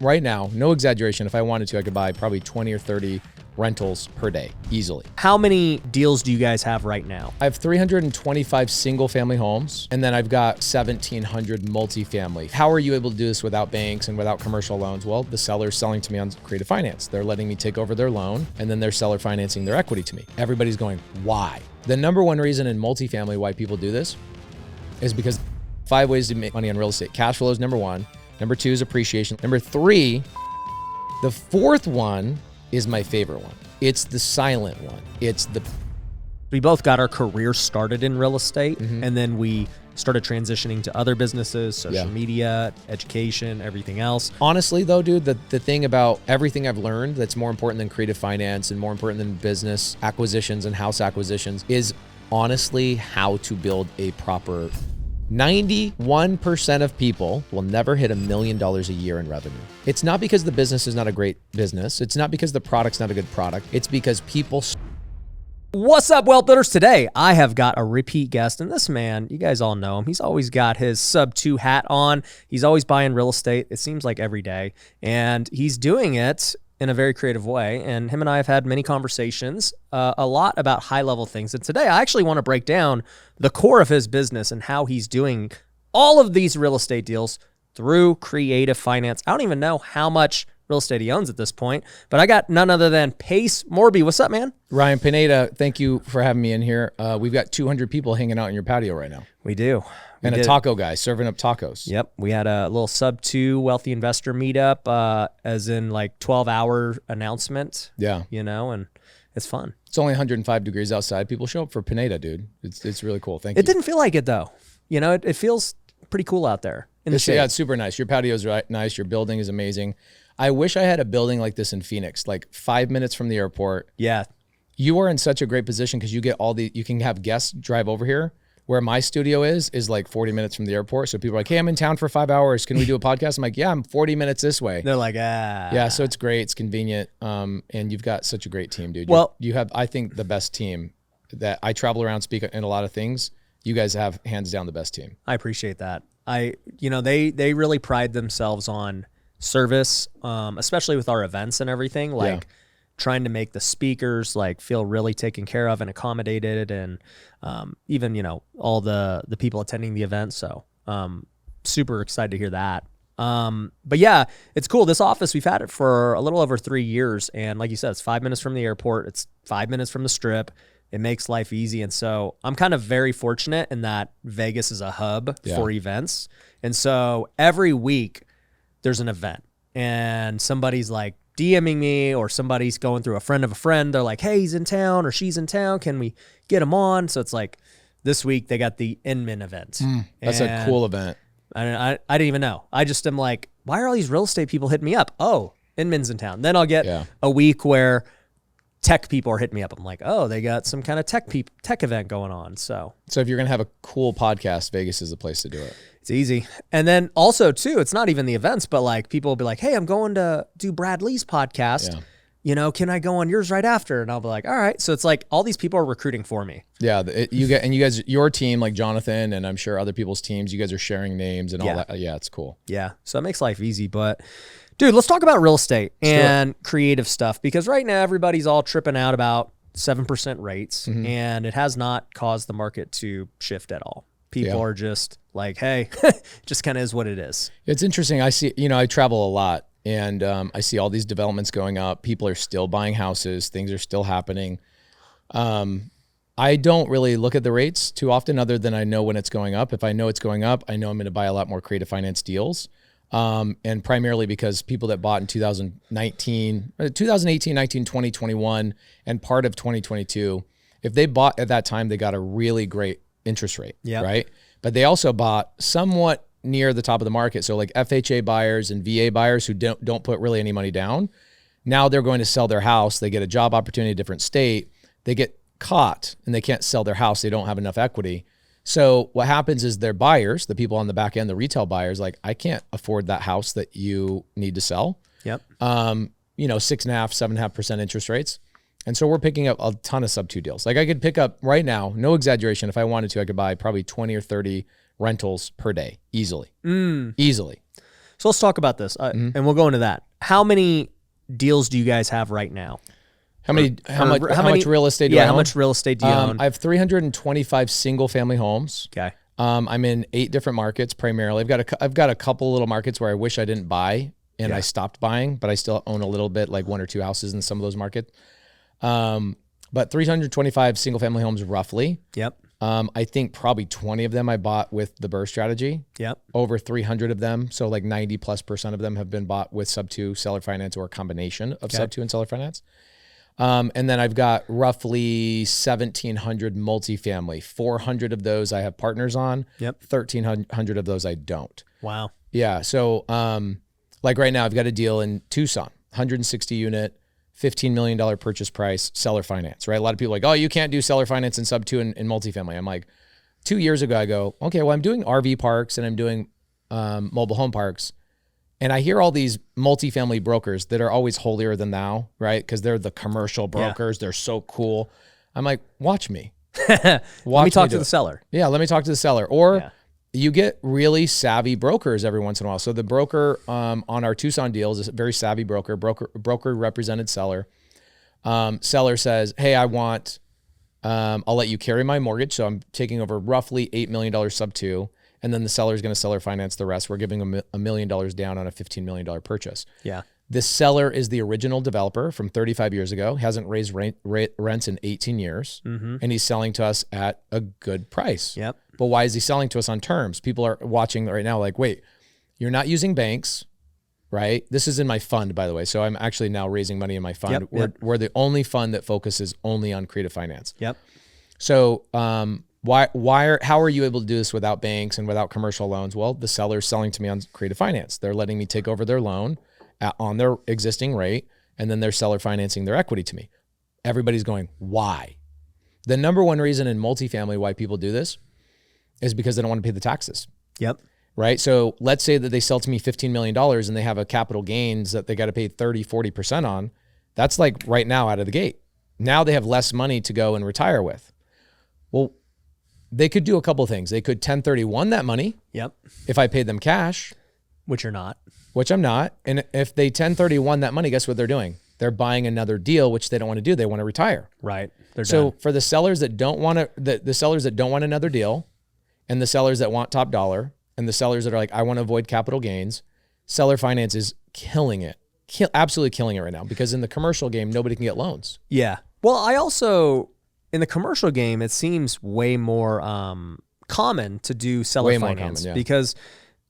Right now, no exaggeration, if I wanted to, I could buy probably 20 or 30 rentals per day, easily. How many deals do you guys have right now? I have 325 single family homes, and then I've got 1,700 multifamily. How are you able to do this without banks and without commercial loans? Well, the seller's selling to me on creative finance. They're letting me take over their loan, and then they're seller financing their equity to me. Everybody's going, why? The number one reason in multifamily why people do this is because 5 ways to make money on real estate. Cash flow is number 1. Number 2 is appreciation. Number 3, the 4th one is my favorite one. It's the silent one. We both got our career started in real estate, and then we started transitioning to other businesses, social media, education, everything else. Honestly though, dude, the thing about everything I've learned that's more important than creative finance and more important than business acquisitions and house acquisitions is honestly how to build a proper 91% of people will never hit $1 million a year in revenue. It's not because the business is not a great business. It's not because the product's not a good product. It's because people. What's up, Wealth Builders? Today, I have got a repeat guest, and this man, you guys all know him. He's always got his sub 2 hat on. He's always buying real estate. It seems like every day, and he's doing it in a very creative way. And him and I have had many conversations, a lot about high-level things. And today, I actually want to break down the core of his business and how he's doing all of these real estate deals through creative finance. I don't even know how much real estate he owns at this point, but I got none other than Pace Morby. What's up, man? Ryan Pineda, thank you for having me in here. We've got 200 people hanging out in your patio right now. We do. And a taco guy serving up tacos. Yep. We had a little sub 2 wealthy investor meetup, as in like 12-hour announcement. Yeah. You know, and it's fun. It's only 105 degrees outside. People show up for Pineda, dude. It's really cool. Thank you. It didn't feel like it though. You know, it feels pretty cool out there in the shade. Yeah, it's super nice. Your patio is nice. Your building is amazing. I wish I had a building like this in Phoenix, like 5 minutes from the airport. Yeah. You are in such a great position because you get you can have guests drive over here. Where my studio is like 40 minutes from the airport. So people are like, hey, I'm in town for 5 hours. Can we do a podcast? I'm like, yeah, I'm 40 minutes this way. They're like, ah. Yeah, so it's great. It's convenient. And you've got such a great team, dude. Well, you have, I think, the best team that I travel around, speak in a lot of things. You guys have hands down the best team. I appreciate that. They really pride themselves on service, especially with our events and everything. Like, trying to make the speakers like feel really taken care of and accommodated, and even all the people attending the event. So super excited to hear that. But yeah, it's cool. This office, we've had it for a little over 3 years, and like you said, it's 5 minutes from the airport. It's 5 minutes from the Strip. It makes life easy, and so I'm kind of very fortunate in that Vegas is a hub for events, and so every week there's an event, and somebody's like DMing me, or somebody's going through a friend of a friend. They're like, hey, he's in town or she's in town. Can we get him on? So it's like this week they got the Inman event. That's a cool event. I didn't even know. I just am like, why are all these real estate people hitting me up? Oh, Inman's in town. Then I'll get a week where tech people are hitting me up. I'm like, oh, they got some kind of tech event going on. So if you're going to have a cool podcast, Vegas is the place to do it. It's easy. And then also too, it's not even the events, but like people will be like, hey, I'm going to do Brad Lee's podcast. Can I go on yours right after? And I'll be like, all right. So it's like all these people are recruiting for me. Yeah. You guys, your team, like Jonathan, and I'm sure other people's teams, you guys are sharing names and all that. Yeah, it's cool. Yeah. So it makes life easy. But dude, let's talk about real estate and creative stuff, because right now everybody's all tripping out about 7% rates, and it has not caused the market to shift at all. People are just like, hey, just kind of is what it is. It's interesting. I see, I travel a lot, and I see all these developments going up. People are still buying houses. Things are still happening. I don't really look at the rates too often, other than I know when it's going up. If I know it's going up, I know I'm going to buy a lot more creative finance deals. And primarily because people that bought in 2018, 19, 20, 21, and part of 2022, if they bought at that time, they got a really great interest rate, right? But they also bought somewhat near the top of the market. So like FHA buyers and VA buyers who don't put really any money down, now they're going to sell their house. They get a job opportunity in a different state. They get caught and they can't sell their house. They don't have enough equity. So what happens is their buyers, the people on the back end, the retail buyers, like, I can't afford that house that you need to sell. 6.5%, 7.5% interest rates. And so we're picking up a ton of sub 2 deals. Like I could pick up right now, no exaggeration, if I wanted to, I could buy probably 20 or 30 rentals per day, easily. Easily. So let's talk about this, and we'll go into that. How many deals do you guys have right now? How much real estate do I own? How much real estate do you own? I have 325 single family homes. Okay. I'm in 8 different markets primarily. I've got a couple little markets where I wish I didn't buy and I stopped buying, but I still own a little bit, like 1 or 2 houses in some of those markets. But 325 single family homes roughly. Yep. I think probably 20 of them I bought with the BRRRR strategy. Yep. Over 300 of them, so like 90+% of them have been bought with sub 2 seller finance or a combination of sub 2 and seller finance. And then I've got roughly 1,700 multifamily. 400 of those I have partners on. Yep. 1,300 of those I don't. Wow. Yeah. So, like right now, I've got a deal in Tucson, 160 unit, $15 million purchase price, seller finance, right? A lot of people are like, oh, you can't do seller finance in sub 2 in multifamily. I'm like, 2 years ago, I go, okay, well, I'm doing RV parks and I'm doing mobile home parks. And I hear all these multifamily brokers that are always holier than thou, right? Because they're the commercial brokers. Yeah. They're so cool. I'm like, watch me. Let me talk to the seller. Yeah, let me talk to the seller. Or you get really savvy brokers every once in a while. So the broker on our Tucson deals is a very savvy broker represented seller. Seller says, hey, I'll let you carry my mortgage. So I'm taking over roughly $8 million sub 2. And then the seller is going to seller finance the rest. We're giving them $1 million down on a $15 million purchase. Yeah. The seller is the original developer from 35 years ago, hasn't raised rents in 18 years, and he's selling to us at a good price. Yep. But why is he selling to us on terms? People are watching right now like, wait, you're not using banks, right? This is in my fund, by the way. So I'm actually now raising money in my fund. We're the only fund that focuses only on creative finance. Yep. So how are you able to do this without banks and without commercial loans? Well, the seller's selling to me on creative finance. They're letting me take over their loan on their existing rate, and then they're seller financing their equity to me. Everybody's going, why? The number one reason in multifamily why people do this is because they don't want to pay the taxes. Yep. Right? So let's say that they sell to me $15 million and they have a capital gains that they got to pay 30, 40% on. That's like right now out of the gate. Now they have less money to go and retire with. Well, they could do a couple of things. They could 1031 that money. Yep. If I paid them cash. Which you're not. Which I'm not. And if they 1031 that money, guess what they're doing? They're buying another deal, which they don't want to do. They want to retire. Right. They're so done. For the sellers that don't want to, the sellers that don't want another deal, and the sellers that want top dollar, and the sellers that are like, I want to avoid capital gains, seller finance is killing it. Absolutely killing it right now, because in the commercial game, nobody can get loans. Yeah. Well, I also, in the commercial game, it seems way more common to do seller finance because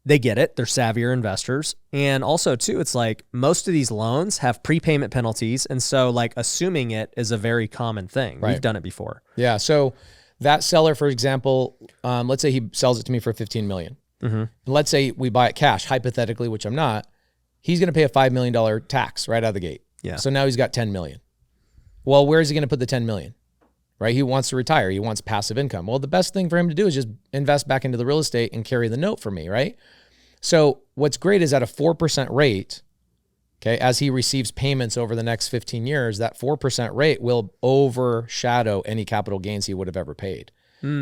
they get it. They're savvier investors. And also too, it's like most of these loans have prepayment penalties. And so like assuming it is a very common thing. Right. We've done it before. Yeah. So that seller, for example, let's say he sells it to me for $15 million. Mm-hmm. And let's say we buy it cash, hypothetically, which I'm not. He's going to pay a $5 million tax right out of the gate. Yeah. So now he's got $10 million. Well, where is he going to put the $10 million? Right? He wants to retire. He wants passive income. Well, the best thing for him to do is just invest back into the real estate and carry the note for me, right? So what's great is at a 4% rate, okay, as he receives payments over the next 15 years, that 4% rate will overshadow any capital gains he would have ever paid.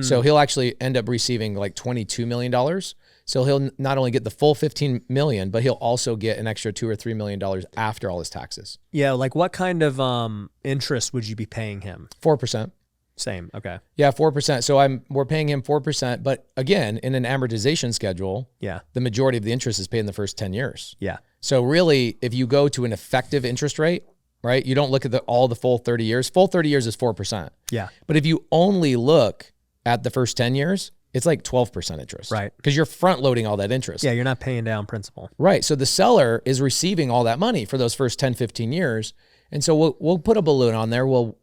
So he'll actually end up receiving like $22 million. So he'll not only get the full $15 million, but he'll also get an extra $2 or $3 million after all his taxes. Yeah. Like what kind of interest would you be paying him? 4%. Same. Okay. Yeah, 4%. So we're paying him 4%, but again, in an amortization schedule, the majority of the interest is paid in the first 10 years. Yeah. So really, if you go to an effective interest rate, right, you don't look at all the full 30 years. Full 30 years is 4%. Yeah. But if you only look at the first 10 years, it's like 12% interest. Right. Because you're front loading all that interest. Yeah, you're not paying down principal. Right. So the seller is receiving all that money for those first 10, 15 years. And so we'll put a balloon on there. We'll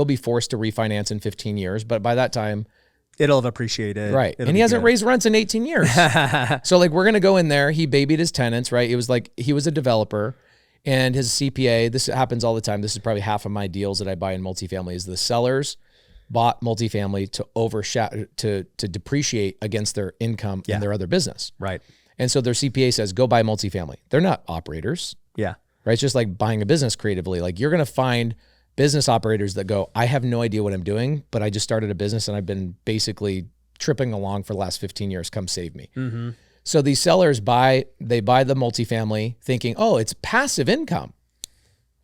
be forced to refinance in 15 years, but by that time, it'll have appreciated. Right. And he hasn't raised rents in 18 years. So like we're going to go in there. He babied his tenants, right? It was like he was a developer and his CPA, this happens all the time. This is probably half of my deals that I buy in multifamily is the sellers bought multifamily to overshadow, to depreciate against their income and their other business. Right. And so their CPA says, go buy multifamily. They're not operators. Yeah. Right. It's just like buying a business creatively. Like you're going to find business operators that go, I have no idea what I'm doing, but I just started a business and I've been basically tripping along for the last 15 years. Come save me. Mm-hmm. So these sellers buy the multifamily thinking, oh, it's passive income.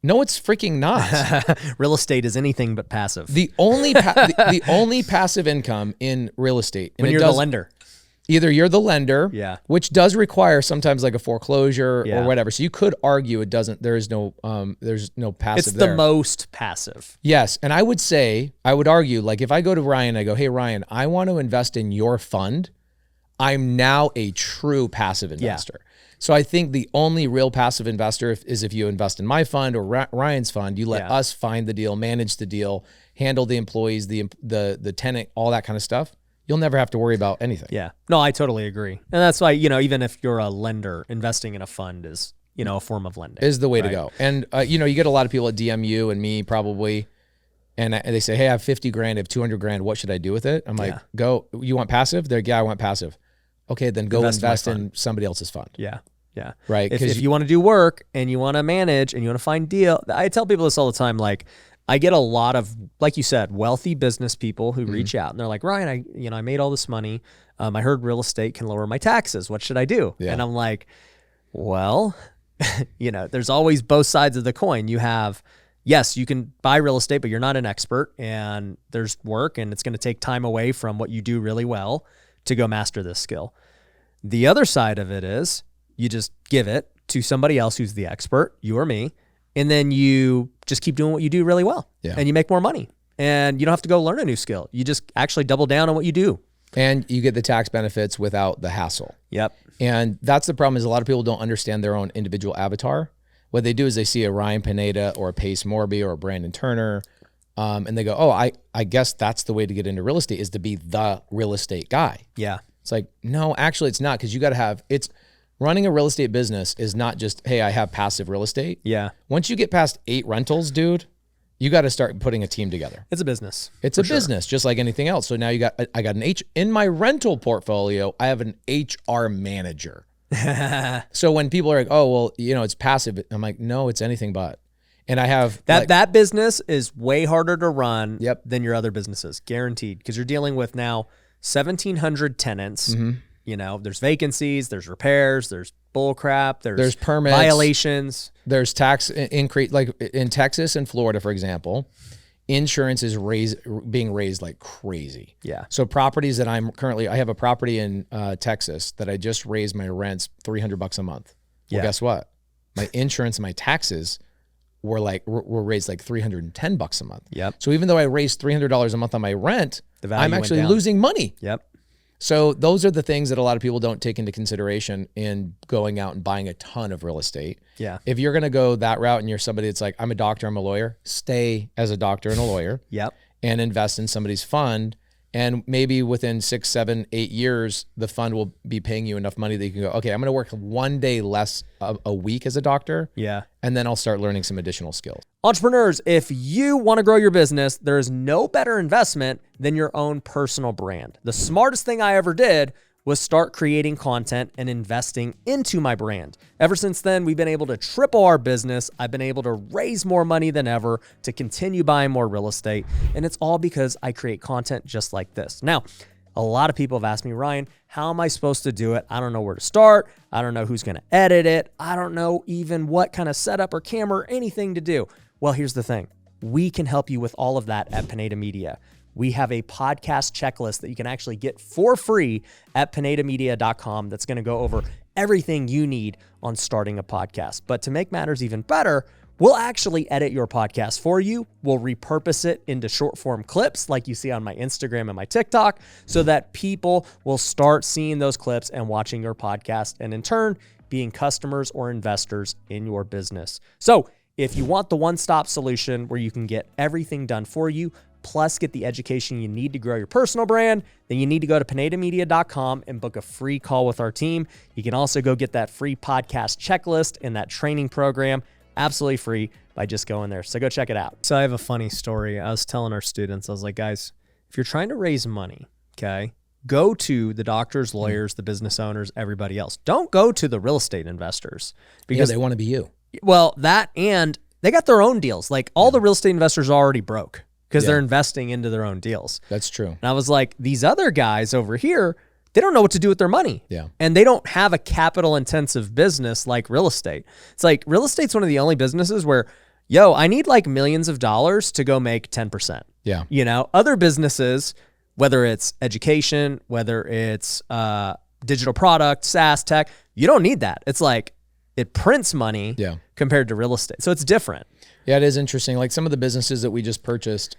No, it's freaking not. Real estate is anything but passive. The only the only passive income in real estate, and when you're the lender. Either you're the lender, yeah, which does require sometimes like a foreclosure yeah. or whatever. So you could argue it doesn't. There's no passive. It's the most passive. Yes, and I would argue, like if I go to Ryan, I go, hey Ryan, I want to invest in your fund. I'm now a true passive investor. Yeah. So I think the only real passive investor is if you invest in my fund or Ryan's fund. You let us find the deal, manage the deal, handle the employees, the tenant, all that kind of stuff. You'll never have to worry about anything. Yeah. No, I totally agree. And that's why, even if you're a lender, investing in a fund is, a form of lending. Is the way to go. And, you get a lot of people at DM you and me probably, and they say, hey, I have 50 grand, I have 200 grand. What should I do with it? I'm like, go, you want passive? They're like, yeah, I want passive. Okay, then go invest in somebody else's fund. Yeah. Yeah. Right. If you want to do work and you want to manage and you want to find deal, I tell people this all the time, like, I get a lot of, like you said, wealthy business people who reach out and they're like, Ryan, I made all this money. I heard real estate can lower my taxes. What should I do? Yeah. And I'm like, well, there's always both sides of the coin. You have, yes, you can buy real estate, but you're not an expert and there's work and it's going to take time away from what you do really well to go master this skill. The other side of it is you just give it to somebody else who's the expert, you or me, and then you just keep doing what you do really well and you make more money and you don't have to go learn a new skill. You just actually double down on what you do. And you get the tax benefits without the hassle. Yep. And that's the problem is a lot of people don't understand their own individual avatar. What they do is they see a Ryan Pineda or a Pace Morby or a Brandon Turner and they go, oh, I guess that's the way to get into real estate is to be the real estate guy. Yeah. It's like, no, actually it's not because you got to have, running a real estate business is not just, hey, I have passive real estate. Yeah. Once you get past 8 rentals, dude, you got to start putting a team together. It's a business. It's a business, just like anything else. So now I got in my rental portfolio, I have an HR manager. So when people are like, oh, well, it's passive. I'm like, no, it's anything but. And I have that business is way harder to run than your other businesses, guaranteed. Because you're dealing with now 1,700 tenants. Mm-hmm. There's vacancies, there's repairs, there's bull crap, there's permits, violations, there's tax increase. Like in Texas and Florida, for example, insurance is being raised like crazy. Yeah. So properties that I have a property in Texas that I just raised my rents $300 a month. Well, guess what? My insurance and my taxes were raised like $310 a month. Yep. So even though I raised $300 a month on my rent, I'm actually losing money. Yep. So those are the things that a lot of people don't take into consideration in going out and buying a ton of real estate. Yeah. If you're going to go that route and you're somebody that's like, I'm a doctor, I'm a lawyer, stay as a doctor and a lawyer. Yep. And invest in somebody's fund. And maybe within 6, 7, 8 years, the fund will be paying you enough money that you can go, okay, I'm going to work 1 day less a week as a doctor. Yeah. And then I'll start learning some additional skills. Entrepreneurs, if you want to grow your business, there is no better investment than your own personal brand. The smartest thing I ever did was start creating content and investing into my brand. Ever since then, we've been able to triple our business. I've been able to raise more money than ever to continue buying more real estate. And it's all because I create content just like this. Now, a lot of people have asked me, Ryan, how am I supposed to do it? I don't know where to start. I don't know who's going to edit it. I don't know even what kind of setup or camera or anything to do. Well, here's the thing. We can help you with all of that at Pineda Media. We have a podcast checklist that you can actually get for free at pinedamedia.com that's going to go over everything you need on starting a podcast. But to make matters even better, we'll actually edit your podcast for you. We'll repurpose it into short form clips like you see on my Instagram and my TikTok so that people will start seeing those clips and watching your podcast and in turn being customers or investors in your business. So if you want the one-stop solution where you can get everything done for you, plus get the education you need to grow your personal brand, then you need to go to pinedamedia.com and book a free call with our team. You can also go get that free podcast checklist and that training program absolutely free by just going there. So go check it out. So I have a funny story. I was telling our students, I was like, guys, if you're trying to raise money, okay, go to the doctors, lawyers, the business owners, everybody else. Don't go to the real estate investors because they want to be you. Well, that and they got their own deals. Like all the real estate investors are already broke because they're investing into their own deals. That's true. And I was like, these other guys over here, they don't know what to do with their money. Yeah. And they don't have a capital intensive business like real estate. It's like real estate's one of the only businesses where, yo, I need like millions of dollars to go make 10%. Yeah. You know, other businesses, whether it's education, whether it's digital product, SaaS, tech, you don't need that. It's like it prints money compared to real estate. So it's different. Yeah, it is interesting. Like some of the businesses that we just purchased,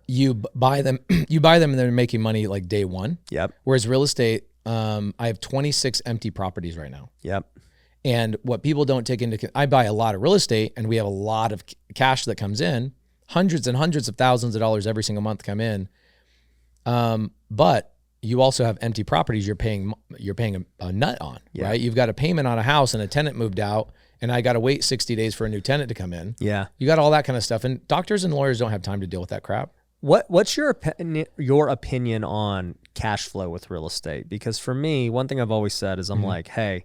you buy them and they're making money like day one. Yep. Whereas real estate, I have 26 empty properties right now. Yep. And what people don't take into, I buy a lot of real estate and we have a lot of cash that comes in, hundreds and hundreds of thousands of dollars every single month come in. But you also have empty properties you're paying a nut on, right? You've got a payment on a house and a tenant moved out and I got to wait 60 days for a new tenant to come in. Yeah. You got all that kind of stuff. And doctors and lawyers don't have time to deal with that crap. What's your opinion on cash flow with real estate? Because for me, one thing I've always said is I'm like, hey,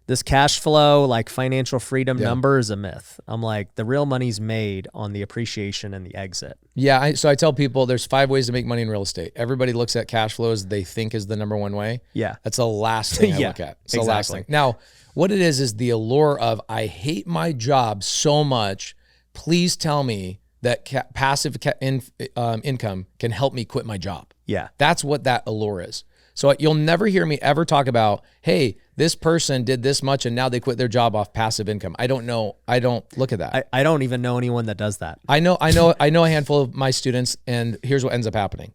this cash flow, like financial freedom number is a myth. I'm like, the real money's made on the appreciation and the exit. Yeah. So I tell people there's 5 ways to make money in real estate. Everybody looks at cash flows they think is the number one way. Yeah. That's the last thing I look at. It's the last thing. Now, what it is the allure of, I hate my job so much. Please tell me that passive income can help me quit my job. Yeah. That's what that allure is. So you'll never hear me ever talk about, hey, this person did this much and now they quit their job off passive income. I don't know. I don't look at that. I don't even know anyone that does that. I know a handful of my students, and here's what ends up happening.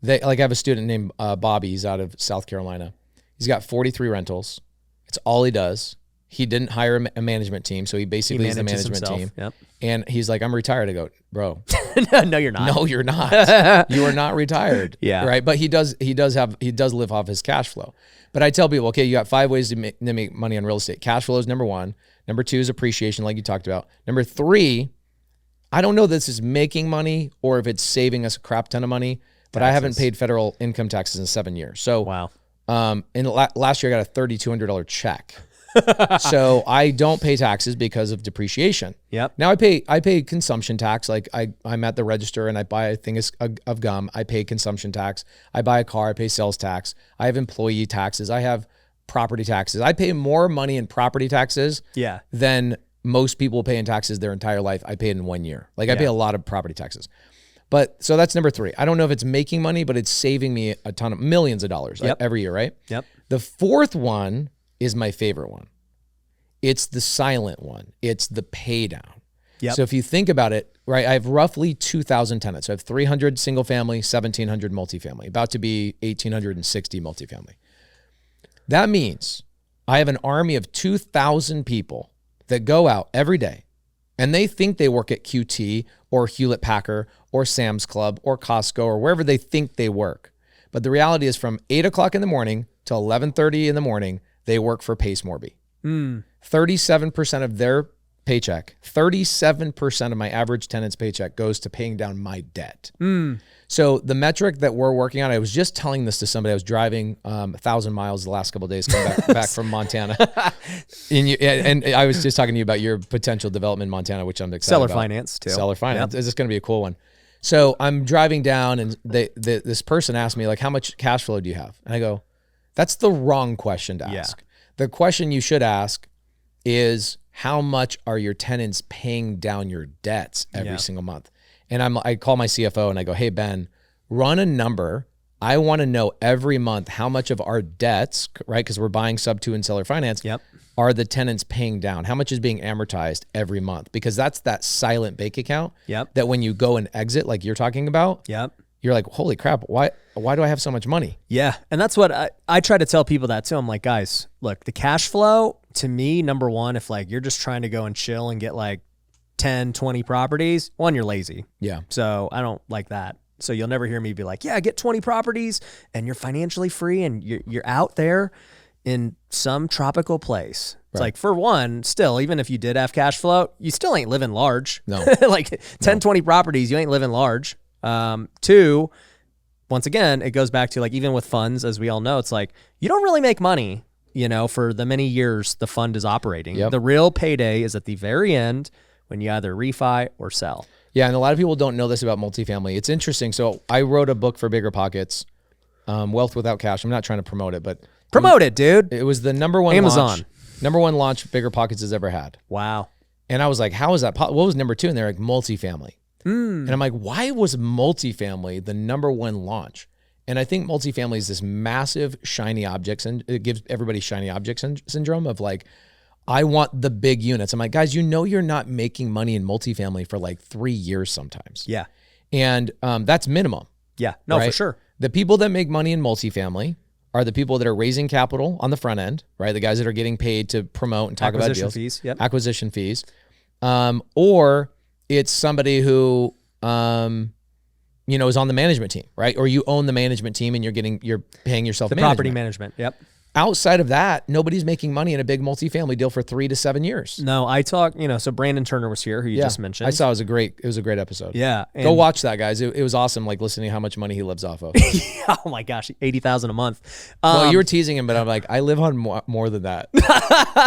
I have a student named Bobby. He's out of South Carolina. He's got 43 rentals. It's all he does. He didn't hire a management team, so he basically is the management team. Yep. And he's like, I'm retired. I go, bro. No, you're not. No, you're not. You are not retired. Yeah. Right. But he does live off his cash flow. But I tell people, okay, you got 5 ways to make money on real estate. Cash flow is number 1. Number 2 is appreciation, like you talked about. Number 3, I don't know if this is making money or if it's saving us a crap ton of money, but I haven't paid federal income taxes in 7 years. So wow. Last year I got a $3,200 check. So I don't pay taxes because of depreciation. Yep. Now I pay consumption tax. Like I'm at the register and I buy a thing of gum. I pay consumption tax. I buy a car. I pay sales tax. I have employee taxes. I have property taxes. I pay more money in property taxes than most people pay in taxes their entire life. I pay it in 1 year. Like I pay a lot of property taxes. But so that's number 3. I don't know if it's making money, but it's saving me a ton of millions of dollars every year, right? Yep. The 4th one is my favorite one. It's the silent one. It's the pay down. Yep. So if you think about it, right, I have roughly 2,000 tenants. So I have 300 single family, 1,700 multifamily, about to be 1,860 multifamily. That means I have an army of 2,000 people that go out every day and they think they work at QT or Hewlett Packard or Sam's Club or Costco or wherever they think they work. But the reality is from 8 o'clock in the morning to 11:30 in the morning, they work for Pace Morby. 37% of their paycheck, 37% of my average tenant's paycheck goes to paying down my debt. So the metric that we're working on, I was just telling this to somebody. I was driving 1,000 miles the last couple of days, coming back from Montana. And I was just talking to you about your potential development in Montana, which I'm excited about. Seller finance too. Seller finance. Is this going to be a cool one? So I'm driving down and this person asked me, like, how much cash flow do you have? And I go, that's the wrong question to ask. The question you should ask is, how much are your tenants paying down your debts every single month? And I call my CFO and I go, hey, Ben, run a number. I want to know every month how much of our debts, right, because we're buying sub 2 and seller finance, are the tenants paying down? How much is being amortized every month? Because that's that silent bank account that when you go and exit, like you're talking about, you're like, holy crap, why do I have so much money? Yeah. And that's what I try to tell people that too. I'm like, guys, look, the cash flow to me, number 1, if like you're just trying to go and chill and get like 10, 20 properties, 1, you're lazy. Yeah. So I don't like that. So you'll never hear me be like, yeah, get 20 properties and you're financially free and you're out there in some tropical place. It's like, for 1, still, even if you did have cash flow, you still ain't living large. No. Like 10, 20 properties, you ain't living large. 2, once again, it goes back to like, even with funds, as we all know, it's like, you don't really make money, for the many years the fund is operating. The real payday is at the very end when you either refi or sell. Yeah. And a lot of people don't know this about multifamily. It's interesting. So I wrote a book for Bigger Pockets Wealth Without Cash. I'm not trying to promote it, but Promote it, dude. it was the number one Amazon. number one launch Bigger Pockets has ever had. Wow. And I was like, how is that? What was number 2? And they're like, multifamily. And I'm like, why was multifamily the number one launch? And I think multifamily is this massive shiny objects, and it gives everybody shiny object syndrome of like, I want the big units. I'm like, guys, you're not making money in multifamily for like 3 years sometimes. Yeah. And that's minimum. Yeah. No, right? for sure. The people that make money in multifamily are the people that are raising capital on the front end, right? The guys that are getting paid to promote and talk about deals. Fees. Yep. Acquisition fees. Or it's somebody who, is on the management team, right? Or you own the management team and you're paying yourself The property management. Yep. Outside of that, nobody's making money in a big multifamily deal for 3 to 7 years. No, I talk, so Brandon Turner was here, who you just mentioned. I saw it was a great episode. Yeah. Go watch that, guys. It was awesome, like listening to how much money he lives off of. Oh my gosh, $80,000 a month. Well, you were teasing him, but I'm like, I live on more than that.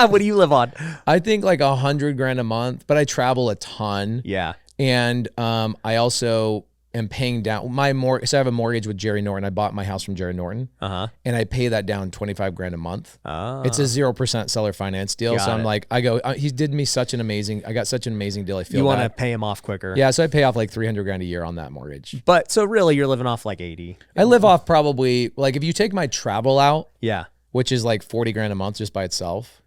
What do you live on? I think like $100,000 a month, but I travel a ton. Yeah. And I also am paying down my mortgage. So I have a mortgage with Jerry Norton. I bought my house from Jerry Norton, and I pay that down $25,000 a month. It's a 0% seller finance deal. So I'm like, he did me such an amazing. I got such an amazing deal. I feel you want to pay him off quicker. Yeah, so I pay off like $300,000 a year on that mortgage. But so really, you're living off like 80. I live off probably like if you take my travel out, yeah, which is like $40,000 a month just by itself.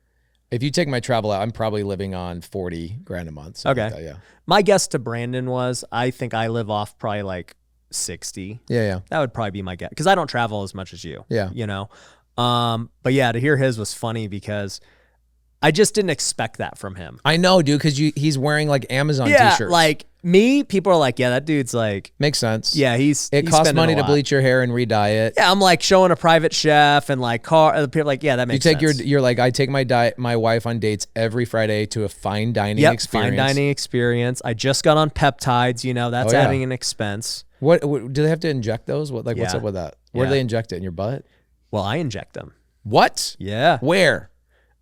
If you take my travel out, I'm probably living on $40,000 a month. Okay. Like that, yeah. My guess to Brandon was, I think I live off probably like 60. Yeah. That would probably be my guess because I don't travel as much as you. Yeah. But yeah, to hear his was funny because I just didn't expect that from him. I know, dude, because he's wearing like Amazon t-shirts. Like me, people are like, yeah, that dude's like, makes sense. yeah, it costs money to bleach your hair and re-dye it. Yeah, I'm like showing a private chef and like people are like, yeah, that makes sense. You're like, I take my wife on dates every Friday to a fine dining experience. Fine dining experience. I just got on peptides, that's adding an expense. What do they have to inject those? What's up with that? Where do they inject it, in your butt? Well, I inject them. What? Yeah. Where?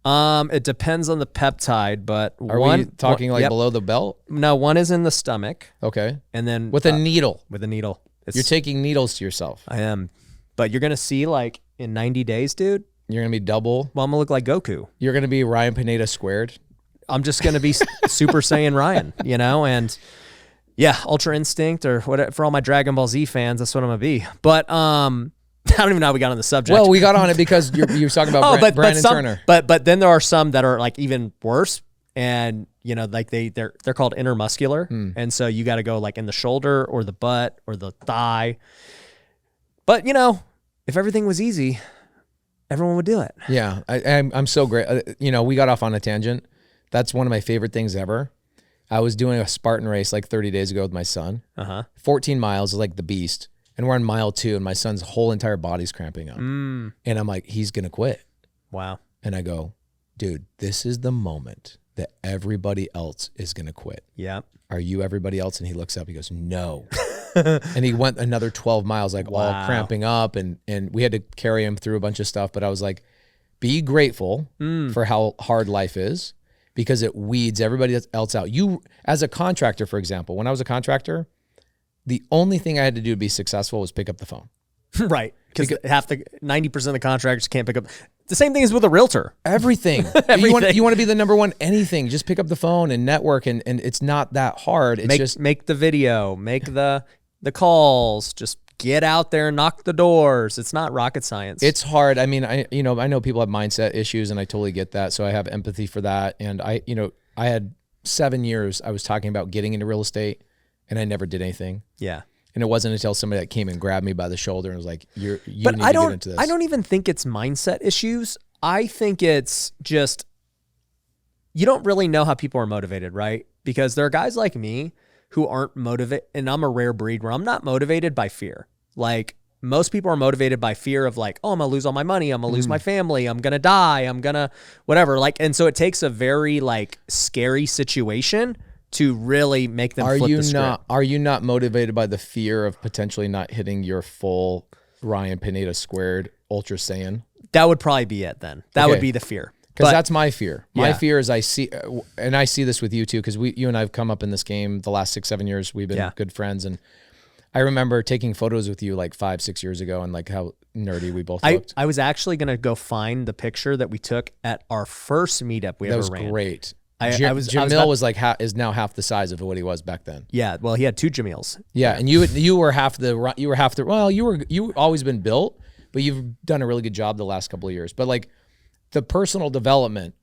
It depends on the peptide, but are we talking below the belt? No, one is in the stomach. Okay. And then with a needle. With a needle. You're taking needles to yourself. I am. But you're going to see like in 90 days, dude. You're going to be double. Well, I'm going to look like Goku. You're going to be Ryan Pineda squared. I'm just going to be Super Saiyan Ryan, and yeah, Ultra Instinct or whatever. For all my Dragon Ball Z fans, that's what I'm going to be. But I don't even know how we got on the subject. Well, we got on it because you were talking about Brandon Turner. But then there are some that are like even worse, and like they're called intermuscular, and so you got to go like in the shoulder or the butt or the thigh. But if everything was easy, everyone would do it. Yeah, I'm so great. We got off on a tangent. That's one of my favorite things ever. I was doing a Spartan race like 30 days ago with my son. 14 miles is like the beast. And we're on mile 2, and my son's whole entire body's cramping up. And I'm like, he's going to quit. Wow. And I go, dude, this is the moment that everybody else is going to quit. Yeah. Are you everybody else? And he looks up, he goes, no. And he went another 12 miles, like all cramping up. And we had to carry him through a bunch of stuff. But I was like, be grateful for how hard life is because it weeds everybody else out. You, as a contractor, for example, when I was a contractor, the only thing I had to do to be successful was pick up the phone. Right. Because 90% of the contractors can't pick up. The same thing is with a realtor. Everything. You want to be the number one anything. Just pick up the phone and network, and it's not that hard. It's make the video, make the calls, just get out there and knock the doors. It's not rocket science. It's hard. I mean, I know people have mindset issues, and I totally get that. So I have empathy for that. And I had 7 years I was talking about getting into real estate, and I never did anything. Yeah. And it wasn't until somebody that came and grabbed me by the shoulder and was like, you need to get into this. I don't even think it's mindset issues. I think it's just, you don't really know how people are motivated, right? Because there are guys like me who aren't motivated, and I'm a rare breed where I'm not motivated by fear. Like most people are motivated by fear of like, oh, I'm going to lose all my money. I'm going to lose my family. I'm going to die. I'm going to whatever. Like, and so it takes a very like scary situation to really make them flip the script. Are you not motivated by the fear of potentially not hitting your full Ryan Pineda squared Ultra Saiyan? That would probably be it then. That would be the fear. Because that's my fear. My fear is I see this with you too, because you and I have come up in this game the last 6-7 years. We've been good friends, and I remember taking photos with you like 5-6 years ago, and like how nerdy we both looked. I was actually going to go find the picture that we took at our first meetup we That ever was ran. great. Jamil was like is now half the size of what he was back then. Yeah, well, he had 2 Jamils. Yeah, and you were half the well, you always been built, but you've done a really good job the last couple of years. But like the personal development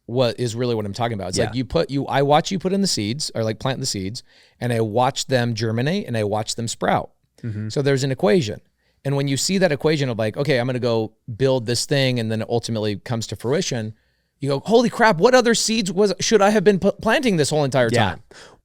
is really what I'm talking about. It's like I watch you put in the seeds, or like plant the seeds, and I watch them germinate and I watch them sprout. So there's an equation. And when you see that equation of like, okay, I'm going to go build this thing, and then it ultimately comes to fruition, you go, holy crap, what other seeds should I have been planting this whole entire time?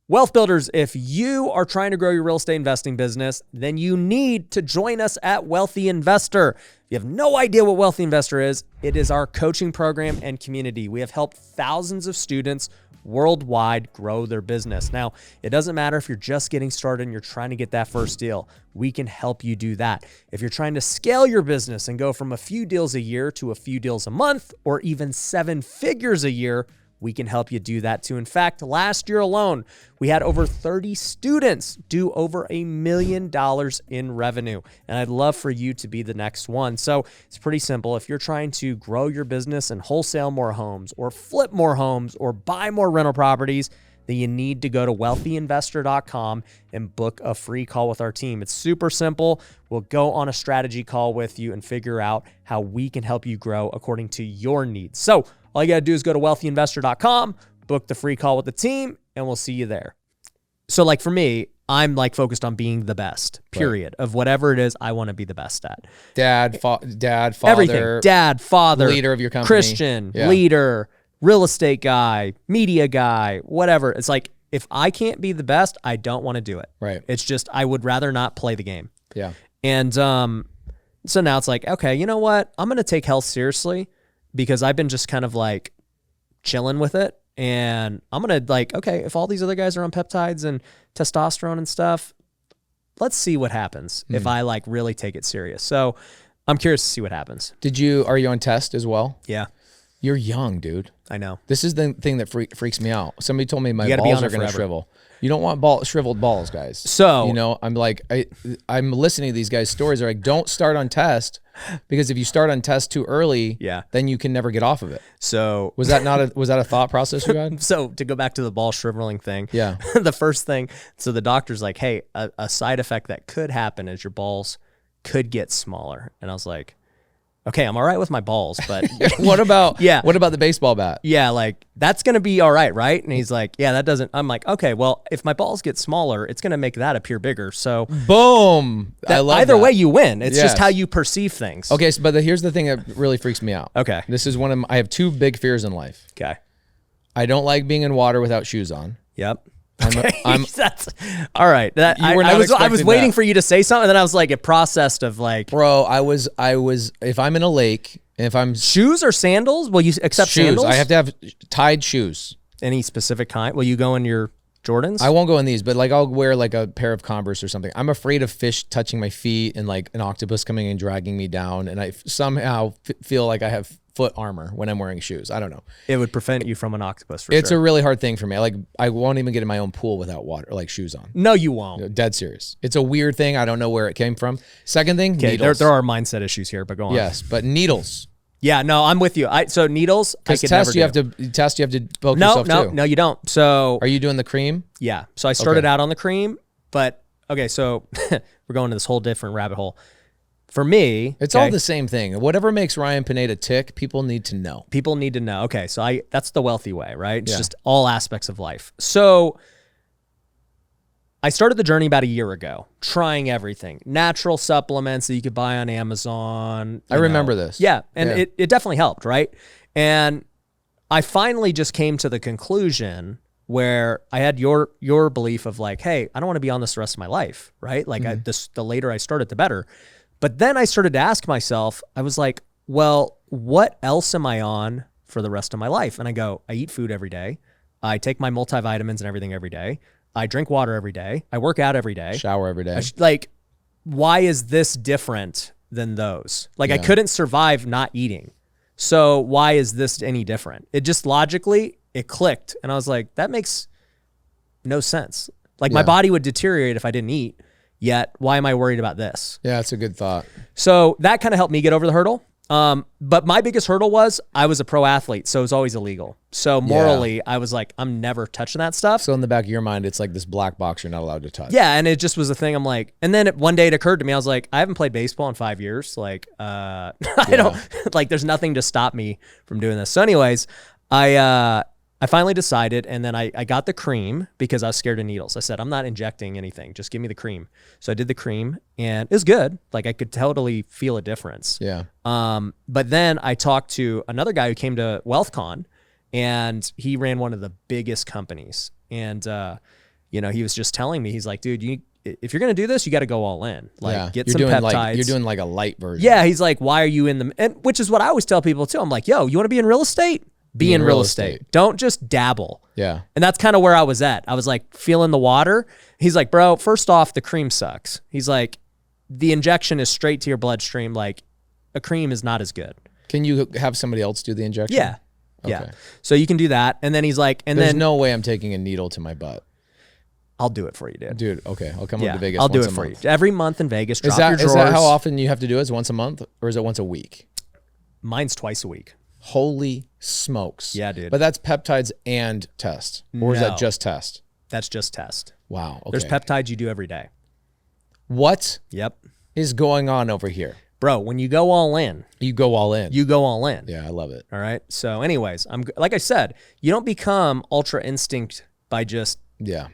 Wealth Builders, if you are trying to grow your real estate investing business, then you need to join us at Wealthy Investor. If you have no idea what Wealthy Investor is, it is our coaching program and community. We have helped thousands of students worldwide grow their business. Now, it doesn't matter if you're just getting started and you're trying to get that first deal. We can help you do that. If you're trying to scale your business and go from a few deals a year to a few deals a month, or even 7 figures a year, we can help you do that too. In fact, last year alone, we had over 30 students do over $1 million in revenue. And I'd love for you to be the next one. So it's pretty simple. If you're trying to grow your business and wholesale more homes, or flip more homes, or buy more rental properties, then you need to go to wealthyinvestor.com and book a free call with our team. It's super simple. We'll go on a strategy call with you and figure out how we can help you grow according to your needs. So all you got to do is go to wealthyinvestor.com, book the free call with the team, and we'll see you there. So like for me, I'm like focused on being the best, period, of whatever it is I want to be the best at. Dad, father. Everything. Dad, father. Leader of your company. Christian, leader, real estate guy, media guy, whatever. It's like, if I can't be the best, I don't want to do it. Right. It's just, I would rather not play the game. Yeah. And so now it's like, okay, you know what? I'm going to take health seriously, because I've been just kind of like chilling with it. And I'm going to like, okay, if all these other guys are on peptides and testosterone and stuff, let's see what happens if I like really take it serious. So I'm curious to see what happens. Are you on test as well? Yeah. You're young, dude. I know. This is the thing that freaks me out. Somebody told me my be balls on are it going to forever. shrivel. You don't want shriveled balls, guys. So, you know, I'm like, I'm listening to these guys' stories. They're like, don't start on test, because if you start on test too early, then you can never get off of it. So was that a thought process you had? So to go back to the ball shriveling thing, yeah. The first thing, so the doctor's like, hey, a side effect that could happen is your balls could get smaller. And I was like, okay, I'm all right with my balls, but what about yeah? What about the baseball bat? Yeah, like that's gonna be all right, right? And he's like, yeah, that doesn't. I'm like, okay, well, if my balls get smaller, it's gonna make that appear bigger. So boom, I love either that. way, you win. It's just how you perceive things. Okay, but here's the thing that really freaks me out. Okay, this is I have 2 big fears in life. Okay, I don't like being in water without shoes on. Yep. I'm That's all right. I was waiting for you to say something, and then I was like, it processed of like, bro, I was if I'm in a lake, and if I'm shoes or sandals, will you accept shoes? sandals? I have to have tied shoes. Any specific kind? Will you go in your Jordans? I won't go in these, but like I'll wear like a pair of Converse or something. I'm afraid of fish touching my feet and like an octopus coming and dragging me down, and I somehow feel like I have foot armor when I'm wearing shoes. I don't know. It would prevent you from an octopus. It's a really hard thing for me. I won't even get in my own pool without water, like shoes on. No, you won't. Dead serious. It's a weird thing. I don't know where it came from. Second thing, needles. There are mindset issues here, but go on. Yes, but needles. Yeah, no, I'm with you. So needles, I could never do. You have to poke yourself too. No, you don't. So are you doing the cream? Yeah. So I started out on the cream, but okay, so we're going to this whole different rabbit hole. For me, it's all the same thing. Whatever makes Ryan Pineda tick, people need to know. People need to know. Okay, so that's the wealthy way, right? It's just all aspects of life. So I started the journey about a year ago, trying everything. Natural supplements that you could buy on Amazon. I remember this. Yeah, and it definitely helped, right? And I finally just came to the conclusion where I had your belief of like, hey, I don't want to be on this the rest of my life, right? Like the later I started, the better. But then I started to ask myself, I was like, well, what else am I on for the rest of my life? And I go, I eat food every day. I take my multivitamins and everything every day. I drink water every day. I work out every day. Shower every day. Like, why is this different than those? Like, I couldn't survive not eating. So why is this any different? It just logically, it clicked. And I was like, that makes no sense. Like, my body would deteriorate if I didn't eat. Yet, why am I worried about this? Yeah, that's a good thought. So that kind of helped me get over the hurdle. But my biggest hurdle was I was a pro athlete, so it was always illegal. So morally, I was like, I'm never touching that stuff. So in the back of your mind, it's like this black box you're not allowed to touch. Yeah, and it just was a thing. I'm like, and then one day it occurred to me, I was like, I haven't played baseball in 5 years. Like, I don't, like, there's nothing to stop me from doing this. So anyways, I finally decided, and then I got the cream because I was scared of needles. I said, I'm not injecting anything. Just give me the cream. So I did the cream, and it was good. Like, I could totally feel a difference. Yeah. But then I talked to another guy who came to WealthCon, and he ran one of the biggest companies. And, he was just telling me, he's like, dude, if you're going to do this, you got to go all in. Like, get some peptides. You're doing like a light version. Yeah. He's like, why are you in the, and which is what I always tell people too. I'm like, yo, you want to be in real estate? Be in real estate. Don't just dabble. Yeah. And that's kind of where I was at. I was like feeling the water. He's like, bro, first off, the cream sucks. He's like, the injection is straight to your bloodstream. Like, a cream is not as good. Can you have somebody else do the injection? Yeah. Okay. Yeah. So you can do that. And then he's like, There's no way I'm taking a needle to my butt. I'll do it for you, dude. Dude, okay. I'll come up to Vegas. I'll do once it a for month. you. Every month in Vegas, drop Is that, your drawers. is that how often you have to do it? Is it once a month or is it once a week? Mine's twice a week. Holy smokes. Yeah, dude. But that's peptides and test. Or is No. that just test? That's just test. Wow. Okay. There's peptides you do every day. What Yep. is going on over here? Bro, when you go all in, You go all in. you go all in. Yeah, I love it. All right. So anyways, like I said, you don't become ultra instinct by just, Yeah.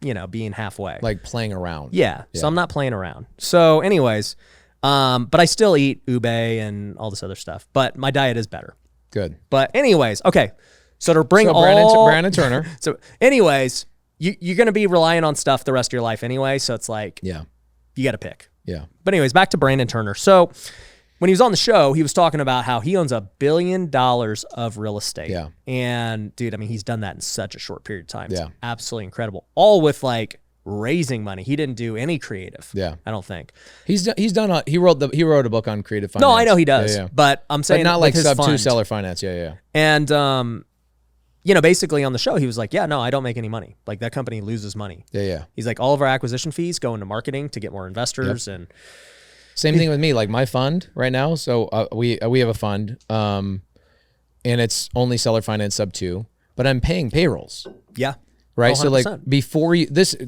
being halfway. Like playing around. Yeah. So I'm not playing around. So anyways, but I still eat ube and all this other stuff, but my diet is better. Good. But anyways, okay. So to bring Brandon Turner. So anyways, you're going to be relying on stuff the rest of your life anyway. So it's like, Yeah. you got to pick. Yeah. But anyways, back to Brandon Turner. So when he was on the show, he was talking about how he owns $1 billion of real estate. Yeah. And dude, I mean, he's done that in such a short period of time. It's Yeah. absolutely incredible. All with like raising money. He didn't do any creative. Yeah. I don't think. He wrote a book on creative finance. No, I know he does. Yeah, yeah. But I'm saying But not with like his sub two fund. seller finance. Yeah, yeah. And basically on the show, he was like, yeah, no, I don't make any money. Like, that company loses money. Yeah, yeah. He's like, all of our acquisition fees go into marketing to get more investors. And Same thing with me. Like my fund right now. So we have a fund, and it's only seller finance sub 2, but I'm paying payrolls. yeah. Right. Oh, So like 100%. before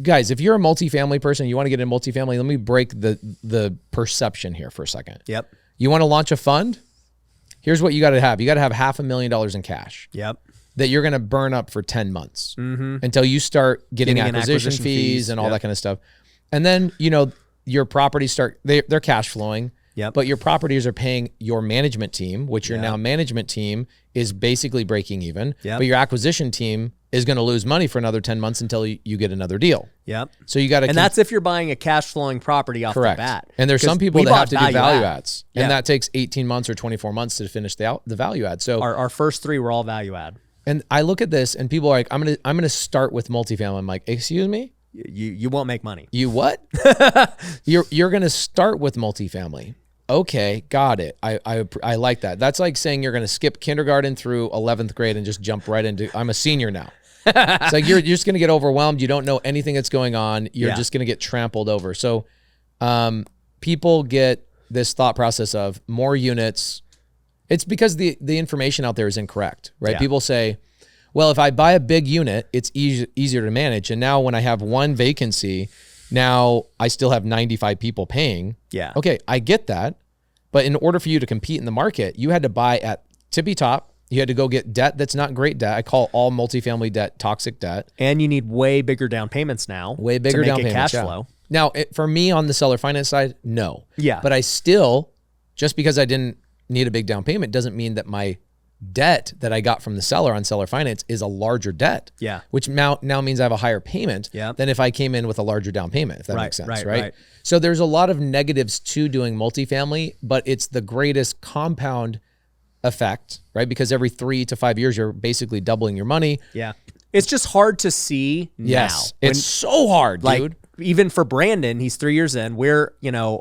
guys, if you're a multifamily person, you want to get into multifamily, let me break the perception here for a second. Yep. You want to launch a fund? Here's what you got to have. You got to have $500,000 in cash Yep. that you're going to burn up for 10 months until you start getting in acquisition fees and all that kind of stuff. And then, your properties they're cash flowing. Yep. But your properties are paying your management team, which your now management team is basically breaking even. Yep. But your acquisition team is going to lose money for another 10 months until you get another deal. Yep. So you got to, And that's if you're buying a cash flowing property off correct. the bat. And there's some 'Cause people we that have bought to do value add. adds, Yeah. and that takes 18 months or 24 months to finish the value add. So Our first 3 were all value add. and I look at this and people are like, I'm gonna start with multifamily. I'm like, excuse me, You won't make money. you what? you're gonna start with multifamily. Okay, got it. I like that. That's like saying you're gonna skip kindergarten through 11th grade and just jump right into. I'm a senior now. It's like you're just gonna get overwhelmed. You don't know anything that's going on. You're just gonna get trampled over. So, people get this thought process of more units. It's because the information out there is incorrect, right? Yeah. People say, well, if I buy a big unit, it's easier to manage. And now when I have one vacancy, now I still have 95 people paying. Yeah. Okay, I get that. But in order for you to compete in the market, you had to buy at tippy top. You had to go get debt that's not great debt. I call all multifamily debt toxic debt. And you need way bigger down payments now. Way bigger to make down it payments. cash flow. Now, for me on the seller finance side, no. Yeah. But I still, just because I didn't need a big down payment doesn't mean that my debt that I got from the seller on seller finance is a larger debt. Yeah. Which now means I have a higher payment than if I came in with a larger down payment, if that makes sense, right? So there's a lot of negatives to doing multifamily, but it's the greatest compound effect, right? Because every 3 to 5 years, you're basically doubling your money. Yeah. It's just hard to see Yes. now. It's so hard, Like, dude. even for Brandon, he's 3 years in. We're,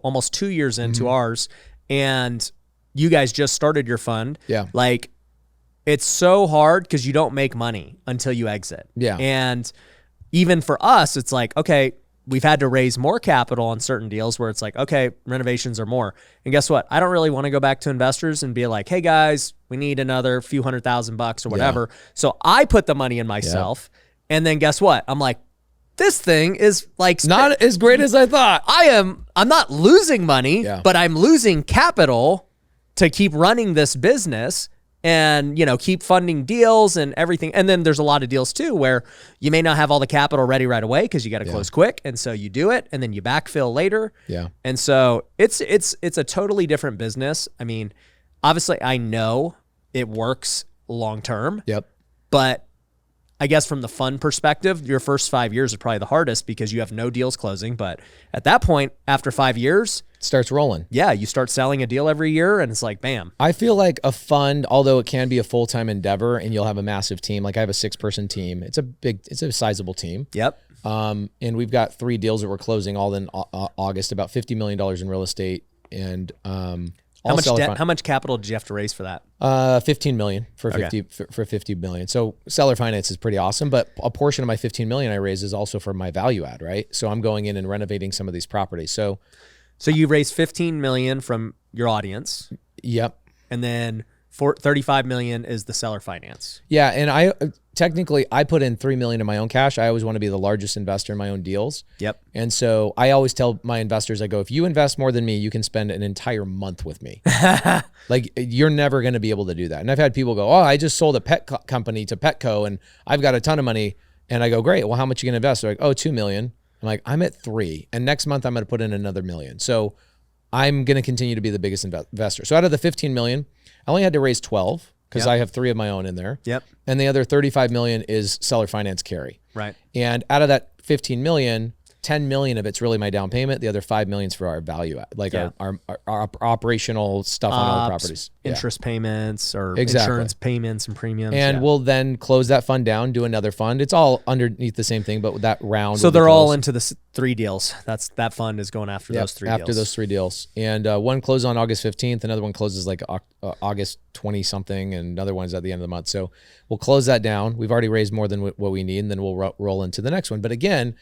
almost 2 years into ours. And you guys just started your fund. Yeah. Like, it's so hard because you don't make money until you exit. Yeah. And even for us, it's like, okay, we've had to raise more capital on certain deals where it's like, okay, renovations are more. And guess what? I don't really want to go back to investors and be like, hey guys, we need another few $100,000 or whatever. So I put the money in myself. And then guess what? I'm like, this thing is like not as great as I thought. I'm not losing money, but I'm losing capital to keep running this business and, you know, keep funding deals and everything. And then there's a lot of deals too where you may not have all the capital ready right away because you got to close quick. And so you do it and then you backfill later. Yeah. And so it's a totally different business. I mean, obviously I know it works long term. Yep. But I guess from the fun perspective, your first 5 years are probably the hardest because you have no deals closing. But at that point, after 5 years, it starts rolling. Yeah, you start selling a deal every year and it's like, bam. I feel like a fund, although it can be a full-time endeavor and you'll have a massive team, like I have a 6-person team. It's a sizable team. Yep. And we've got 3 deals that we're closing all in August, about $50 million in real estate. And how much debt? How much capital did you have to raise for that? 15 million for 50 million. So seller finance is pretty awesome, but a portion of my 15 million I raise is also for my value add, right? So I'm going in and renovating some of these properties. So you raised 15 million from your audience. Yep. And then 35 million is the seller finance. Yeah, and I technically put in 3 million in my own cash. I always want to be the largest investor in my own deals. Yep. And so I always tell my investors, I go, if you invest more than me, you can spend an entire month with me. Like you're never going to be able to do that. And I've had people go, oh, I just sold a pet company to Petco and I've got a ton of money. And I go, great. Well, how much are you going to invest? They're like, oh, 2 million. I'm like, I'm at 3. And next month I'm going to put in another 1 million. So I'm going to continue to be the biggest investor. So out of the 15 million, I only had to raise 12 because I have 3 of my own in there. Yep. And the other 35 million is seller finance carry. Right. And out of that 15 million, 10 million of it's really my down payment. The other 5 million's for our value, like our operational stuff on other properties. Interest payments or insurance payments and premiums. And we'll then close that fund down, do another fund. It's all underneath the same thing, but with that round. So they're all into the 3 deals. That fund is going after those 3 deals. After those 3 deals. And one closes on August 15th. Another one closes like August 20 something. And another one's at the end of the month. So we'll close that down. We've already raised more than what we need. And then we'll roll into the next one. But again,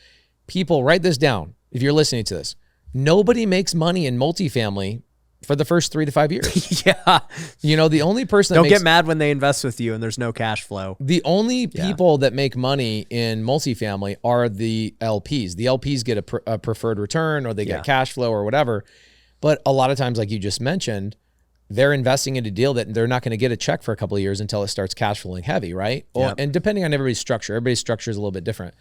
people, write this down if you're listening to this. Nobody makes money in multifamily for the first 3 to 5 years. Yeah. You know, the only person that Don't get mad when they invest with you and there's no cash flow. The only people that make money in multifamily are the LPs. The LPs get a preferred return or they get cash flow or whatever. But a lot of times, like you just mentioned, they're investing in a deal that they're not going to get a check for a couple of years until it starts cash flowing heavy, right? Yep. And depending on everybody's structure is a little bit different.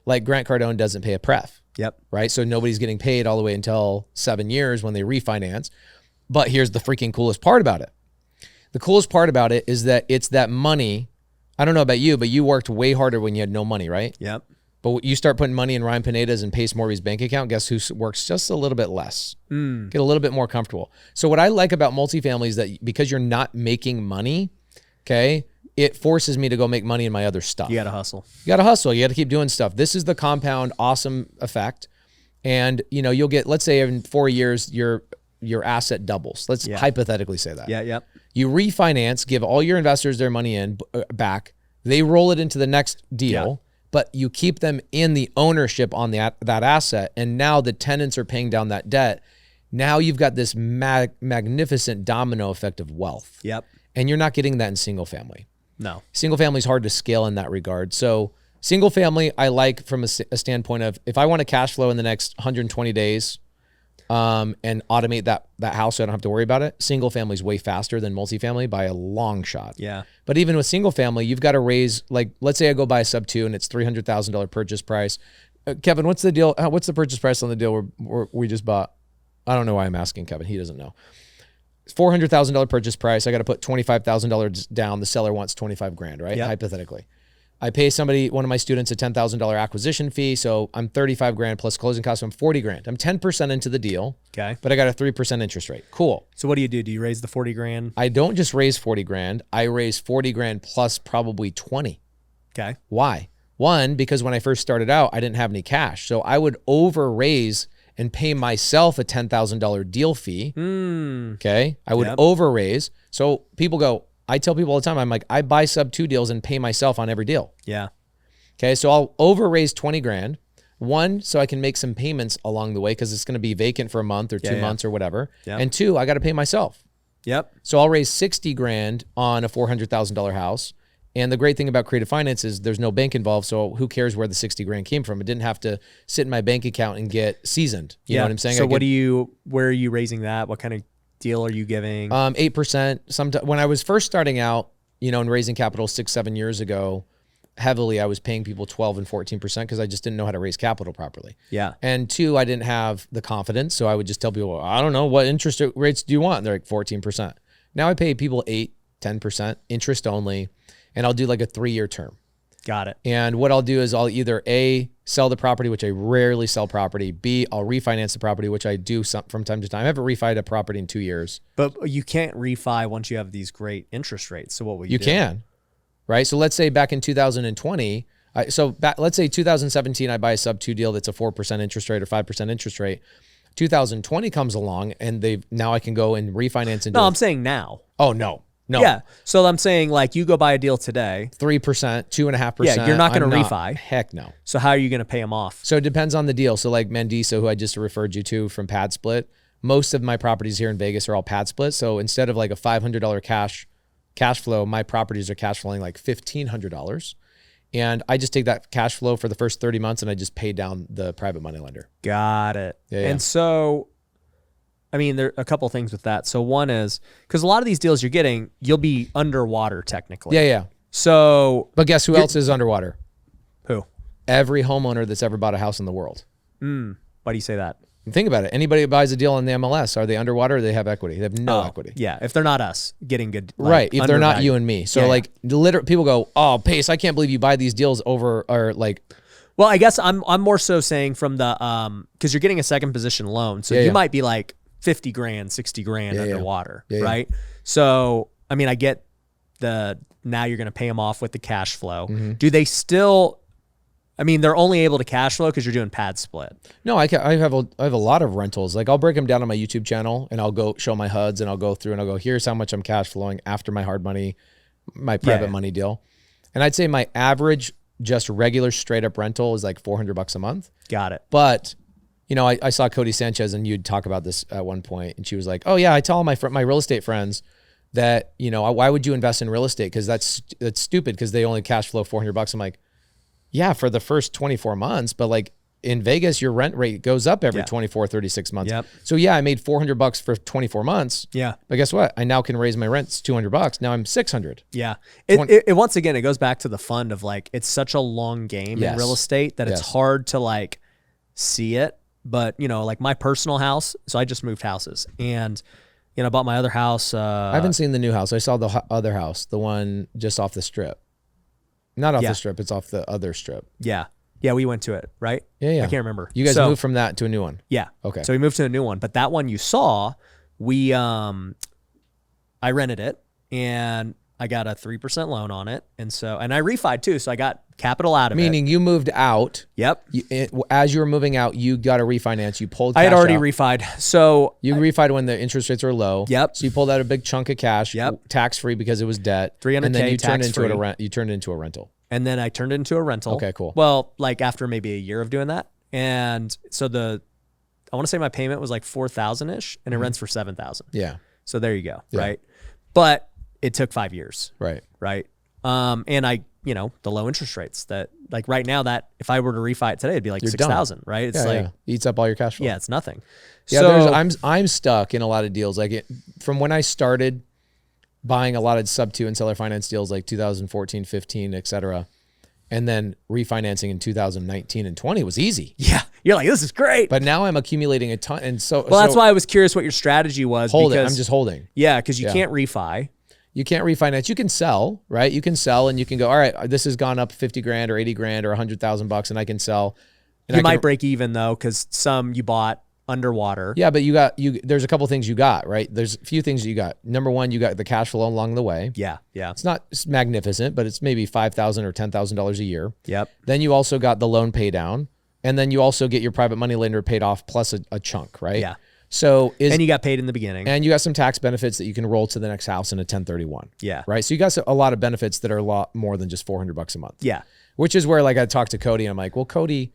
Like Grant Cardone doesn't pay a pref. Yep. Right. So nobody's getting paid all the way until 7 years when they refinance. But here's the freaking coolest part about it. The coolest part about it is that it's that money. I don't know about you, but you worked way harder when you had no money, right? Yep. But you start putting money in Ryan Pineda's and Pace Morby's bank account, guess who works just a little bit less? Get a little bit more comfortable. So what I like about multifamily is that because you're not making money, okay, it forces me to go make money in my other stuff. You got to hustle. You got to hustle. You got to keep doing stuff. This is the compound awesome effect. And, you know, you'll get, let's say in 4 years, your asset doubles. Let's hypothetically say that. Yeah, yep. You refinance, give all your investors their money back. They roll it into the next deal, but you keep them in the ownership on that asset. And now the tenants are paying down that debt. Now you've got this magnificent domino effect of wealth. Yep. And you're not getting that in single family. No. Single family is hard to scale in that regard. So single family, I like from a standpoint of if I want to cash flow in the next 120 days and automate that house so I don't have to worry about it, single family is way faster than multifamily by a long shot. Yeah. But even with single family, you've got to raise, like, let's say I go buy a sub 2 and it's $300,000 purchase price. Kevin, what's the deal? What's the purchase price on the deal we just bought? I don't know why I'm asking Kevin. He doesn't know. $400,000 purchase price. I got to put $25,000 down. The seller wants 25 grand, right? Yep. Hypothetically. I pay one of my students a $10,000 acquisition fee. So I'm 35 grand plus closing costs. So I'm 40 grand. I'm 10% into the deal. Okay. But I got a 3% interest rate. Cool. So what do? Do you raise the 40 grand? I don't just raise 40 grand. I raise 40 grand plus probably 20. Okay. Why? One, because when I first started out, I didn't have any cash. So I would over raise and pay myself a $10,000 deal fee. Okay. I would over raise. So people go, I tell people all the time, I'm like, I buy sub 2 deals and pay myself on every deal. Yeah. Okay. So I'll over raise 20 grand. One, so I can make some payments along the way because it's going to be vacant for a month or 2 months or whatever. Yep. And two, I got to pay myself. Yep. So I'll raise 60 grand on a $400,000 house. And the great thing about creative finance is there's no bank involved. So who cares where the 60 grand came from? It didn't have to sit in my bank account and get seasoned. You know what I'm saying? So where are you raising that? What kind of deal are you giving? 8%. Sometimes when I was first starting out, and raising capital 6-7 years ago, heavily, I was paying people 12 and 14% because I just didn't know how to raise capital properly. Yeah. And two, I didn't have the confidence. So I would just tell people, well, I don't know, what interest rates do you want? And they're like 14%. Now I pay people 8-10% interest only, and I'll do like a 3-year term. Got it. And what I'll do is I'll either A, sell the property, which I rarely sell property. B, I'll refinance the property, which I do from time to time. I haven't refied a property in 2 years. But you can't refi once you have these great interest rates. So what will you do? You can. Right. So let's say back in 2020, let's say 2017, I buy a sub 2 deal that's a 4% interest rate or 5% interest rate. 2020 comes along and now I can go and refinance. No, I'm saying now. Oh, no. Yeah. So I'm saying like you go buy a deal today. 3%, 2.5%. Yeah, you're not going to refi. Heck no. So how are you going to pay them off? So it depends on the deal. So like Mendiso, who I just referred you to from Pad Split, most of my properties here in Vegas are all Pad Split. So instead of like a $500 cash flow, my properties are cash flowing like $1,500. And I just take that cash flow for the first 30 months and I just pay down the private money lender. Got it. Yeah. And so, I mean, there are a couple of things with that. So one is, because a lot of these deals you're getting, you'll be underwater technically. Yeah. So. But guess who else is underwater? Who? Every homeowner that's ever bought a house in the world. Why do you say that? Think about it. Anybody who buys a deal on the MLS, are they underwater or do they have equity? They have no equity. Yeah. If they're not us getting good. Right. If they're not you and me. So people go, oh, Pace, I can't believe you buy these deals over or like. Well, I guess I'm more so saying from the, cause you're getting a second position loan. So you might be like 50 grand, 60 grand underwater. Right. So, I mean, I get now you're going to pay them off with the cash flow. Do they still, I mean, they're only able to cash flow because you're doing Pad Split. No, I have a lot of rentals. Like I'll break them down on my YouTube channel and I'll go show my HUDs and I'll go through and I'll go, here's how much I'm cash flowing after my hard money, my private money deal. And I'd say my average just regular straight up rental is like $400 a month. Got it. But I saw Cody Sanchez and you'd talk about this at one point and she was like, oh yeah, I tell all my real estate friends that, why would you invest in real estate? Cause that's stupid because they only cash flow $400. I'm like, yeah, for the first 24 months, but like in Vegas, your rent rate goes up every 24, 36 months. Yep. So yeah, I made $400 for 24 months. Yeah. But guess what? I now can raise my rents $200. Now I'm 600. Yeah. It once again, it goes back to the fund of like, it's such a long game in real estate that it's hard to like see it. But like my personal house, so I just moved houses and I bought my other house. I haven't seen the new house. I saw the other house, the one just off the strip. Not off the strip, it's off the other strip. Yeah. Yeah, we went to it, right? Yeah. I can't remember. You guys moved from that to a new one? Yeah. Okay. So we moved to a new one. But that one you saw, I rented it and I got a 3% loan on it. And I refied too. So I got capital out of it. Meaning you moved out. Yep. As you were moving out, you got a refinance. You pulled cash I had already out. refied. So you refied when the interest rates were low. Yep. So you pulled out a big chunk of cash. Yep. Tax free because it was debt. $300K and then you turned tax-free. you turned it into a rental. And then I turned it into a rental. Okay, cool. Well, like after maybe a year of doing that. And so I want to say my payment was like 4,000-ish and it rents for 7,000. Yeah. So there you go. Yeah. Right. But it took 5 years. Right. Right. And the low interest rates that like right now that if I were to refi it today, it'd be like 6,000, right? It's eats up all your cash flow. Yeah, it's nothing. Yeah. So I'm stuck in a lot of deals. Like from when I started buying a lot of sub 2 and seller finance deals like 2014, 15, et cetera. And then refinancing in 2019 and 20 was easy. Yeah. You're like, this is great. But now I'm accumulating a ton. And that's why I was curious what your strategy was. I'm just holding. Yeah. Cause you can't refi. You can't refinance. You can sell, right? You can sell and you can go, all right, this has gone up 50 grand or 80 grand or $100,000 and I can sell. And you might break even though. Cause some you bought underwater. Yeah, but there's a couple things you got, right? There's a few things you got. Number one, you got the cash flow along the way. Yeah. Yeah. It's not magnificent, but it's maybe $5,000 or $10,000 a year. Yep. Then you also got the loan pay down. And then you also get your private money lender paid off plus a chunk, right? Yeah. So and you got paid in the beginning. And you got some tax benefits that you can roll to the next house in a 1031. Yeah. Right. So you got a lot of benefits that are a lot more than just $400 a month. Yeah. Which is where like I talked to Cody and I'm like, well, Cody,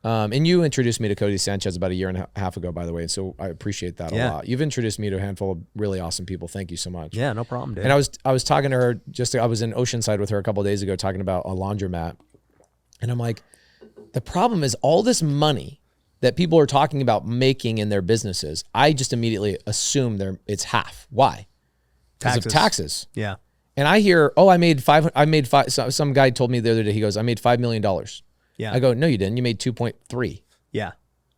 And you introduced me to Cody Sanchez about a year and a half ago, by the way. So I appreciate that a lot. You've introduced me to a handful of really awesome people. Thank you so much. Yeah, no problem, dude. And I was talking to her I was in Oceanside with her a couple of days ago talking about a laundromat. And I'm like, the problem is all this money that people are talking about making in their businesses, I just immediately assume it's half. Why? Because of taxes. Yeah. And I hear, some guy told me the other day, he goes, I made $5 million. Yeah. I go, no, you didn't. You made 2.3. Yeah.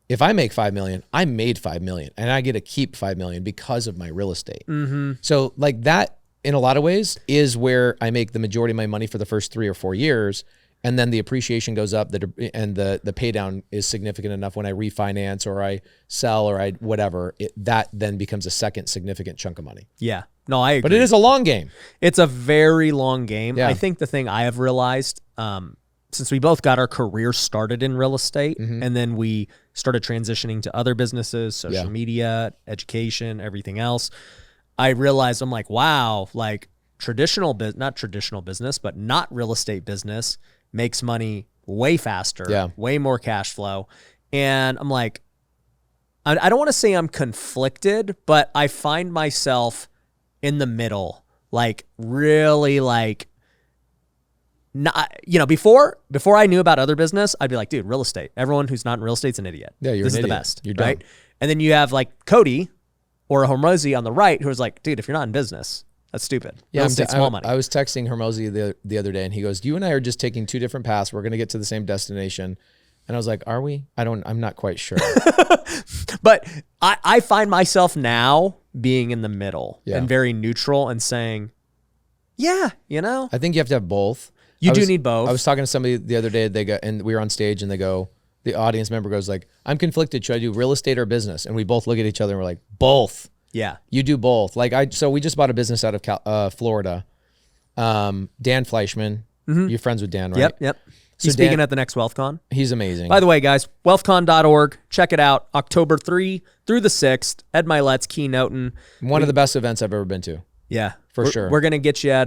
If I make 5 million, I made 5 million and I get to keep 5 million because of my real estate. Mm-hmm. So like that in a lot of ways is where I make the majority of my money for the first 3 or 4 years. And then the appreciation goes up and the pay down is significant enough when I refinance or I sell or I whatever, that then becomes a second significant chunk of money. Yeah. No, I agree. But it is a long game. It's a very long game. Yeah. I think the thing I have realized, since we both got our career started in real estate and then we started transitioning to other businesses, social media, education, everything else, I realized I'm like, wow, like not traditional business, but not real estate business makes money way faster, way more cash flow. And I'm like, I don't want to say I'm conflicted, but I find myself in the middle, like really like, not, before I knew about other business, I'd be like, dude, real estate. Everyone who's not in real estate's an idiot. Yeah, this is an the idiot. best, You're right? dumb. And then you have like Cody or Hormozy on the right, who's like, dude, if you're not in business, that's stupid. Yeah, real estate's small money. I was texting Hormozy the other day, and he goes, "You and I are just taking 2 different paths. We're going to get to the same destination." And I was like, "Are we? I'm not quite sure." But I find myself now being in the middle and very neutral and saying, yeah, I think you have to have both. You do need both. I was talking to somebody the other day. And we were on stage, and the audience member goes like, "I'm conflicted. Should I do real estate or business?" And we both look at each other and we're like, "Both." Yeah, you do both. So we just bought a business out of Florida. Dan Fleischman, you're friends with Dan, right? Yep. He's speaking at the next WealthCon. He's amazing. By the way, guys, wealthcon.org. Check it out. October 3 through the 6th. Ed Milet's keynoting. One of the best events I've ever been to. Yeah, for sure. We're gonna get you at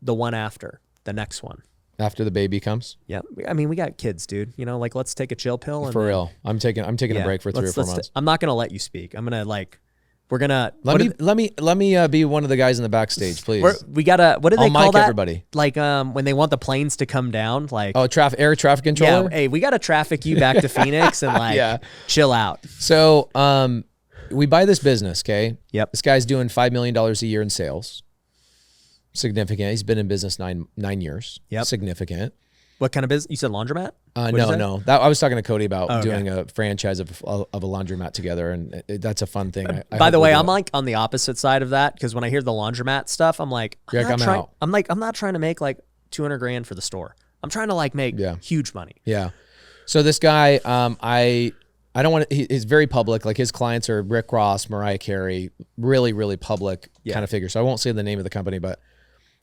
the one after the next one. After the baby comes. Yeah, I mean, we got kids, dude. Like let's take a chill pill. For real, I'm taking a break for 3 or 4 months. I'm not gonna let you speak. I'm gonna we're gonna let me be one of the guys in the backstage, please. We gotta. What do they call that? Everybody. Like when they want the planes to come down, like air traffic controller. Yeah, hey, we gotta traffic you back to Phoenix and chill out. So we buy this business, okay? Yep. This guy's doing $5 million a year in sales. Significant. He's been in business 9 years. Yep. Significant. What kind of business? You said laundromat? No. I was talking to Cody about doing a franchise of a laundromat together, and that's a fun thing. By the way, I'm like on the opposite side of that because when I hear the laundromat stuff, I'm like, I'm not trying to make like $200,000 for the store. I'm trying to make huge money. Yeah. So this guy, I don't want to. He's very public. Like his clients are Rick Ross, Mariah Carey, really, really public kind of figure. So I won't say the name of the company, but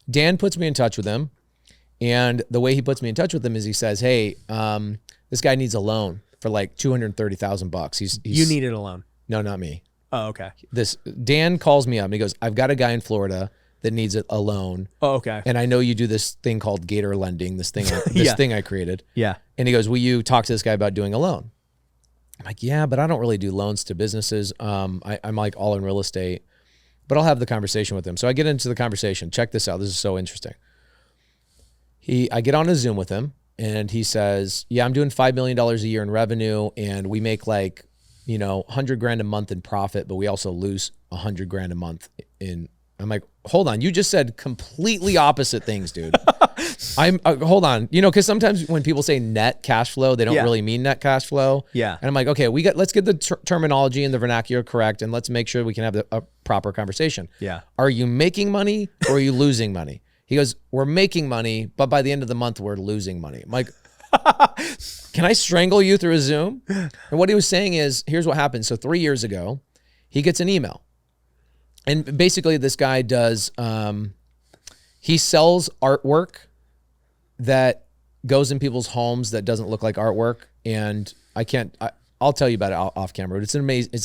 Dan puts me in touch with him. And the way he puts me in touch with him is he says, "Hey, this guy needs a loan for like $230,000. You needed a loan? No, not me. Oh, okay. Dan calls me up and he goes, "I've got a guy in Florida that needs a loan. Oh, okay. And I know you do this thing called Gator Lending. This thing, thing I created. Yeah. And he goes, will you talk to this guy about doing a loan?" I'm like, "Yeah, but I don't really do loans to businesses. I'm like all in real estate, but I'll have the conversation with him." So I get into the conversation. Check this out. This is so interesting. I get on a Zoom with him and he says, "Yeah, I'm doing $5 million a year in revenue and we make like, $100,000 a month in profit, but we also lose $100,000 a month in." I'm like, "Hold on, you just said completely opposite things, dude." Hold on, because sometimes when people say net cash flow, they don't really mean net cash flow. Yeah. And I'm like, okay, let's get the terminology and the vernacular correct, and let's make sure we can have a proper conversation. Yeah. Are you making money or are you losing money? He goes, "We're making money, but by the end of the month, we're losing money." I'm like, "Can I strangle you through a Zoom?" And what he was saying is, here's what happened. So 3 years ago, he gets an email. And basically this guy does, he sells artwork that goes in people's homes that doesn't look like artwork. And I'll tell you about it off camera, but it's an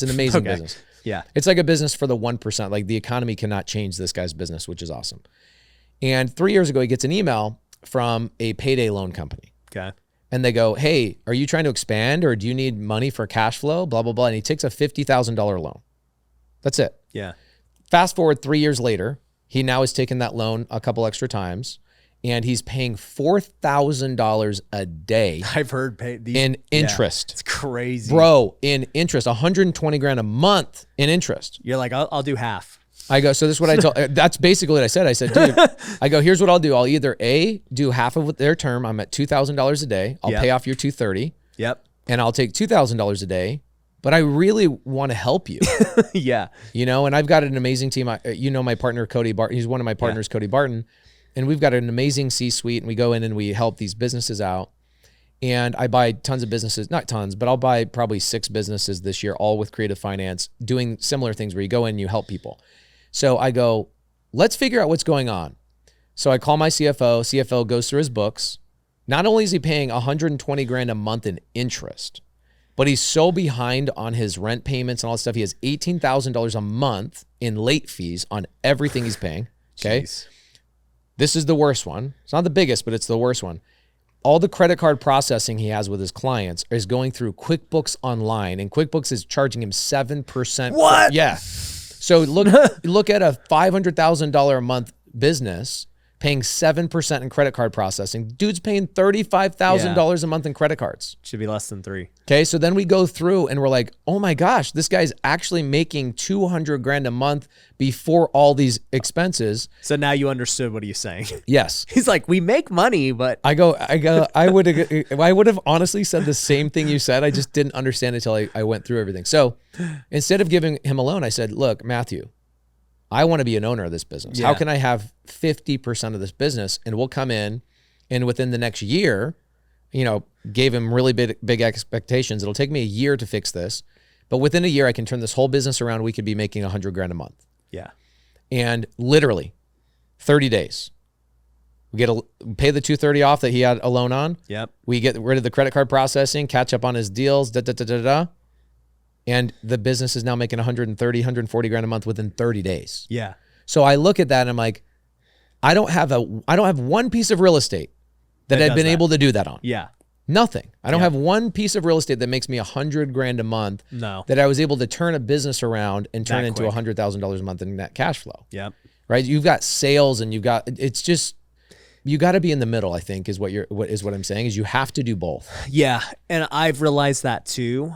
amazing business. Yeah. It's like a business for the 1%. Like the economy cannot change this guy's business, which is awesome. And 3 years ago, he gets an email from a payday loan company. Okay. and they go, hey, are you trying to expand or do you need money for cash flow? Blah, blah, blah. And he takes a $50,000 loan. That's it. Yeah. Fast forward 3 years later, he now has taken that loan a couple extra times and he's paying $4,000 a day. I've heard these in interest. Yeah, it's crazy. Bro, in interest, 120 grand a month in interest. You're like, I'll do half. I go, so this is what I told, that's basically what I said. I said, dude, I go, here's what I'll do. I'll either A, do half of their term. I'm at $2,000 a day. I'll pay off your $230. Yep. And I'll take $2,000 a day, but I really want to help you. Yeah. You know, and I've got an amazing team. You know, my partner, Cody Barton, he's one of my partners, Cody Barton, and we've got an amazing C-suite and we go in and we help these businesses out. And I buy tons of businesses, not tons, but I'll buy probably 6 businesses this year, all with creative finance, doing similar things where you go in and you help people. So I go, let's figure out what's going on. So I call my CFO. CFO goes through his books. Not only is he paying 120 grand a month in interest, but he's so behind on his rent payments and all that stuff. He has $18,000 a month in late fees on everything he's paying. Okay. Jeez. This is the worst one. It's not the biggest, but it's the worst one. All the credit card processing he has with his clients is going through QuickBooks Online, and QuickBooks is charging him 7%. What? Yeah. So look at a $500,000 a month business paying 7% in credit card processing. Dude's paying $35,000 a month in credit cards. Should be less than 3. Okay, so then we go through and we're like, oh my gosh, this guy's actually making 200 grand a month before all these expenses. So now you understood what he's saying. Yes. He's like, we make money, but I would have honestly said the same thing you said. I just didn't understand it until I went through everything. So instead of giving him a loan, I said, look, Matthew, I want to be an owner of this business. Yeah. How can I have 50% of this business? And we'll come in and within the next year, you know, gave him really big expectations. It'll take me a year to fix this, but within a year I can turn this whole business around. We could be making 100 grand a month. yeah. And literally 30 days, we pay the 230 off that he had a loan on. Yep. We get rid of the credit card processing, catch up on his deals, and the business is now making 130, 140 grand a month within 30 days. Yeah. So I look at that and I'm like, I don't have one piece of real estate that I've been able to do that on. Yeah. Nothing. I don't have one piece of real estate that makes me 100 grand a month. No. That I was able to turn a business around and turn That into quick. $100,000 a month in net cash flow. Yep. Right? You've got sales and it's just, you got to be in the middle, I think is what I'm saying, is you have to do both. Yeah. And I've realized that too.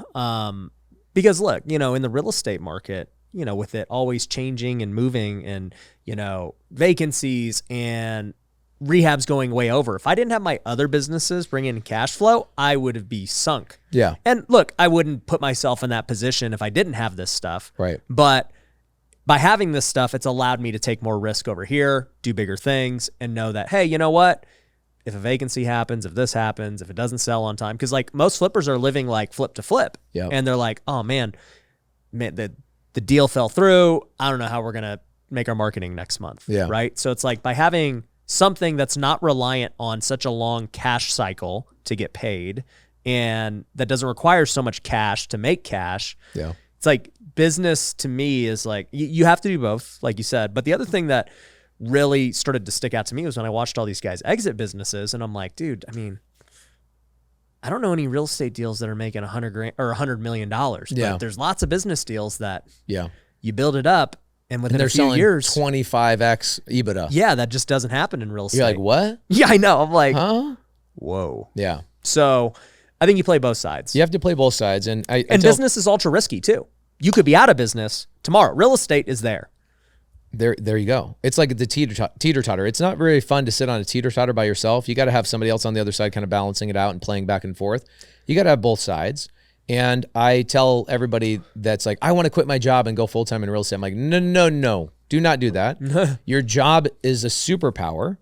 Because look, you know, in the real estate market, you know, with it always changing and moving and, you know, vacancies and rehabs going way over. If I didn't have my other businesses bring in cash flow, I would be sunk. Yeah. And look, I wouldn't put myself in that position if I didn't have this stuff. Right. But by having this stuff, it's allowed me to take more risk over here, do bigger things, and know that, hey, you know what? If a vacancy happens, if this happens, if it doesn't sell on time, because like most flippers are living like flip to flip. Yep. And they're like, oh man, the deal fell through. I don't know how we're going to make our marketing next month. Yeah. Right. So it's like by having something that's not reliant on such a long cash cycle to get paid and that doesn't require so much cash to make cash. Yeah. It's like business to me is like, you have to do both, like you said. But the other thing that really started to stick out to me was when I watched all these guys exit businesses and I'm like, dude, I mean, I don't know any real estate deals that are making $100 grand or $100 million. Yeah. But there's lots of business deals that you build it up and within And they're a few selling years, 25x EBITDA. yeah, that just doesn't happen in real estate. You're like, what? Yeah, I know. I'm like, Huh? whoa. Yeah. So I think you play both sides. You have to play both sides. And business is ultra risky too. You could be out of business tomorrow. Real estate is there. There you go. It's like the teeter-totter. It's not very fun to sit on a teeter-totter by yourself. You got to have somebody else on the other side kind of balancing it out and playing back and forth. You got to have both sides. And I tell everybody that's like, I want to quit my job and go full-time in real estate. I'm like, no. Do not do that. Your job is a superpower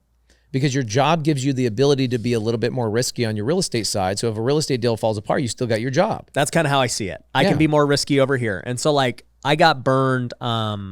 because your job gives you the ability to be a little bit more risky on your real estate side. So if a real estate deal falls apart, you still got your job. That's kind of how I see it. I can be more risky over here. And so like I got burned.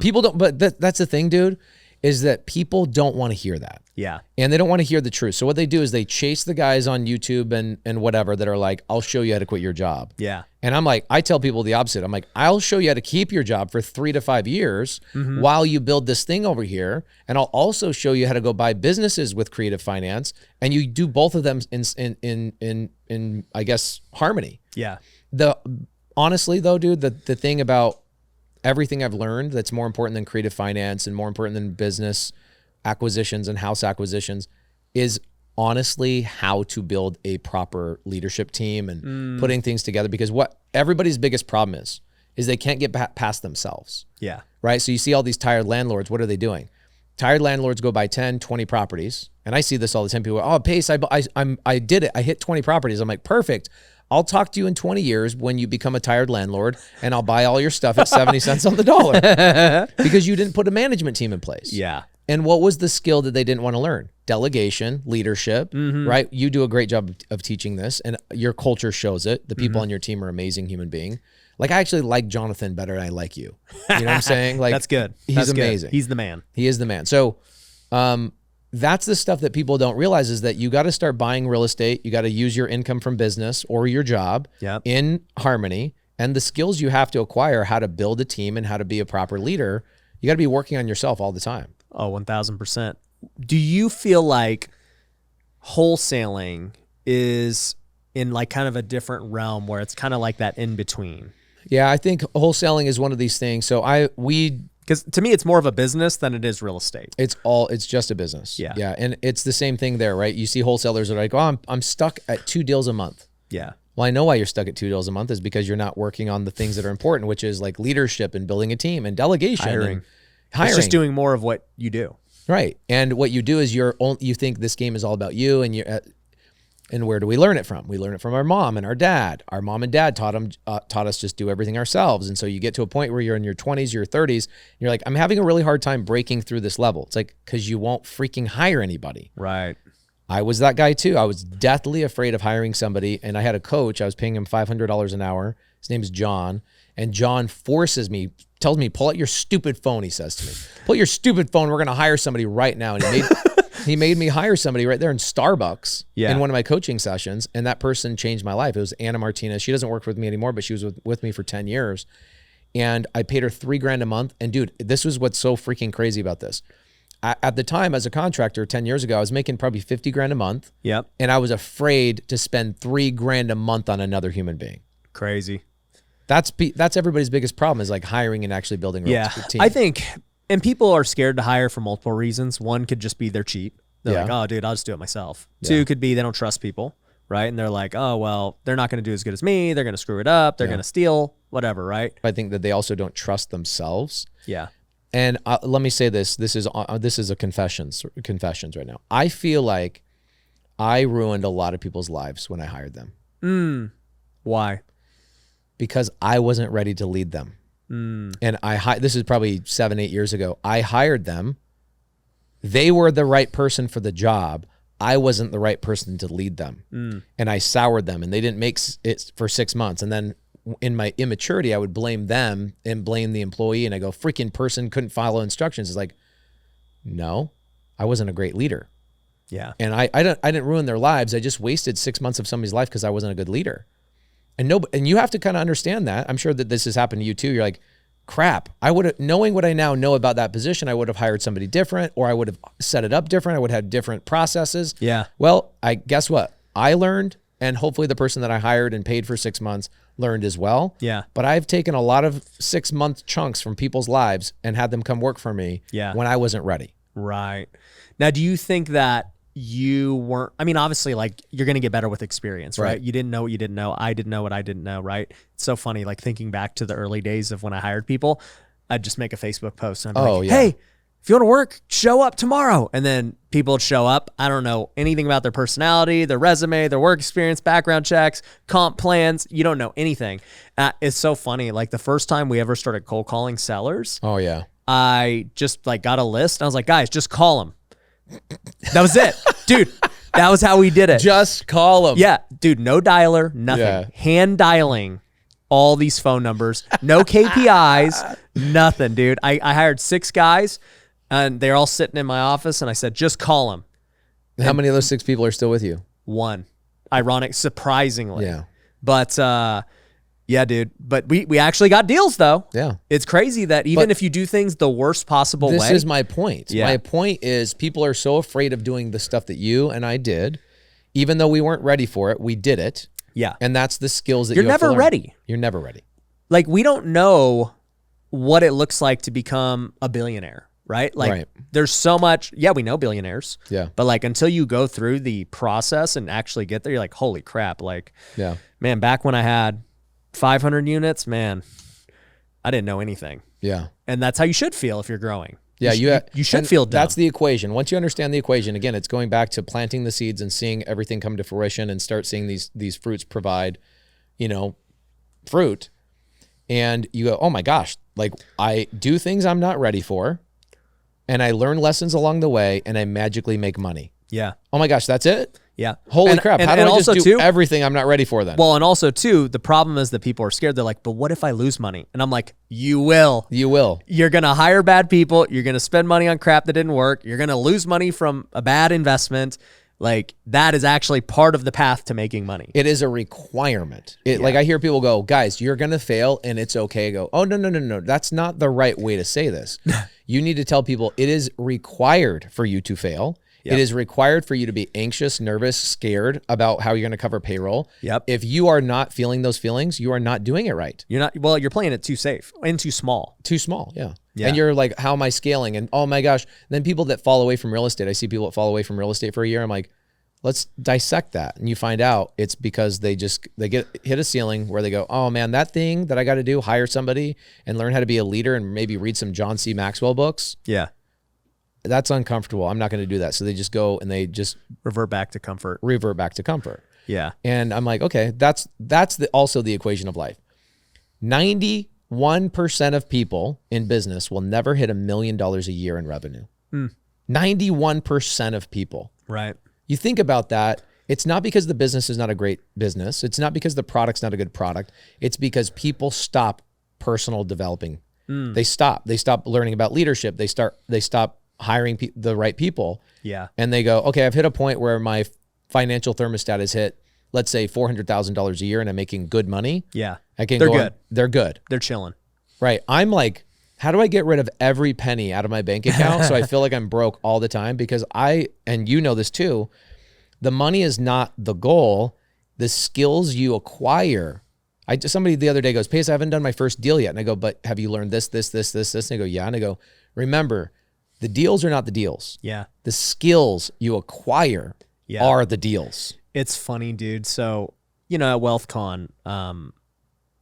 People don't, but that's the thing, dude. is that people don't want to hear that. Yeah. And they don't want to hear the truth. So what they do is they chase the guys on YouTube and whatever that are like, I'll show you how to quit your job. Yeah. And I'm like, I tell people the opposite. I'm like, I'll show you how to keep your job for 3 to 5 years while you build this thing over here. And I'll also show you how to go buy businesses with creative finance. And you do both of them in I guess, harmony. Yeah. Honestly though, dude, the thing about everything I've learned that's more important than creative finance and more important than business acquisitions and house acquisitions is honestly how to build a proper leadership team and putting things together, because what everybody's biggest problem is they can't get past themselves. Yeah. Right. So you see all these tired landlords. What are they doing? Tired landlords go buy 10, 20 properties. And I see this all the time. People go, oh, Pace, I did it. I hit 20 properties. I'm like, perfect. I'll talk to you in 20 years when you become a tired landlord, and I'll buy all your stuff at 70 cents on the dollar because you didn't put a management team in place. Yeah. And what was the skill that they didn't want to learn? Delegation, leadership, right? You do a great job of teaching this, and your culture shows it. The people on your team are amazing human beings. Like, I actually like Jonathan better than I like you. You know what I'm saying? Like, That's good. He's amazing. Good. He's the man. He is the man. So, that's the stuff that people don't realize, is that you got to start buying real estate. You got to use your income from business or your job in harmony, and the skills you have to acquire, how to build a team and how to be a proper leader. You got to be working on yourself all the time. Oh, 1000%. Do you feel like wholesaling is in like kind of a different realm where it's kind of like that in between? Yeah, I think wholesaling is one of these things. So because to me, it's more of a business than it is real estate. It's just a business. Yeah. Yeah. And it's the same thing there, right? You see wholesalers that are like, oh, I'm stuck at 2 deals a month. Yeah. Well, I know why you're stuck at 2 deals a month is because you're not working on the things that are important, which is like leadership and building a team and delegation. Hiring. It's just doing more of what you do. Right. And what you do is you think this game is all about you, and where do we learn it from? We learn it from our mom and our dad. Our mom and dad taught us just do everything ourselves. And so you get to a point where you're in your 20s, your 30s, and you're like, I'm having a really hard time breaking through this level. It's like, because you won't freaking hire anybody. Right. I was that guy too. I was deathly afraid of hiring somebody. And I had a coach. I was paying him $500 an hour. His name is John. And John tells me, pull out your stupid phone, he says to me. Pull out your stupid phone. We're going to hire somebody right now. And he made me hire somebody right there in Starbucks in one of my coaching sessions. And that person changed my life. It was Anna Martinez. She doesn't work with me anymore, but she was with me for 10 years. And I paid her $3,000 a month. And dude, this was what's so freaking crazy about this. At the time, as a contractor 10 years ago, I was making probably $50,000 a month. Yep. And I was afraid to spend $3,000 a month on another human being. Crazy. That's everybody's biggest problem, is like hiring and actually building a team. I think, and people are scared to hire for multiple reasons. One could just be they're cheap. They're like, oh, dude, I'll just do it myself. Yeah. 2 could be they don't trust people, right? And they're like, oh, well, they're not going to do as good as me. They're going to screw it up. They're going to steal, whatever, right? I think that they also don't trust themselves. Yeah. And let me say this. This is a confessions right now. I feel like I ruined a lot of people's lives when I hired them. Why? Because I wasn't ready to lead them. And this is probably 7-8 years ago. I hired them. They were the right person for the job. I wasn't the right person to lead them. And I soured them, and they didn't make it for 6 months. And then in my immaturity, I would blame them and blame the employee. And I go, freaking person couldn't follow instructions. It's like, no, I wasn't a great leader. Yeah. And I didn't ruin their lives. I just wasted 6 months of somebody's life because I wasn't a good leader. And you have to kind of understand that. I'm sure that this has happened to you too. You're like, crap, knowing what I now know about that position, I would have hired somebody different, or I would have set it up different. I would have had different processes. Yeah. Well, guess what? I learned, and hopefully the person that I hired and paid for 6 months learned as well. Yeah. But I've taken a lot of 6-month chunks from people's lives and had them come work for me when I wasn't ready. Right. Now, do you think that you weren't, I mean, obviously, like, you're going to get better with experience, right? You didn't know what you didn't know. I didn't know what I didn't know, right? It's so funny, like, thinking back to the early days of when I hired people, I'd just make a Facebook post and I'd be like, hey, if you want to work, show up tomorrow. And then people would show up. I don't know anything about their personality, their resume, their work experience, background checks, comp plans. You don't know anything. It's so funny. Like, the first time we ever started cold calling sellers. Oh, yeah. I just, like, got a list. And I was like, guys, just call them. That was it. Dude, that was how we did it. Just call them. Yeah. Dude, no dialer, nothing. Yeah. Hand dialing all these phone numbers. No KPIs, nothing, dude. I hired 6 guys. And they're all sitting in my office, and I said, just call him. How many of those 6 people are still with you? One. Ironic, surprisingly. Yeah. But yeah, dude. But we actually got deals, though. Yeah. It's crazy that even if you do things the worst possible way. This is my point. Yeah. My point is people are so afraid of doing the stuff that you and I did. Even though we weren't ready for it, we did it. Yeah. And that's the skills that You're you have to never learn. ready. You're never ready. Like, we don't know what it looks like to become a billionaire, right? Like, Right. there's so much. Yeah, we know billionaires. Yeah. But like, until you go through the process and actually get there, you're like, holy crap. Like, Yeah. man, back when I had 500 units, man, I didn't know anything. Yeah. And that's how you should feel if you're growing. Yeah, you should feel dumb. That's the equation. Once you understand the equation, again, it's going back to planting the seeds and seeing everything come to fruition and start seeing these fruits provide, fruit. And you go, oh my gosh, like I do things I'm not ready for, and I learn lessons along the way, and I magically make money. Yeah. Oh my gosh, that's it? Yeah. Holy crap. How do I just do too, everything I'm not ready for then? Well, and also too, the problem is that people are scared. They're like, but what if I lose money? And I'm like, you will. You will. You're going to hire bad people. You're going to spend money on crap that didn't work. You're going to lose money from a bad investment. Like, that is actually part of the path to making money. It is a requirement. Like I hear people go, guys, you're going to fail and it's okay. I go, oh, no. That's not the right way to say this. You need to tell people it is required for you to fail. Yep. It is required for you to be anxious, nervous, scared about how you're going to cover payroll. Yep. If you are not feeling those feelings, you are not doing it right. You're playing it too safe and too small. Too small, yeah. And you're like, how am I scaling? And oh my gosh. And then people that fall away from real estate, I see people that fall away from real estate for a year. I'm like, let's dissect that. And you find out it's because they get hit a ceiling where they go, oh man, that thing that I got to do, hire somebody and learn how to be a leader and maybe read some John C. Maxwell books. Yeah. That's uncomfortable. I'm not going to do that. So they just go and they just revert back to comfort. Yeah. And I'm like, okay, that's also the equation of life. 91% of people in business will never hit $1 million a year in revenue. 91% of people. Right. You think about that. It's not because the business is not a great business. It's not because the product's not a good product. It's because people stop personal developing. They stop learning about leadership. They stop hiring the right people. Yeah. And they go, okay, I've hit a point where my financial thermostat has hit, let's say $400,000 a year and I'm making good money. Yeah. They're good. They're good. They're chilling. Right. I'm like, how do I get rid of every penny out of my bank account so I feel like I'm broke all the time? Because and you know this too, the money is not the goal. The skills you acquire. Somebody the other day goes, Pace, I haven't done my first deal yet. And I go, but have you learned this? And I go, yeah. And I go, remember, the deals are not the deals. Yeah. The skills you acquire are the deals. It's funny, dude. So, at WealthCon,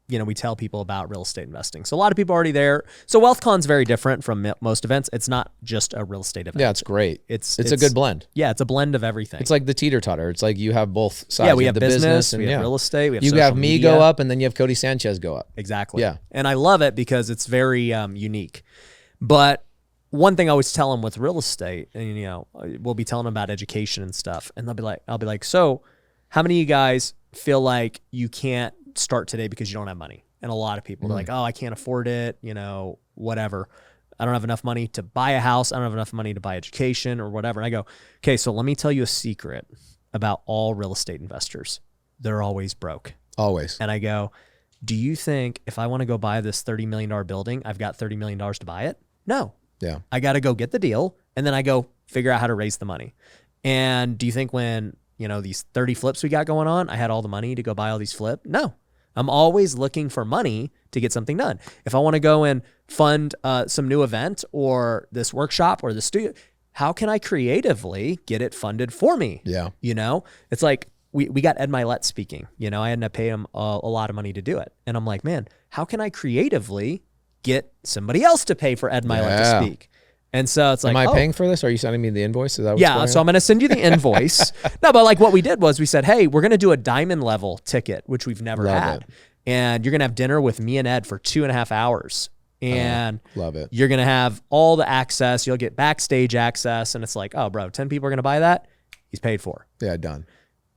we tell people about real estate investing. So a lot of people are already there. So WealthCon's very different from most events. It's not just a real estate event. Yeah, it's great. It's a good blend. Yeah, it's a blend of everything. It's like the teeter-totter. It's like you have both sides. Yeah, we have the business, and we have real estate, we have you social have me media. go up, and then you have Cody Sanchez go up. Exactly. Yeah. And I love it because it's very unique. But one thing I always tell them with real estate, and we'll be telling them about education and stuff, and I'll be like, so how many of you guys feel like you can't start today because you don't have money? And a lot of people are like, oh, I can't afford it, whatever. I don't have enough money to buy a house. I don't have enough money to buy education or whatever. And I go, okay, so let me tell you a secret about all real estate investors. They're always broke. Always. And I go, do you think if I want to go buy this $30 million building, I've got $30 million to buy it? No. Yeah. I got to go get the deal, and then I go figure out how to raise the money. And do you think when, these 30 flips we got going on, I had all the money to go buy all these flip? No. I'm always looking for money to get something done. If I want to go and fund some new event or this workshop or the studio, how can I creatively get it funded for me? Yeah. It's like we got Ed Milet speaking. I had to pay him a lot of money to do it. And I'm like, man, how can I creatively get somebody else to pay for Ed Milet to speak? And so it's like, am I paying for this? Are you sending me the invoice? Is that what's going on? So I'm going to send you the invoice. No, but like what we did was we said, hey, we're going to do a diamond level ticket, which we've never had. And you're going to have dinner with me and Ed for 2.5 hours. And love it. You're going to have all the access. You'll get backstage access. And it's like, oh, bro, 10 people are going to buy that. He's paid for. Yeah, done.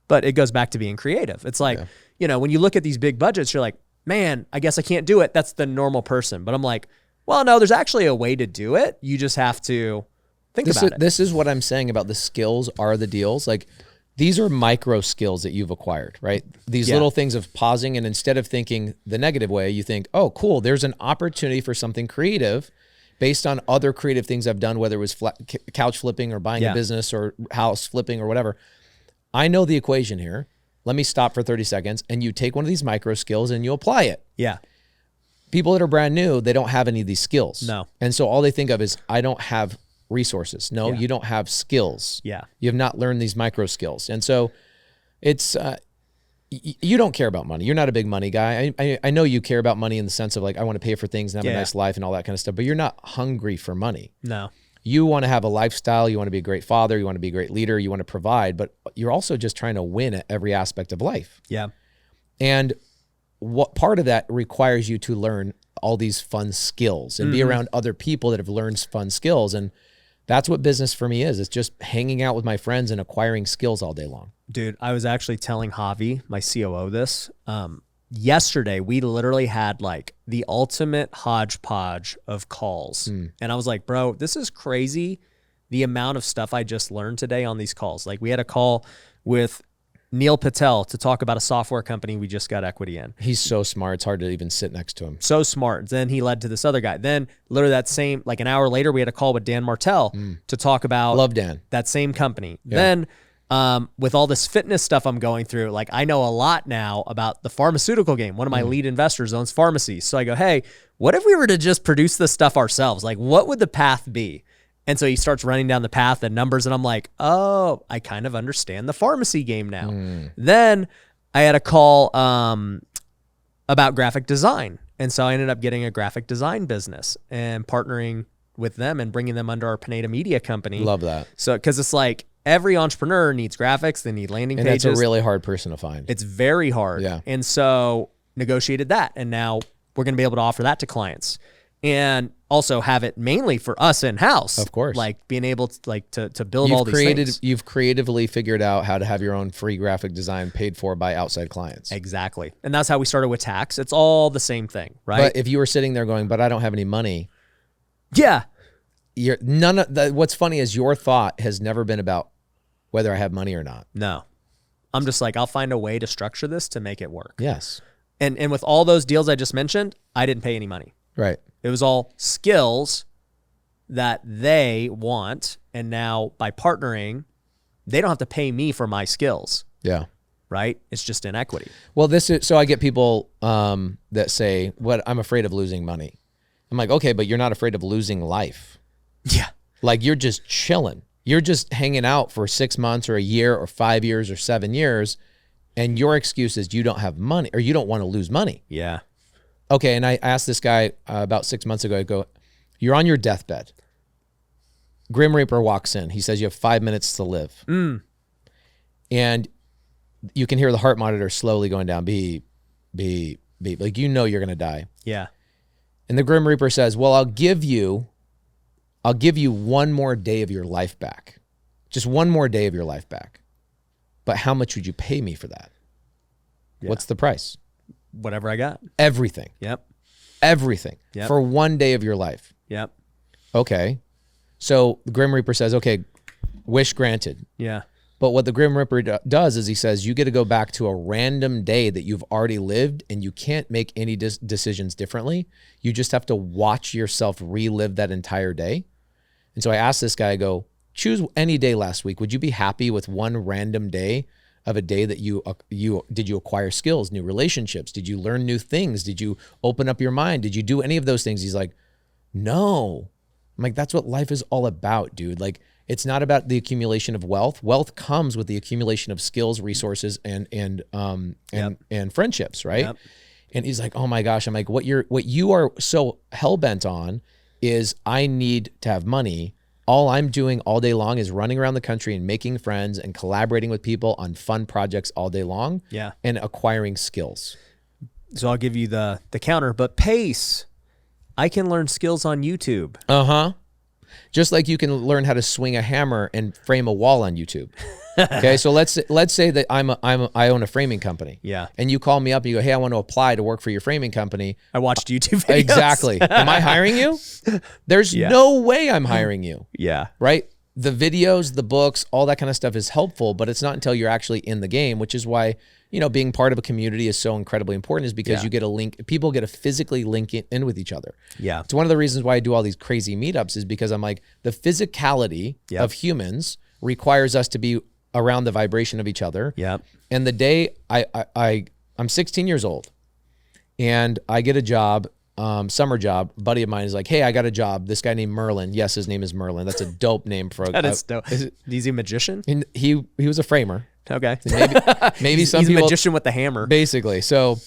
But it goes back to being creative. It's like, when you look at these big budgets, you're like, man, I guess I can't do it. That's the normal person. But I'm like, Well, no, there's actually a way to do it. You just have to think about it. This is what I'm saying about the skills are the deals. Like, these are micro skills that you've acquired, right? These little things of pausing, and instead of thinking the negative way, you think, oh, cool, there's an opportunity for something creative based on other creative things I've done, whether it was couch flipping or buying a business or house flipping or whatever. I know the equation here. Let me stop for 30 seconds. And you take one of these micro skills and you apply it. Yeah. People that are brand new, they don't have any of these skills. No. And so all they think of is, I don't have resources. No, you don't have skills. Yeah. You have not learned these micro skills. And so it's, you don't care about money. You're not a big money guy. I know you care about money in the sense of like, I want to pay for things and have a nice life and all that kind of stuff, but you're not hungry for money. No. You want to have a lifestyle. You want to be a great father. You want to be a great leader. You want to provide, but you're also just trying to win at every aspect of life. Yeah. And what part of that requires you to learn all these fun skills and be around other people that have learned fun skills. And that's what business for me is. It's just hanging out with my friends and acquiring skills all day long. Dude, I was actually telling Javi, my COO, this. Yesterday, we literally had like the ultimate hodgepodge of calls. And I was like, bro, this is crazy. The amount of stuff I just learned today on these calls. Like, we had a call with Neil Patel to talk about a software company we just got equity in. He's so smart. It's hard to even sit next to him. So smart. Then he led to this other guy. Then literally that same, like an hour later, we had a call with Dan Martell to talk about Love Dan. that same company. Yeah. Then with all this fitness stuff I'm going through, like I know a lot now about the pharmaceutical game. One of my lead investors owns pharmacies. So I go, hey, what if we were to just produce this stuff ourselves? Like, what would the path be? And so he starts running down the path and numbers, and I'm like, oh, I kind of understand the pharmacy game now. Then I had a call about graphic design. And so I ended up getting a graphic design business and partnering with them and bringing them under our Pineda Media company. Love that. So, because it's like every entrepreneur needs graphics, they need landing pages. And it's a really hard person to find. It's very hard. Yeah. And so negotiated that. And now we're going to be able to offer that to clients. And also have it mainly for us in-house. Of course. Like being able to to build all these things. You've creatively figured out how to have your own free graphic design paid for by outside clients. Exactly. And that's how we started with tax. It's all the same thing, right? But if you were sitting there going, but I don't have any money. Yeah. What's funny is your thought has never been about whether I have money or not. No. I'm just like, I'll find a way to structure this to make it work. Yes. And with all those deals I just mentioned, I didn't pay any money. Right. It was all skills that they want. And now by partnering, they don't have to pay me for my skills. Yeah. Right? It's just inequity. Well, so I get people that say, "What? I'm afraid of losing money." I'm like, okay, but you're not afraid of losing life. Yeah. Like, you're just chilling. You're just hanging out for 6 months or a year or 5 years or 7 years. And your excuse is you don't have money or you don't want to lose money. Yeah. Okay, and I asked this guy about 6 months ago, I go, you're on your deathbed. Grim Reaper walks in. He says you have 5 minutes to live. And you can hear the heart monitor slowly going down, beep, beep, beep. Like, you know you're going to die. Yeah. And the Grim Reaper says, well, I'll give you 1 more day of your life back. Just 1 more day of your life back. But how much would you pay me for that? Yeah. What's the price? Whatever I got. Everything. Yep. Everything. Yep. For 1 day of your life. Yep. Okay. So the Grim Reaper says, okay, wish granted. Yeah. But what the Grim Reaper does is he says, you get to go back to a random day that you've already lived and you can't make any decisions differently. You just have to watch yourself relive that entire day. And so I asked this guy, I go, choose any day last week. Would you be happy with 1 random day of a day that did you acquire skills, new relationships? Did you learn new things? Did you open up your mind? Did you do any of those things? He's like, no. I'm like, that's what life is all about, dude. Like, it's not about the accumulation of wealth. Wealth comes with the accumulation of skills, resources, and friendships, right? Yep. And he's like, oh my gosh. I'm like, what you are so hell-bent on is I need to have money. All I'm doing all day long is running around the country and making friends and collaborating with people on fun projects all day long. Yeah. And acquiring skills. So I'll give you the counter, but pace. I can learn skills on YouTube. Uh-huh. Just like you can learn how to swing a hammer and frame a wall on YouTube. Okay, so let's say that I own a framing company. Yeah. And you call me up and you go, hey, I want to apply to work for your framing company. I watched YouTube videos. Exactly. Am I hiring you? There's no way I'm hiring you. Yeah. Right? The videos, the books, all that kind of stuff is helpful, but it's not until you're actually in the game, which is why, being part of a community is so incredibly important, is because you get a link, people get to physically link in with each other. Yeah. It's one of the reasons why I do all these crazy meetups, is because I'm like, the physicality of humans requires us to be around the vibration of each other. Yep. And the day I'm 16 years old and I get a job, summer job, a buddy of mine is like, hey, I got a job. This guy named Merlin. Yes, his name is Merlin. That's a dope name for a That is dope. Is he a magician? He was a framer. Okay. Maybe some he's people, a magician with the hammer. basically. So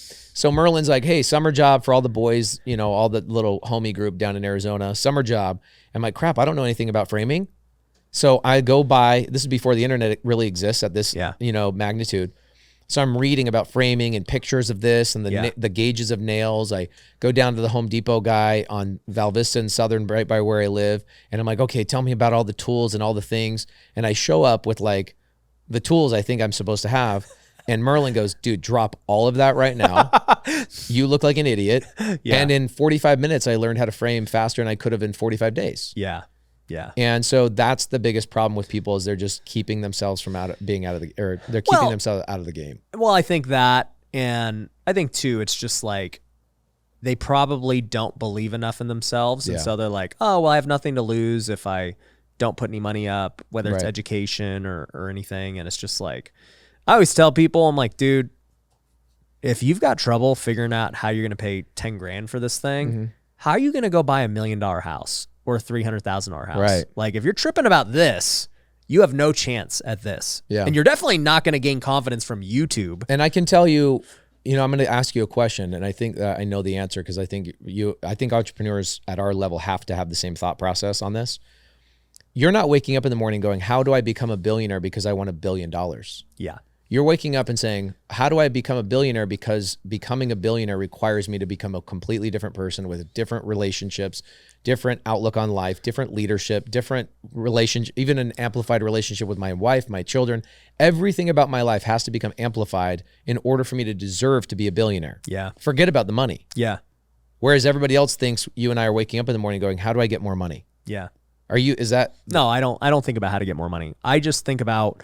Merlin's like, hey, summer job for all the boys, all the little homie group down in Arizona, summer job. I'm like, crap, I don't know anything about framing. So I go by, this is before the internet really exists at this, magnitude. So I'm reading about framing and pictures of this and the gauges of nails. I go down to the Home Depot guy on Val Vista and Southern, right by where I live. And I'm like, okay, tell me about all the tools and all the things. And I show up with like the tools I think I'm supposed to have. And Merlin goes, dude, drop all of that right now. You look like an idiot. Yeah. And in 45 minutes, I learned how to frame faster than I could have in 45 days. Yeah. Yeah. And so that's the biggest problem with people, is they're just keeping themselves from being out of the game. Well, I think that, and I think too, it's just like they probably don't believe enough in themselves. And so they're like, oh, well, I have nothing to lose if I don't put any money up, whether it's education or anything. And it's just like, I always tell people, I'm like, dude, if you've got trouble figuring out how you're going to pay 10 grand for this thing, how are you going to go buy $1 million house? Or a $300,000 house. Right. Like if you're tripping about this, you have no chance at this. Yeah. And you're definitely not going to gain confidence from YouTube. And I can tell you, I'm going to ask you a question, and I think that I know the answer, because I think entrepreneurs at our level have to have the same thought process on this. You're not waking up in the morning going, how do I become a billionaire because I want $1 billion? Yeah. You're waking up and saying, how do I become a billionaire? Because becoming a billionaire requires me to become a completely different person with different relationships, different outlook on life, different leadership, different relationship, even an amplified relationship with my wife, my children. Everything about my life has to become amplified in order for me to deserve to be a billionaire. Yeah. Forget about the money. Yeah. Whereas everybody else thinks you and I are waking up in the morning going, how do I get more money? Yeah. No, I don't think about how to get more money. I just think about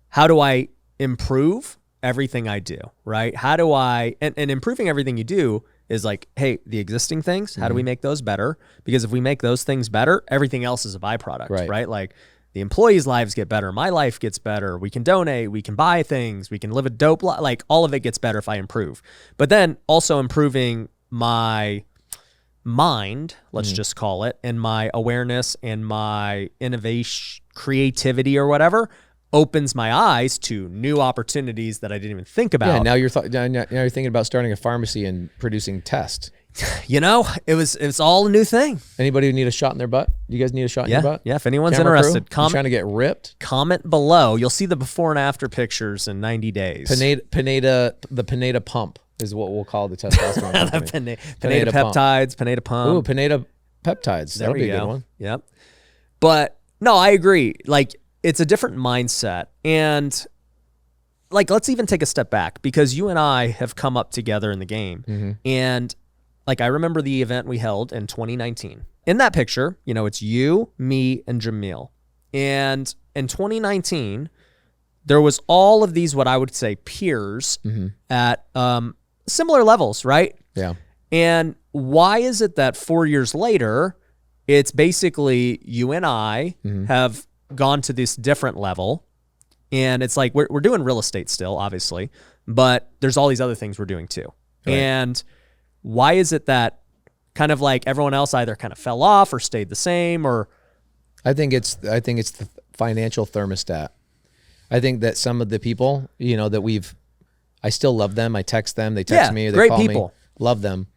how do I improve everything I do, right? How do I, and improving everything you do is like, hey, the existing things, how do we make those better? Because if we make those things better, everything else is a byproduct, right? Like the employees' lives get better, my life gets better, we can donate, we can buy things, we can live a dope life, like all of it gets better if I improve. But then also improving my mind, let's just call it, and my awareness and my innovation, creativity or whatever, opens my eyes to new opportunities that I didn't even think about. Yeah, now you're thinking about starting a pharmacy and producing tests. It's all a new thing. Anybody who need a shot in their butt? You guys need a shot in your butt? Yeah, if anyone's interested, trying to get ripped? Comment below. You'll see the before and after pictures in 90 days. Pineda, the Pineda pump is what we'll call the testosterone company. Pineda peptides, Pineda pump. Ooh, Pineda peptides. That'll be a good one. Yep. But no, I agree. Like, it's a different mindset. And like, let's even take a step back, because you and I have come up together in the game. And like, I remember the event we held in 2019. In that picture, it's you, me, and Jamil. And in 2019, there was all of these, what I would say, peers at similar levels, right? Yeah. And why is it that 4 years later, it's basically you and I have gone to this different level, and it's like we're doing real estate still, obviously, but there's all these other things we're doing too. Right. And why is it that kind of like everyone else either kind of fell off or stayed the same? Or I think it's the financial thermostat. I think that some of the people, that I still love them. I text them, they text me, they call me, love them.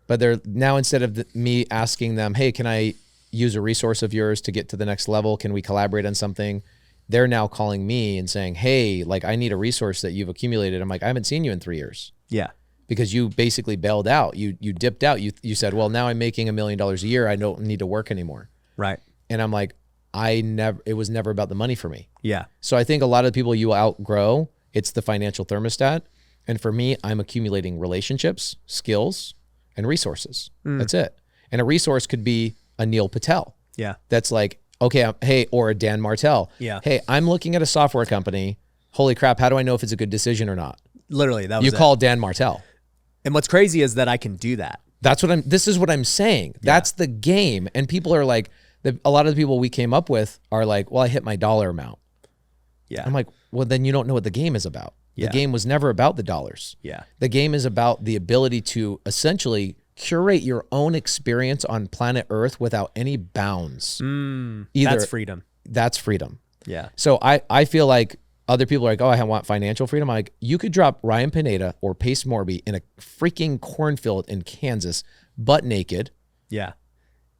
But they're now, instead of me asking them, hey, can I use a resource of yours to get to the next level? Can we collaborate on something? They're now calling me and saying, hey, like, I need a resource that you've accumulated. I'm like, I haven't seen you in 3 years. Yeah. Because you basically bailed out. You dipped out. You said, well, now I'm making $1 million a year. I don't need to work anymore. Right. And I'm like, it was never about the money for me. Yeah. So I think a lot of the people you outgrow, it's the financial thermostat. And for me, I'm accumulating relationships, skills, and resources. That's it. And a resource could be a Neil Patel. Yeah. That's like, okay, hey, or a Dan Martell. Yeah. Hey, I'm looking at a software company. Holy crap, how do I know if it's a good decision or not? Literally, that was You call Dan Martell. And what's crazy is that I can do that. This is what I'm saying. That's the game. And people are like, a lot of the people we came up with are like, well, I hit my dollar amount. Yeah. I'm like, well, then you don't know what the game is about. Yeah. The game was never about the dollars. Yeah. The game is about the ability to essentially curate your own experience on planet Earth without any bounds. That's freedom. That's freedom. Yeah. So I feel like other people are like, oh, I want financial freedom. I'm like, you could drop Ryan Pineda or Pace Morby in a freaking cornfield in Kansas, butt naked. Yeah.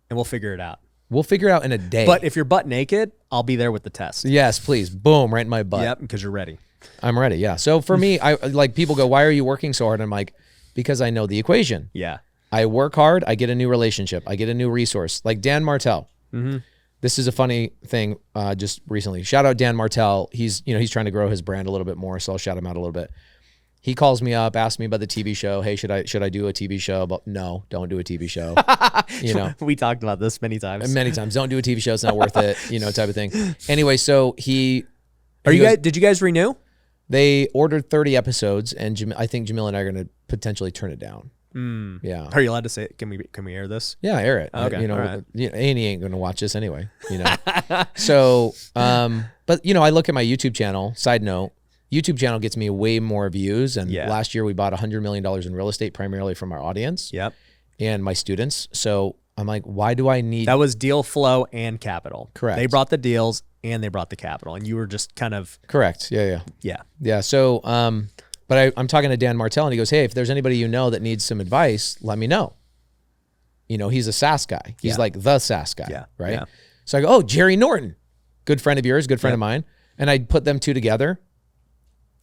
And we'll figure it out. We'll figure it out in a day. But if you're butt naked, I'll be there with the test. Yes, please. Boom, right in my butt. Yep, because you're ready. I'm ready. Yeah. So for me, I like people go, why are you working so hard? I'm like, because I know the equation. Yeah. I work hard. I get a new relationship. I get a new resource. Like Dan Martell. This is a funny thing. Just recently, shout out Dan Martell. He's trying to grow his brand a little bit more. So I'll shout him out a little bit. He calls me up, asks me about the TV show. Hey, should I do a TV show? But no, don't do a TV show. We talked about this many times. Many times. Don't do a TV show. It's not worth it. Type of thing. Anyway, so did you guys renew? They ordered 30 episodes, and I think Jamil and I are going to potentially turn it down. Yeah. Are you allowed to say it? Can we air this? Yeah, air it. Okay. All right. Annie ain't going to watch this anyway. So, but I look at my YouTube channel. Side note, YouTube channel gets me way more views, and last year we bought $100 million in real estate, primarily from our audience. Yep. And my students. So I'm like, why do I need? That was deal flow and capital. Correct. They brought the deals and they brought the capital, and you were just kind of correct. Yeah. So, but I'm talking to Dan Martell, and he goes, hey, if there's anybody that needs some advice, let me know. He's a SaaS guy. He's like the SaaS guy. Yeah. Right. Yeah. So I go, oh, Jerry Norton, good friend of yours, good friend of mine, and I put them two together.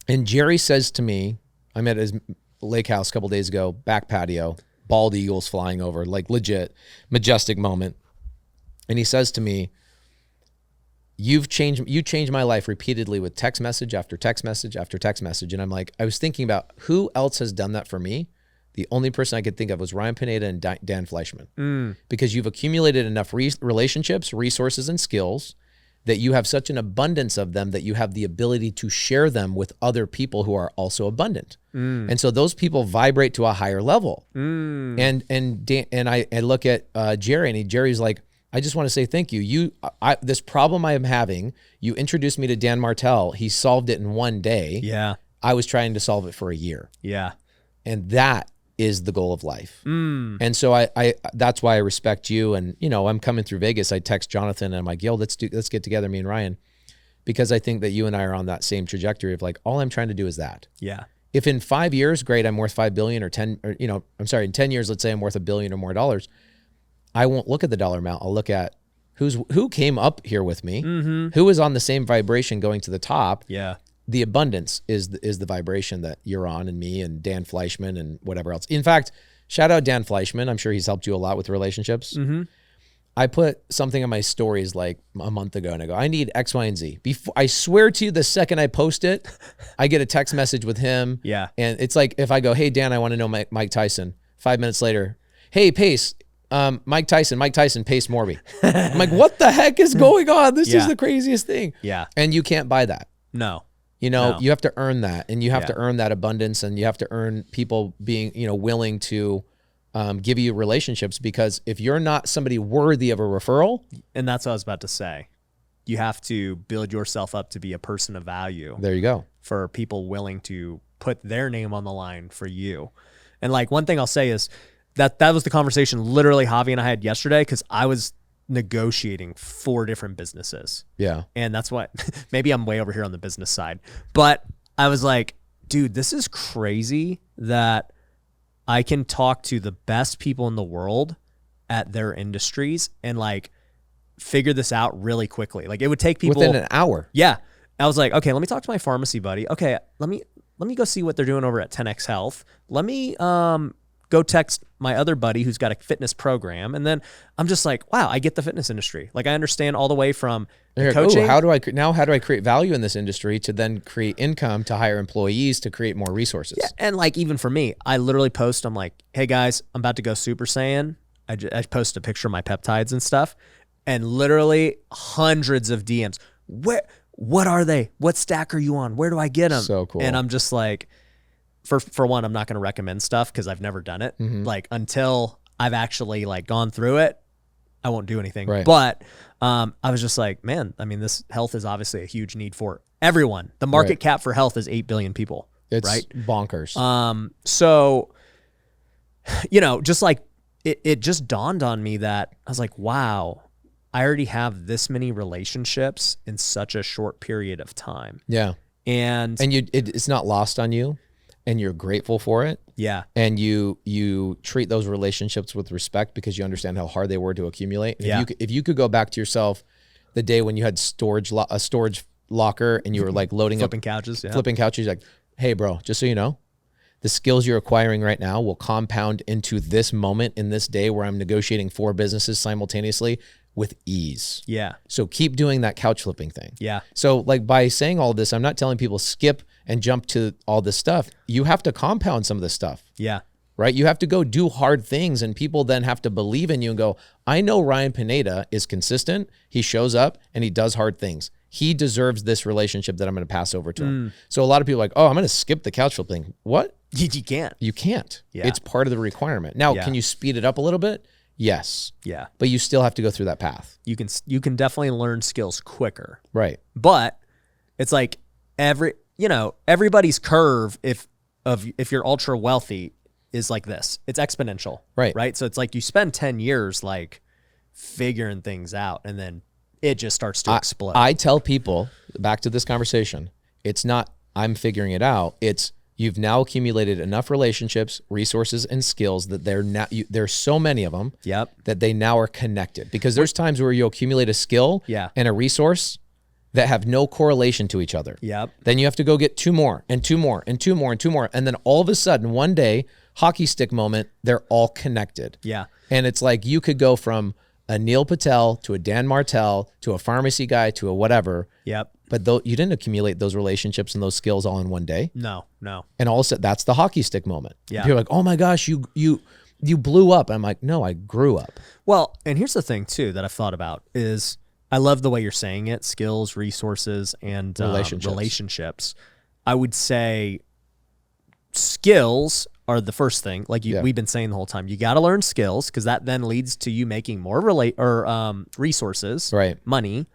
And Jerry says to me, I'm at his lake house a couple days ago, back patio, bald eagles flying over, like legit, majestic moment. And he says to me, you changed my life repeatedly with text message after text message after text message. And I'm like, I was thinking about who else has done that for me. The only person I could think of was Ryan Pineda and Dan Fleischman. Because you've accumulated enough relationships, resources, and skills that you have such an abundance of them that you have the ability to share them with other people who are also abundant. And so those people vibrate to a higher level. And I look at Jerry, and Jerry's like, I just want to say thank you. This problem I am having, you introduced me to Dan Martell. He solved it in one day. Yeah. I was trying to solve it for a year. Yeah. And that is the goal of life. And so I that's why I respect you. And I'm coming through Vegas. I text Jonathan and I'm like, yo, let's get together, me and Ryan, because I think that you and I are on that same trajectory of like, all I'm trying to do is that. Yeah. If in 5 years, great, I'm worth 5 billion or 10, or in 10 years, let's say I'm worth $1 billion or more dollars. I won't look at the dollar amount. I'll look at who came up here with me, who is on the same vibration going to the top. Yeah. The abundance is the vibration that you're on, and me and Dan Fleischman and whatever else. In fact, shout out Dan Fleischman. I'm sure he's helped you a lot with relationships. I put something on my stories like a month ago, and I go, I need X, Y, and Z. I swear to you, the second I post it, I get a text message with him. Yeah. And it's like, if I go, hey, Dan, I want to know Mike Tyson. 5 minutes later, hey, Pace, Mike Tyson, Pace Morby. I'm like, what the heck is going on? This is the craziest thing. Yeah. And you can't buy that. No. You have to earn that, and you have to earn that abundance, and you have to earn people being, willing to give you relationships, because if you're not somebody worthy of a referral. And that's what I was about to say. You have to build yourself up to be a person of value. There you go. For people willing to put their name on the line for you. And like, one thing I'll say is that was the conversation literally Javi and I had yesterday, because I was negotiating 4 different businesses. Yeah. And that's what, maybe I'm way over here on the business side, but I was like, dude, this is crazy that I can talk to the best people in the world at their industries and like figure this out really quickly. Like, it would take people within an hour. Yeah. I was like, okay, let me talk to my pharmacy buddy. Okay. Let me go see what they're doing over at 10X Health. Let me, go go text my other buddy who's got a fitness program. And then I'm just like, wow, I get the fitness industry. Like I understand all the way from the coaching. How do I create value in this industry to then create income to hire employees to create more resources? Yeah, and like even for me, I literally post, I'm like, hey guys, I'm about to go Super Saiyan. I post a picture of my peptides and stuff, and literally hundreds of DMs. What are they? What stack are you on? Where do I get them? So cool. And I'm just like, for one, I'm not going to recommend stuff because I've never done it. Like until I've actually like gone through it, I won't do anything. Right. But I was just like, man, I mean, this health is obviously a huge need for everyone. The market cap for health is 8 billion people. It's right? bonkers. So, you know, just like it just dawned on me that I was like, wow, I already have this many relationships in such a short period of time. Yeah. And it's not lost on you, and you're grateful for it. Yeah. And you treat those relationships with respect because you understand how hard they were to accumulate. And if you could go back to yourself the day when you had a storage locker and you were like loading flipping couches, like, hey bro, just so you know, the skills you're acquiring right now will compound into this moment in this day where I'm negotiating 4 businesses simultaneously with ease. Yeah. So keep doing that couch flipping thing. Yeah. So like by saying all this, I'm not telling people skip and jump to all this stuff. You have to compound some of this stuff. Yeah. Right? You have to go do hard things, and people then have to believe in you and go, I know Ryan Pineda is consistent. He shows up and he does hard things. He deserves this relationship that I'm going to pass over to him. So a lot of people are like, oh, I'm going to skip the couch flipping. What? You can't. You can't. Yeah. It's part of the requirement. Now, can you speed it up a little bit? Yes. Yeah. But you still have to go through that path. You can definitely learn skills quicker. Right. But it's like everybody's curve if you're ultra wealthy is like this. It's exponential. Right. Right. So it's like you spend 10 years like figuring things out, and then it just starts to explode. I tell people, back to this conversation, it's not I'm figuring it out. It's you've now accumulated enough relationships, resources, and skills that there's so many of them that they now are connected. Because there's times where you accumulate a skill and a resource that have no correlation to each other. Yep. Then you have to go get 2 more and 2 more and 2 more and 2 more. And then all of a sudden, one day, hockey stick moment, they're all connected. Yeah. And it's like you could go from a Neil Patel to a Dan Martell to a pharmacy guy to a whatever. Yep. But you didn't accumulate those relationships and those skills all in one day. No. And all of a sudden, that's the hockey stick moment. Yeah. People are like, oh my gosh, you blew up. I'm like, no, I grew up. Well, and here's the thing too that I've thought about is I love the way you're saying it: skills, resources, and relationships. I would say skills are the first thing. Like we've been saying the whole time, you got to learn skills because that then leads to you making more resources, right? Money.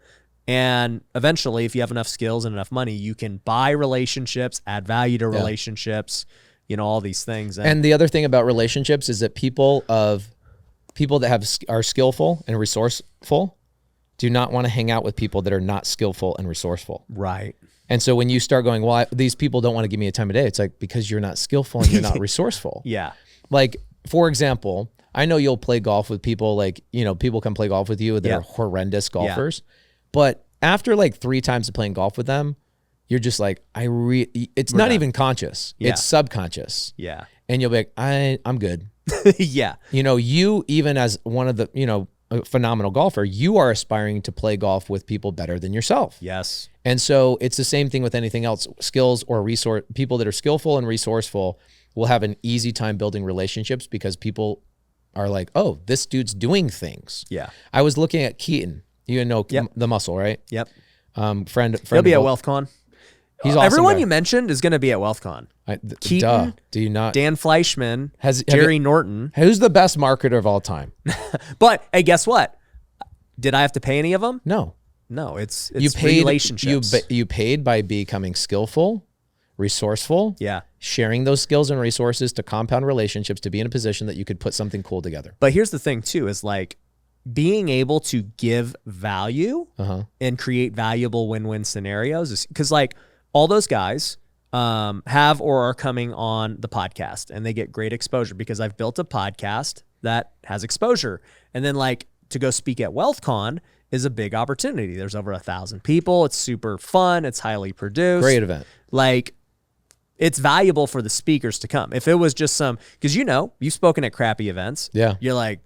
And eventually, if you have enough skills and enough money, you can buy relationships, add value to relationships, all these things. And the other thing about relationships is that people that are skillful and resourceful do not want to hang out with people that are not skillful and resourceful. Right. And so when you start going, well, these people don't want to give me a time of day, it's like, because you're not skillful and you're not resourceful. Yeah. Like, for example, I know you'll play golf with people like, people come play golf with you that are horrendous golfers. Yeah. But after like 3 times of playing golf with them, you're just like, it's not even conscious. Yeah. It's subconscious. Yeah. And you'll be like, I'm good. Yeah. You even as one of the, a phenomenal golfer, you are aspiring to play golf with people better than yourself. Yes. And so it's the same thing with anything else. Skills or people that are skillful and resourceful will have an easy time building relationships because people are like, oh, this dude's doing things. Yeah. I was looking at Keaton. You know the muscle, right? Yep. Friend. He'll be at WealthCon. He's awesome. Everyone guy. you mentioned is going to be at WealthCon. Keaton. Do you not? Dan Fleischman. Jerry Norton. Who's the best marketer of all time? But hey, guess what? Did I have to pay any of them? No. It's you paid, relationships. You paid by becoming skillful, resourceful. Yeah. Sharing those skills and resources to compound relationships to be in a position that you could put something cool together. But here's the thing too, is like being able to give value and create valuable win-win scenarios. Because like all those guys have or are coming on the podcast and they get great exposure because I've built a podcast that has exposure. And then like to go speak at WealthCon is a big opportunity. There's over 1,000 people. It's super fun. It's highly produced. Great event. Like It's valuable for the speakers to come. If it was just some, because you've spoken at crappy events. Yeah. You're like,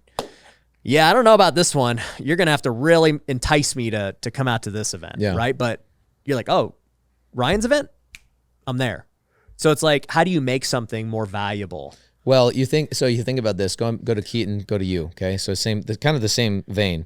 yeah, I don't know about this one. You're going to have to really entice me to come out to this event. Yeah. Right. But you're like, oh, Ryan's event, I'm there. So it's like, how do you make something more valuable? Well, you think about this. Go to Keaton, go to you. Okay. So kind of the same vein.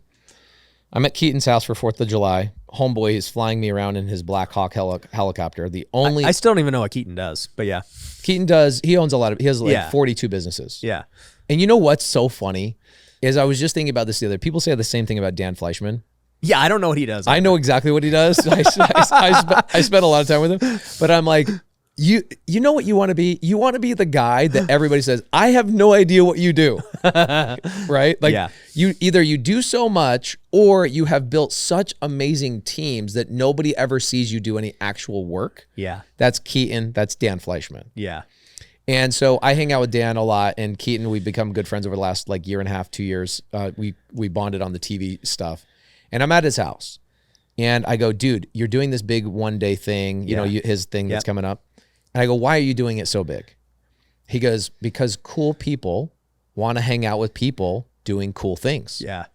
I'm at Keaton's house for 4th of July. Homeboy is flying me around in his Black Hawk helicopter. I still don't even know what Keaton does, but yeah. Keaton he owns he has 42 businesses. Yeah. And you know what's so funny is I was just thinking about this the other day. People say the same thing about Dan Fleischman. Yeah, I don't know what he does. I know exactly what he does. I spent a lot of time with him, but I'm like, you know what you want to be? You want to be the guy that everybody says, I have no idea what you do. Right? Like you do so much or you have built such amazing teams that nobody ever sees you do any actual work. Yeah. That's Keaton. That's Dan Fleischman. Yeah. And so I hang out with Dan a lot, and Keaton, we've become good friends over the last year and a half, 2 years. We bonded on the TV stuff. And I'm at his house and I go, dude, you're doing this big one-day thing, his thing that's coming up. And I go, why are you doing it so big? He goes, because cool people want to hang out with people doing cool things. Yeah.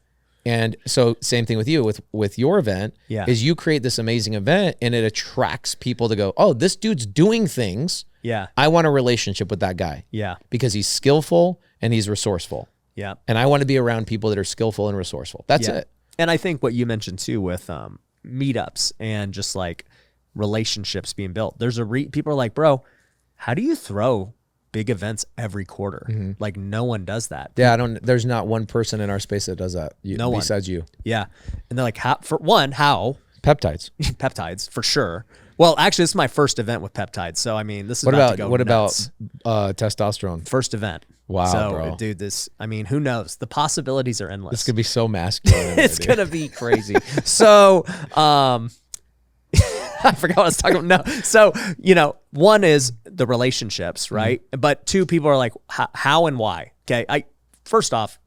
And so same thing with you with your event is you create this amazing event and it attracts people to go, oh, this dude's doing things. Yeah. I want a relationship with that guy. Yeah. Because he's skillful and he's resourceful. Yeah. And I want to be around people that are skillful and resourceful. That's it. And I think what you mentioned too with meetups and just relationships being built. There's people are like, bro, how do you throw big events every quarter? Mm-hmm. No one does that. Yeah, there's not one person in our space that does that. Besides you. Yeah. And they're like, how? Peptides. Peptides, for sure. Well, actually, this is my first event with peptides. So, I mean, this is what about testosterone? First event. Wow, so, bro. Dude, who knows? The possibilities are endless. This could be so masculine. It's going to be crazy. So, I forgot what I was talking about. No. So, one is the relationships, right? Mm-hmm. But two, people are like, how and why? Okay. First off,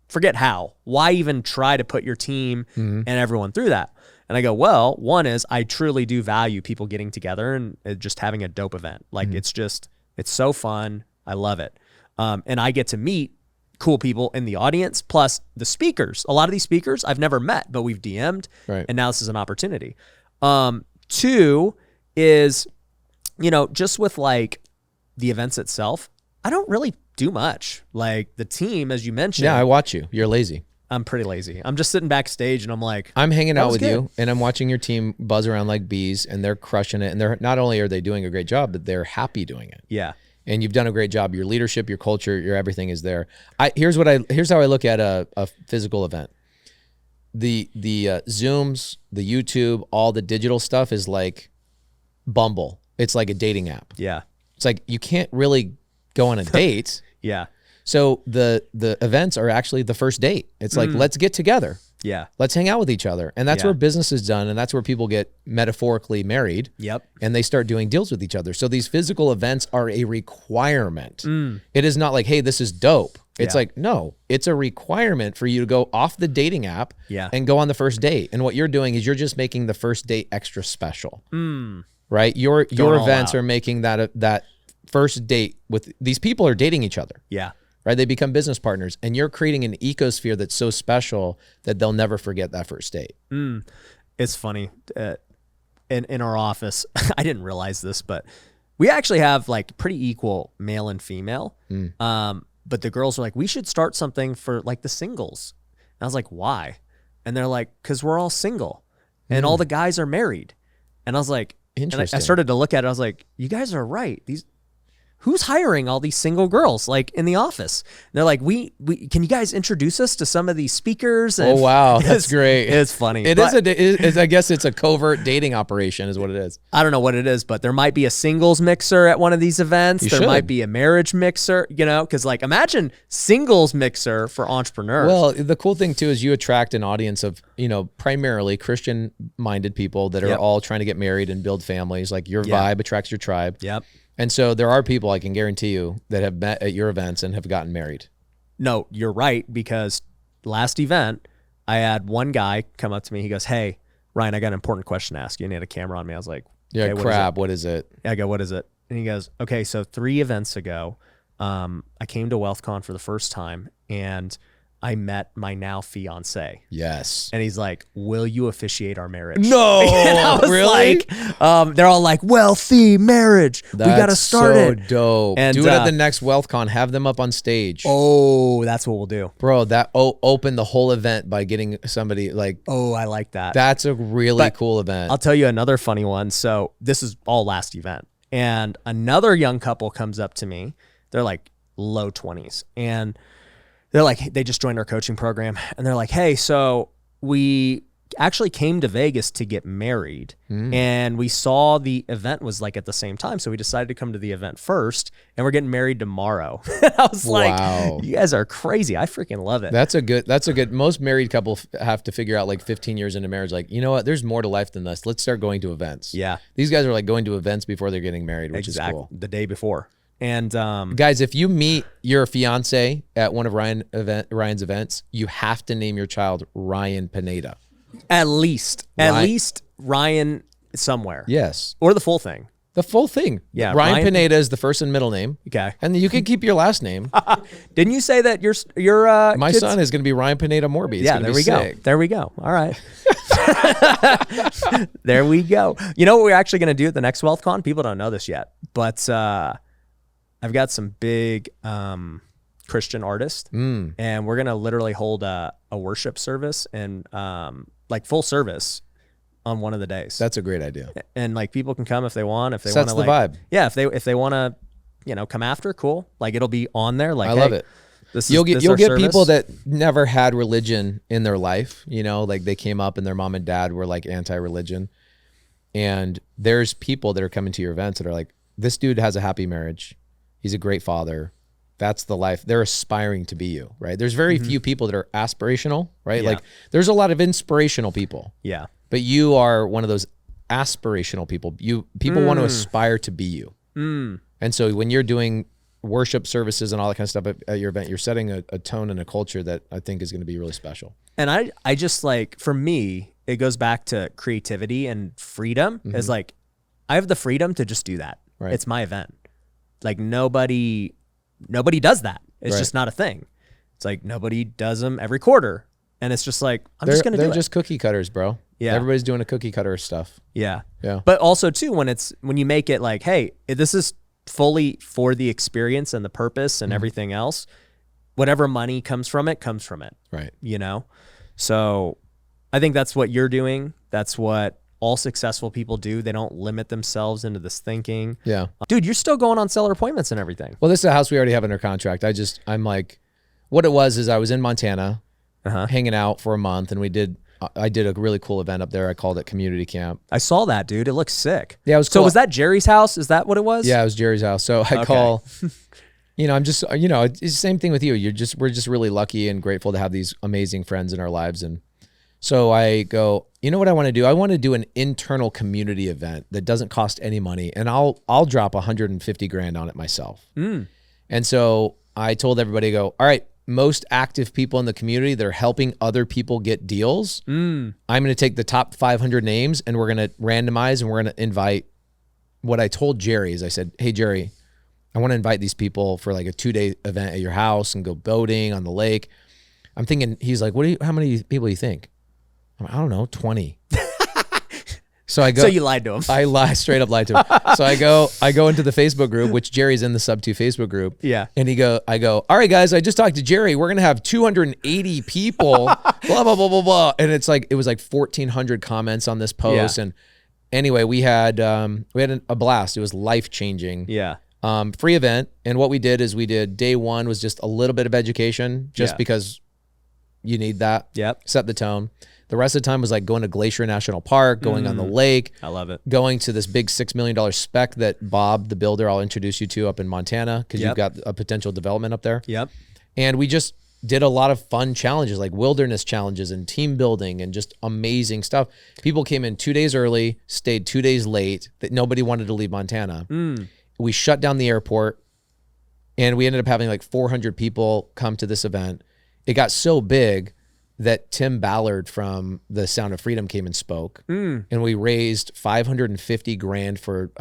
forget how. Why even try to put your team and everyone through that? And I go, well, one is I truly do value people getting together and just having a dope event. It's so fun. I love it. And I get to meet cool people in the audience, plus the speakers. A lot of these speakers I've never met, but we've DM'd, right. And now this is an opportunity. Two is, just with the events itself, I don't really do much. The team, as you mentioned. Yeah, I watch you. You're lazy. I'm pretty lazy. I'm just sitting backstage and I'm like, I'm hanging out with you and I'm watching your team buzz around like bees and they're crushing it. And they're not only are they doing a great job, but they're happy doing it. Yeah. And you've done a great job. Your leadership, your culture, your everything is there. Here's how I look at a physical event. The Zooms, the YouTube, all the digital stuff is like Bumble. It's like a dating app. Yeah. It's like you can't really go on a date. Yeah. So the events are actually the first date. It's like, let's get together. Yeah. Let's hang out with each other. And that's where business is done. And that's where people get metaphorically married. Yep. And they start doing deals with each other. So these physical events are a requirement. It is not like, hey, this is dope. It's like, no, it's a requirement for you to go off the dating app and go on the first date. And what you're doing is you're just making the first date extra special. Right? Your events are making that first date with these people are dating each other. Yeah. Right? They become business partners and you're creating an ecosphere that's so special that they'll never forget that first date. It's funny. In our office, I didn't realize this, but we actually have pretty equal male and female. But the girls are like, we should start something for the singles. And I was like, why? And they're like, because we're all single and all the guys are married. And I was like, interesting. And I started to look at it. I was like, you guys are right. Who's hiring all these single girls in the office? And they're like, we can you guys introduce us to some of these speakers? And oh wow, that's great. It's funny. I guess it's a covert dating operation, is what it is. I don't know what it is, but there might be a singles mixer at one of these events. There might be a marriage mixer. Because imagine singles mixer for entrepreneurs. Well, the cool thing too is you attract an audience of primarily Christian-minded people that are all trying to get married and build families. Your vibe attracts your tribe. Yep. And so there are people, I can guarantee you, that have met at your events and have gotten married. No, you're right, because last event, I had one guy come up to me. He goes, hey, Ryan, I got an important question to ask you. And he had a camera on me. I was like, yeah, hey, crap, what is it? I go, what is it? And he goes, okay, so 3 events ago, I came to WealthCon for the first time and I met my now fiance. Yes. And he's like, will you officiate our marriage? No, And I was really? like, they're all like, wealthy marriage. We got to start so it. Dope. And, do it at the next WealthCon. Have them up on stage. Oh, that's what we'll do. Bro, that open the whole event by getting somebody like. Oh, I like that. That's a really cool event. I'll tell you another funny one. So this is all last event. And another young couple comes up to me. They're like low 20s. And they're like, they just joined our coaching program. And they're like, hey, so we actually came to Vegas to get married. And we saw the event was like at the same time. So we decided to come to the event first. And we're getting married tomorrow. I was like, you guys are crazy. I freaking love it. That's a good, most married couples have to figure out like 15 years into marriage, like, you know what, there's more to life than this. Let's start going to events. Yeah. These guys are like going to events before they're getting married, which is cool. The day before. And guys, if you meet your fiance at one of Ryan's events, you have to name your child Ryan Pineda. At least Ryan somewhere. Yes. Or the full thing. The full thing. Yeah. Ryan Pineda is the first and middle name. Okay. And you can keep your last name. Didn't you say that your my son is going to be Ryan Pineda Morby? It's there we go. There we go. All right. There we go. You know what we're actually going to do at the next WealthCon? People don't know this yet, but I've got some big Christian artists, and we're going to literally hold a worship service and like full service on one of the days. That's a great idea. And like people can come if they want. If they Sets want the like, vibe. Yeah, if they want to, come after, cool. Like it'll be on there. Like I love it. You'll get people that never had religion in their life. Like they came up and their mom and dad were like anti-religion, and there's people that are coming to your events that are like, this dude has a happy marriage. He's a great father. That's the life. They're aspiring to be you, right? There's very few people that are aspirational, right? Yeah. Like there's a lot of inspirational people. Yeah. But you are one of those aspirational people. People want to aspire to be you. And so when you're doing worship services and all that kind of stuff at your event, you're setting a tone and a culture that I think is going to be really special. And I just like, for me, it goes back to creativity and freedom. Is like, I have the freedom to just do that. Right. It's my event. Like nobody does that. It's just not a thing. It's like nobody does them every quarter. And it's just like, I'm just going to do it. They're just cookie cutters, bro. Yeah. Everybody's doing a cookie cutter stuff. Yeah. Yeah. But also too, when you make it like, hey, this is fully for the experience and the purpose and everything else, whatever money comes from it. Right. So I think that's what you're doing. That's what all successful people do. They don't limit themselves into this thinking. Yeah. Dude, you're still going on seller appointments and everything. Well, this is a house we already have under contract. I'm like, what it was is I was in Montana hanging out for a month, and I did a really cool event up there. I called it Community Camp. I saw that, dude. It looks sick. Yeah, it was cool. So was that Jerry's house? Is that what it was? Yeah, it was Jerry's house. So I call, I'm just, it's the same thing with you. We're just really lucky and grateful to have these amazing friends in our lives. And so I go, you know what I want to do? I want to do an internal community event that doesn't cost any money, and I'll drop 150 grand on it myself. And so I told everybody, all right, most active people in the community that are helping other people get deals. I'm going to take the top 500 names, and we're going to randomize, and we're going to invite. What I told Jerry is I said, hey, Jerry, I want to invite these people for like a 2-day event at your house and go boating on the lake. I'm thinking, he's like, how many people do you think? I don't know, 20. So I go. So you lied to him. I straight up lied to him. So I go into the Facebook group, which Jerry's in the Sub 2 Facebook group. Yeah. And I go, all right, guys, I just talked to Jerry. We're going to have 280 people, blah, blah, blah, blah, blah. And it was like 1,400 comments on this post. Yeah. And anyway, we had a blast. It was life-changing. Yeah. Free event. And what we did is day one was just a little bit of education, just because you need that. Yep. Set the tone. The rest of the time was like going to Glacier National Park, going on the lake. I love it. Going to this big $6 million spec that Bob, the builder, I'll introduce you to up in Montana, because you've got a potential development up there. Yep. And we just did a lot of fun challenges, like wilderness challenges and team building and just amazing stuff. People came in 2 days early, stayed 2 days late, that nobody wanted to leave Montana. We shut down the airport, and we ended up having like 400 people come to this event. It got so big that Tim Ballard from the Sound of Freedom came and spoke, and we raised 550 grand for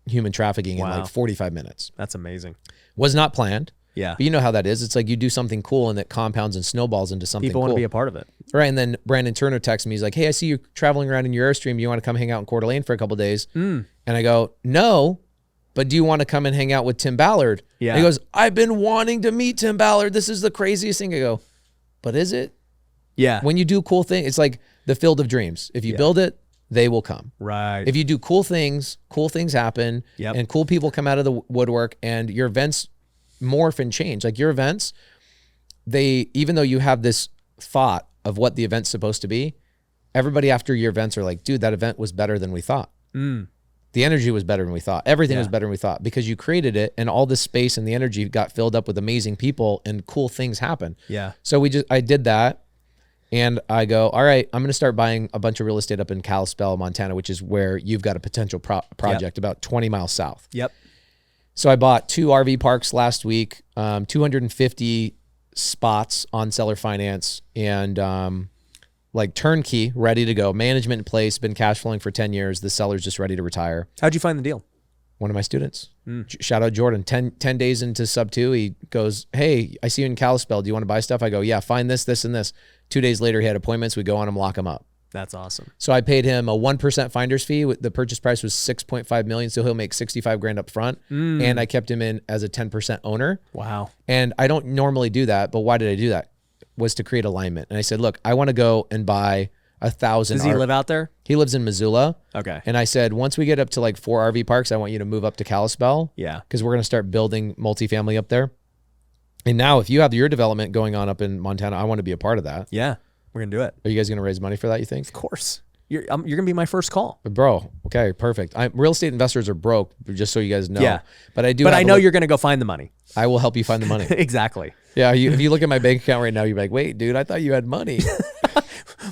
human trafficking in Wow. like 45 minutes. That's amazing. Was not planned. Yeah. But you know how that is. It's like you do something cool and it compounds and snowballs into something People cool. want to be a part of it. Right. And then Brandon Turner texts me. He's like, hey, I see you traveling around in your Airstream. You want to come hang out in Coeur d'Alene for a couple of days? And I go, no, but do you want to come and hang out with Tim Ballard? Yeah. And he goes, I've been wanting to meet Tim Ballard. This is the craziest thing. I go, but is it? Yeah. When you do cool things, it's like the field of dreams. If you build it, they will come. Right. If you do cool things happen, Yep. and cool people come out of the woodwork, and your events morph and change. Like your events, even though you have this thought of what the event's supposed to be, everybody after your events are like, dude, that event was better than we thought. The energy was better than we thought. Everything was better than we thought because you created it, and all this space and the energy got filled up with amazing people, and cool things happen. Yeah. So I did that. And I go, all right, I'm going to start buying a bunch of real estate up in Kalispell, Montana, which is where you've got a potential project about 20 miles south. Yep. So I bought 2 RV parks last week, 250 spots on seller finance, and like turnkey, ready to go. Management in place, been cash flowing for 10 years. The seller's just ready to retire. How'd you find the deal? One of my students. Shout out Jordan. 10 days into sub 2, he goes, hey, I see you in Kalispell. Do you want to buy stuff? I go, yeah, find this, this, and this. 2 days later, he had appointments. We go on him, lock him up. That's awesome. So I paid him a 1% finder's fee. The purchase price was $6.5 million. So he'll make 65 grand up front. And I kept him in as a 10% owner. Wow. And I don't normally do that, but why did I do that? Was to create alignment. And I said, look, I want to go and buy 1,000. Does he live out there? He lives in Missoula. Okay. And I said, once we get up to like 4 RV parks, I want you to move up to Kalispell. Yeah. Because we're going to start building multifamily up there. And now if you have your development going on up in Montana, I want to be a part of that. Yeah. We're going to do it. Are you guys going to raise money for that, you think? Of course. You're going to be my first call. Bro, okay, perfect. Real estate investors are broke, just so you guys know. Yeah. But I do. But I know you're going to go find the money. I will help you find the money. Exactly. Yeah, if you look at my bank account right now, you're like, wait, dude, I thought you had money.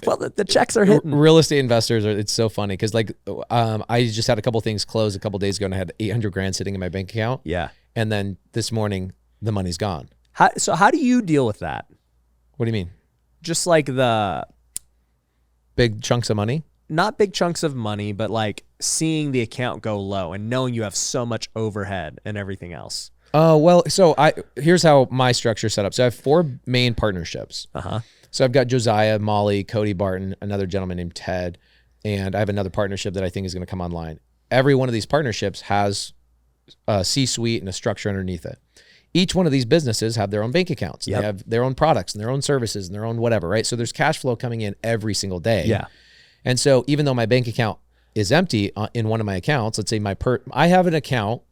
Well, the checks are hitting. Real estate investors it's so funny because like I just had a couple things close a couple days ago and I had 800 grand sitting in my bank account. Yeah. And then this morning the money's gone. So how do you deal with that? What do you mean? Just like the Big chunks of money? not big chunks of money, but like seeing the account go low and knowing you have so much overhead and everything else. Well, so here's how my structure is set up. So I have 4 main partnerships. So I've got Josiah, Molly, Cody Barton, another gentleman named Ted, and I have another partnership that I think is going to come online. Every one of these partnerships has a C-suite and a structure underneath it. Each one of these businesses have their own bank accounts. They have their own products and their own services and their own whatever, right? So there's cash flow coming in every single day. Yeah. And so even though my bank account is empty in one of my accounts, let's say I have an account,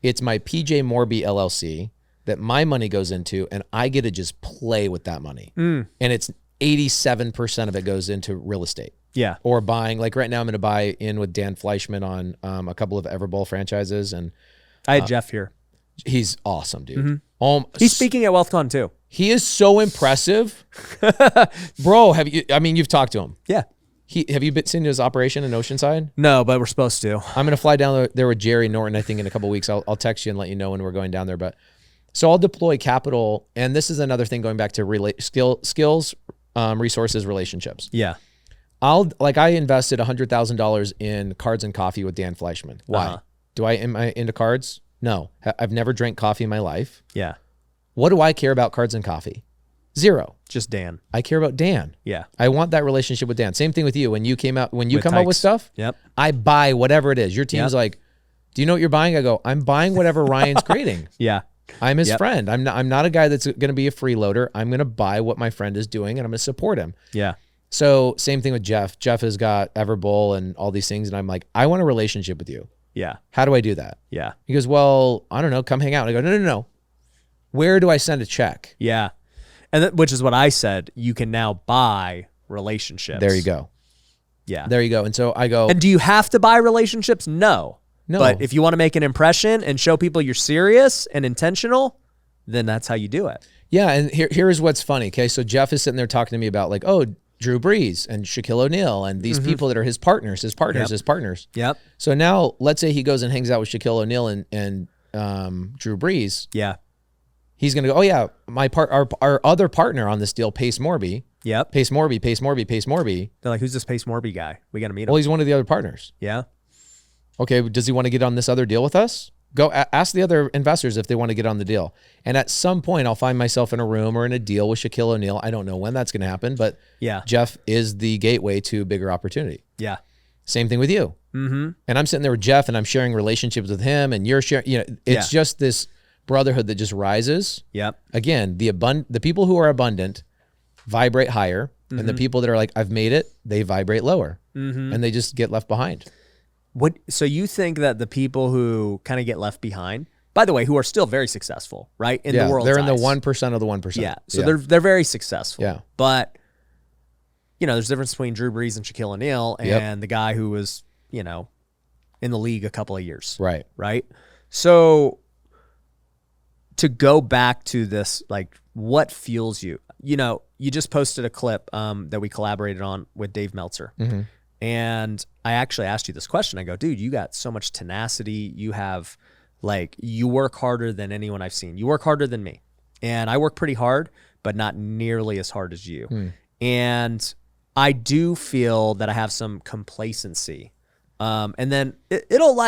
it's my PJ Morby LLC that my money goes into, and I get to just play with that money. And it's 87% of it goes into real estate. Yeah. Or buying, like right now I'm going to buy in with Dan Fleischman on a couple of Everbowl franchises. And I had Jeff here. He's awesome, dude. He's speaking at WealthCon too. He is so impressive. Bro, you've talked to him. Yeah. Have you seen his operation in Oceanside? No, but we're supposed to. I'm going to fly down there with Jerry Norton, I think, in a couple of weeks. I'll text you and let you know when we're going down there. But so I'll deploy capital. And this is another thing going back to skills, resources, relationships. Yeah. I invested $100,000 in cards and coffee with Dan Fleischman. Why? Am I into cards? No. I've never drank coffee in my life. Yeah. What do I care about cards and coffee? Zero. Just Dan. I care about Dan. Yeah. I want that relationship with Dan. Same thing with you. When you come out with stuff, Yep. I buy whatever it is. Your team's like, do you know what you're buying? I go, I'm buying whatever Ryan's creating. Yeah. I'm his friend. I'm not a guy that's going to be a freeloader. I'm going to buy what my friend is doing and I'm going to support him. Yeah. So same thing with Jeff. Jeff has got Everbowl and all these things. And I'm like, I want a relationship with you. Yeah. How do I do that? Yeah. He goes, well, I don't know. Come hang out. And I go, no. Where do I send a check? Yeah. And which is what I said. You can now buy relationships. There you go. Yeah. There you go. And so I go. And do you have to buy relationships? No. No. But if you want to make an impression and show people you're serious and intentional, then that's how you do it. Yeah. And here is what's funny. Okay. So Jeff is sitting there talking to me about like, oh, Drew Brees and Shaquille O'Neal and these people that are his partners. Yep. So now let's say he goes and hangs out with Shaquille O'Neal and Drew Brees. Yeah. He's going to go, oh yeah, our other partner on this deal, Pace Morby. Yep. Pace Morby. They're like, who's this Pace Morby guy? We got to meet him. Well, he's one of the other partners. Yeah. Okay, does he want to get on this other deal with us? Go ask the other investors if they want to get on the deal. And at some point, I'll find myself in a room or in a deal with Shaquille O'Neal. I don't know when that's going to happen, but Yeah. Jeff is the gateway to bigger opportunity. Yeah. Same thing with you. Mm-hmm. And I'm sitting there with Jeff and I'm sharing relationships with him and you're sharing, it's just this brotherhood that just rises. Yep. Again, the people who are abundant vibrate higher and the people that are like, I've made it, they vibrate lower and they just get left behind. So you think that the people who kind of get left behind, by the way, who are still very successful, right? In the world's they're in the eyes. 1% of the 1%. Yeah. So they're very successful. Yeah. But there's a difference between Drew Brees and Shaquille O'Neal and the guy who was, in the league a couple of years. Right. Right. So to go back to this, like, what fuels you? You just posted a clip that we collaborated on with Dave Meltzer. Mm-hmm. And I actually asked you this question. I go, dude, you got so much tenacity. You have, you work harder than anyone I've seen. You work harder than me. And I work pretty hard, but not nearly as hard as you. And I do feel that I have some complacency. And then it'll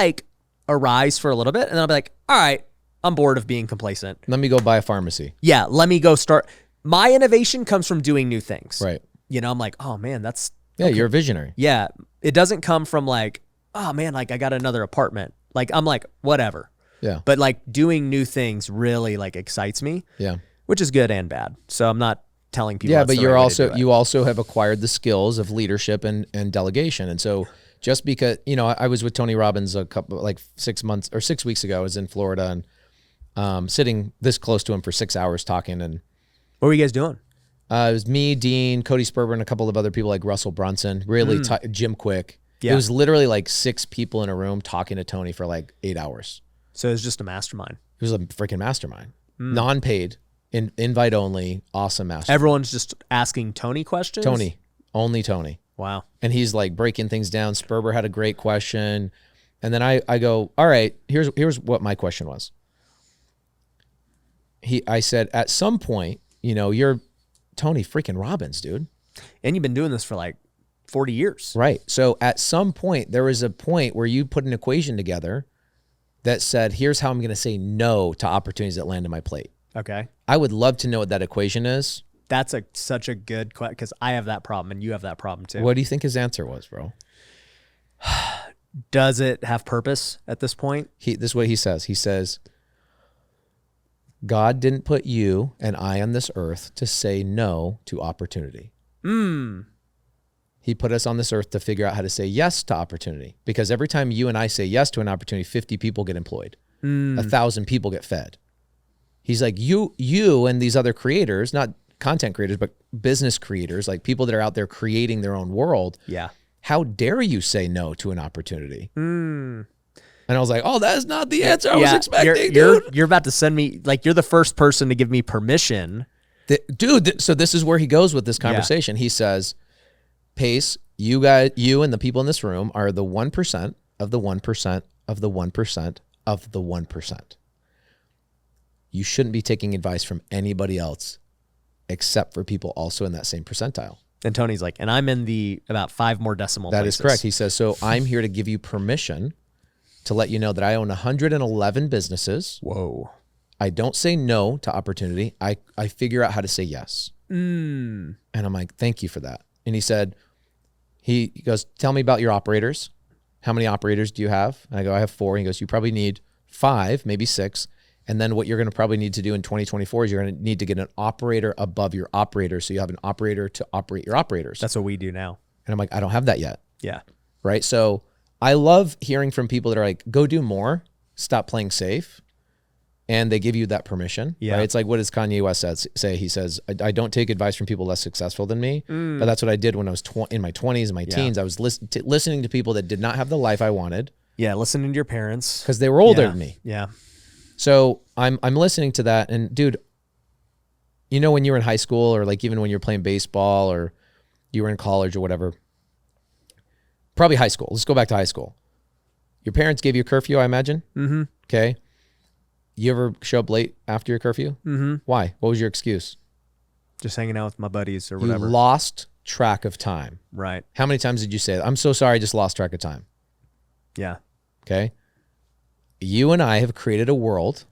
arise for a little bit. And then I'll be like, all right, I'm bored of being complacent. Let me go buy a pharmacy. Yeah, let me go start. My innovation comes from doing new things. Right. I'm like, oh, man, that's... Yeah, you're a visionary. Yeah, it doesn't come from oh man, I got another apartment. I'm like, whatever. Yeah. But doing new things really excites me. Yeah. Which is good and bad. So I'm not telling people. Yeah, that's but you also have acquired the skills of leadership and delegation. And so just because, I was with Tony Robbins a couple 6 weeks ago. I was in Florida and sitting this close to him for 6 hours talking. And what were you guys doing? It was me, Dean, Cody Sperber, and a couple of other people like Russell Brunson, really Jim Quick. Yeah. It was literally 6 people in a room talking to Tony for 8 hours. So it was just a mastermind. It was a freaking mastermind. Non-paid, invite only, awesome mastermind. Everyone's just asking Tony questions? Only Tony. Wow. And he's breaking things down. Sperber had a great question. And then I go, all right, here's what my question was. I said, at some point, you're Tony freaking Robbins, dude. And you've been doing this for 40 years. Right. So at some point, there was a point where you put an equation together that said, here's how I'm going to say no to opportunities that land in my plate. Okay. I would love to know what that equation is. That's such a good question because I have that problem and you have that problem too. What do you think his answer was, bro? Does it have purpose at this point? This is what he says. He says, God didn't put you and I on this earth to say no to opportunity. He put us on this earth to figure out how to say yes to opportunity. Because every time you and I say yes to an opportunity, 50 people get employed. 1,000 people get fed. He's like, you and these other creators, not content creators, but business creators, people that are out there creating their own world. Yeah. How dare you say no to an opportunity? And I was like, oh, that is not the answer I was expecting, dude. You're about to send me, you're the first person to give me permission. So this is where he goes with this conversation. He says, Pace, you and the people in this room are the 1% of the 1% of the 1% of the 1%. You shouldn't be taking advice from anybody else except for people also in that same percentile. And Tony's like, and I'm in the about 5 more decimal places. That is correct. He says, so I'm here to give you permission to let you know that I own 111 businesses. Whoa. I don't say no to opportunity. I figure out how to say yes. And I'm like, thank you for that. And he said, he goes, tell me about your operators. How many operators do you have? And I go, I have 4. He goes, you probably need 5, maybe 6. And then what you're going to probably need to do in 2024 is you're going to need to get an operator above your operator. So you have an operator to operate your operators. That's what we do now. And I'm like, I don't have that yet. Yeah. Right. So I love hearing from people that are like, go do more, stop playing safe. And they give you that permission. Yeah. Right? It's like, what does Kanye West say? He says, I don't take advice from people less successful than me. But that's what I did when I was in my 20s and my teens. I was listening to people that did not have the life I wanted. Yeah. Listening to your parents. Because they were older than me. Yeah. So I'm listening to that. And dude, when you were in high school or even when you're playing baseball or you were in college or whatever, probably high school. Let's go back to high school. Your parents gave you a curfew, I imagine. Mm-hmm. Okay. You ever show up late after your curfew? Mm-hmm. Why? What was your excuse? Just hanging out with my buddies or whatever. You lost track of time. Right. How many times did you say that? I'm so sorry, I just lost track of time. Yeah. Okay. You and I have created a world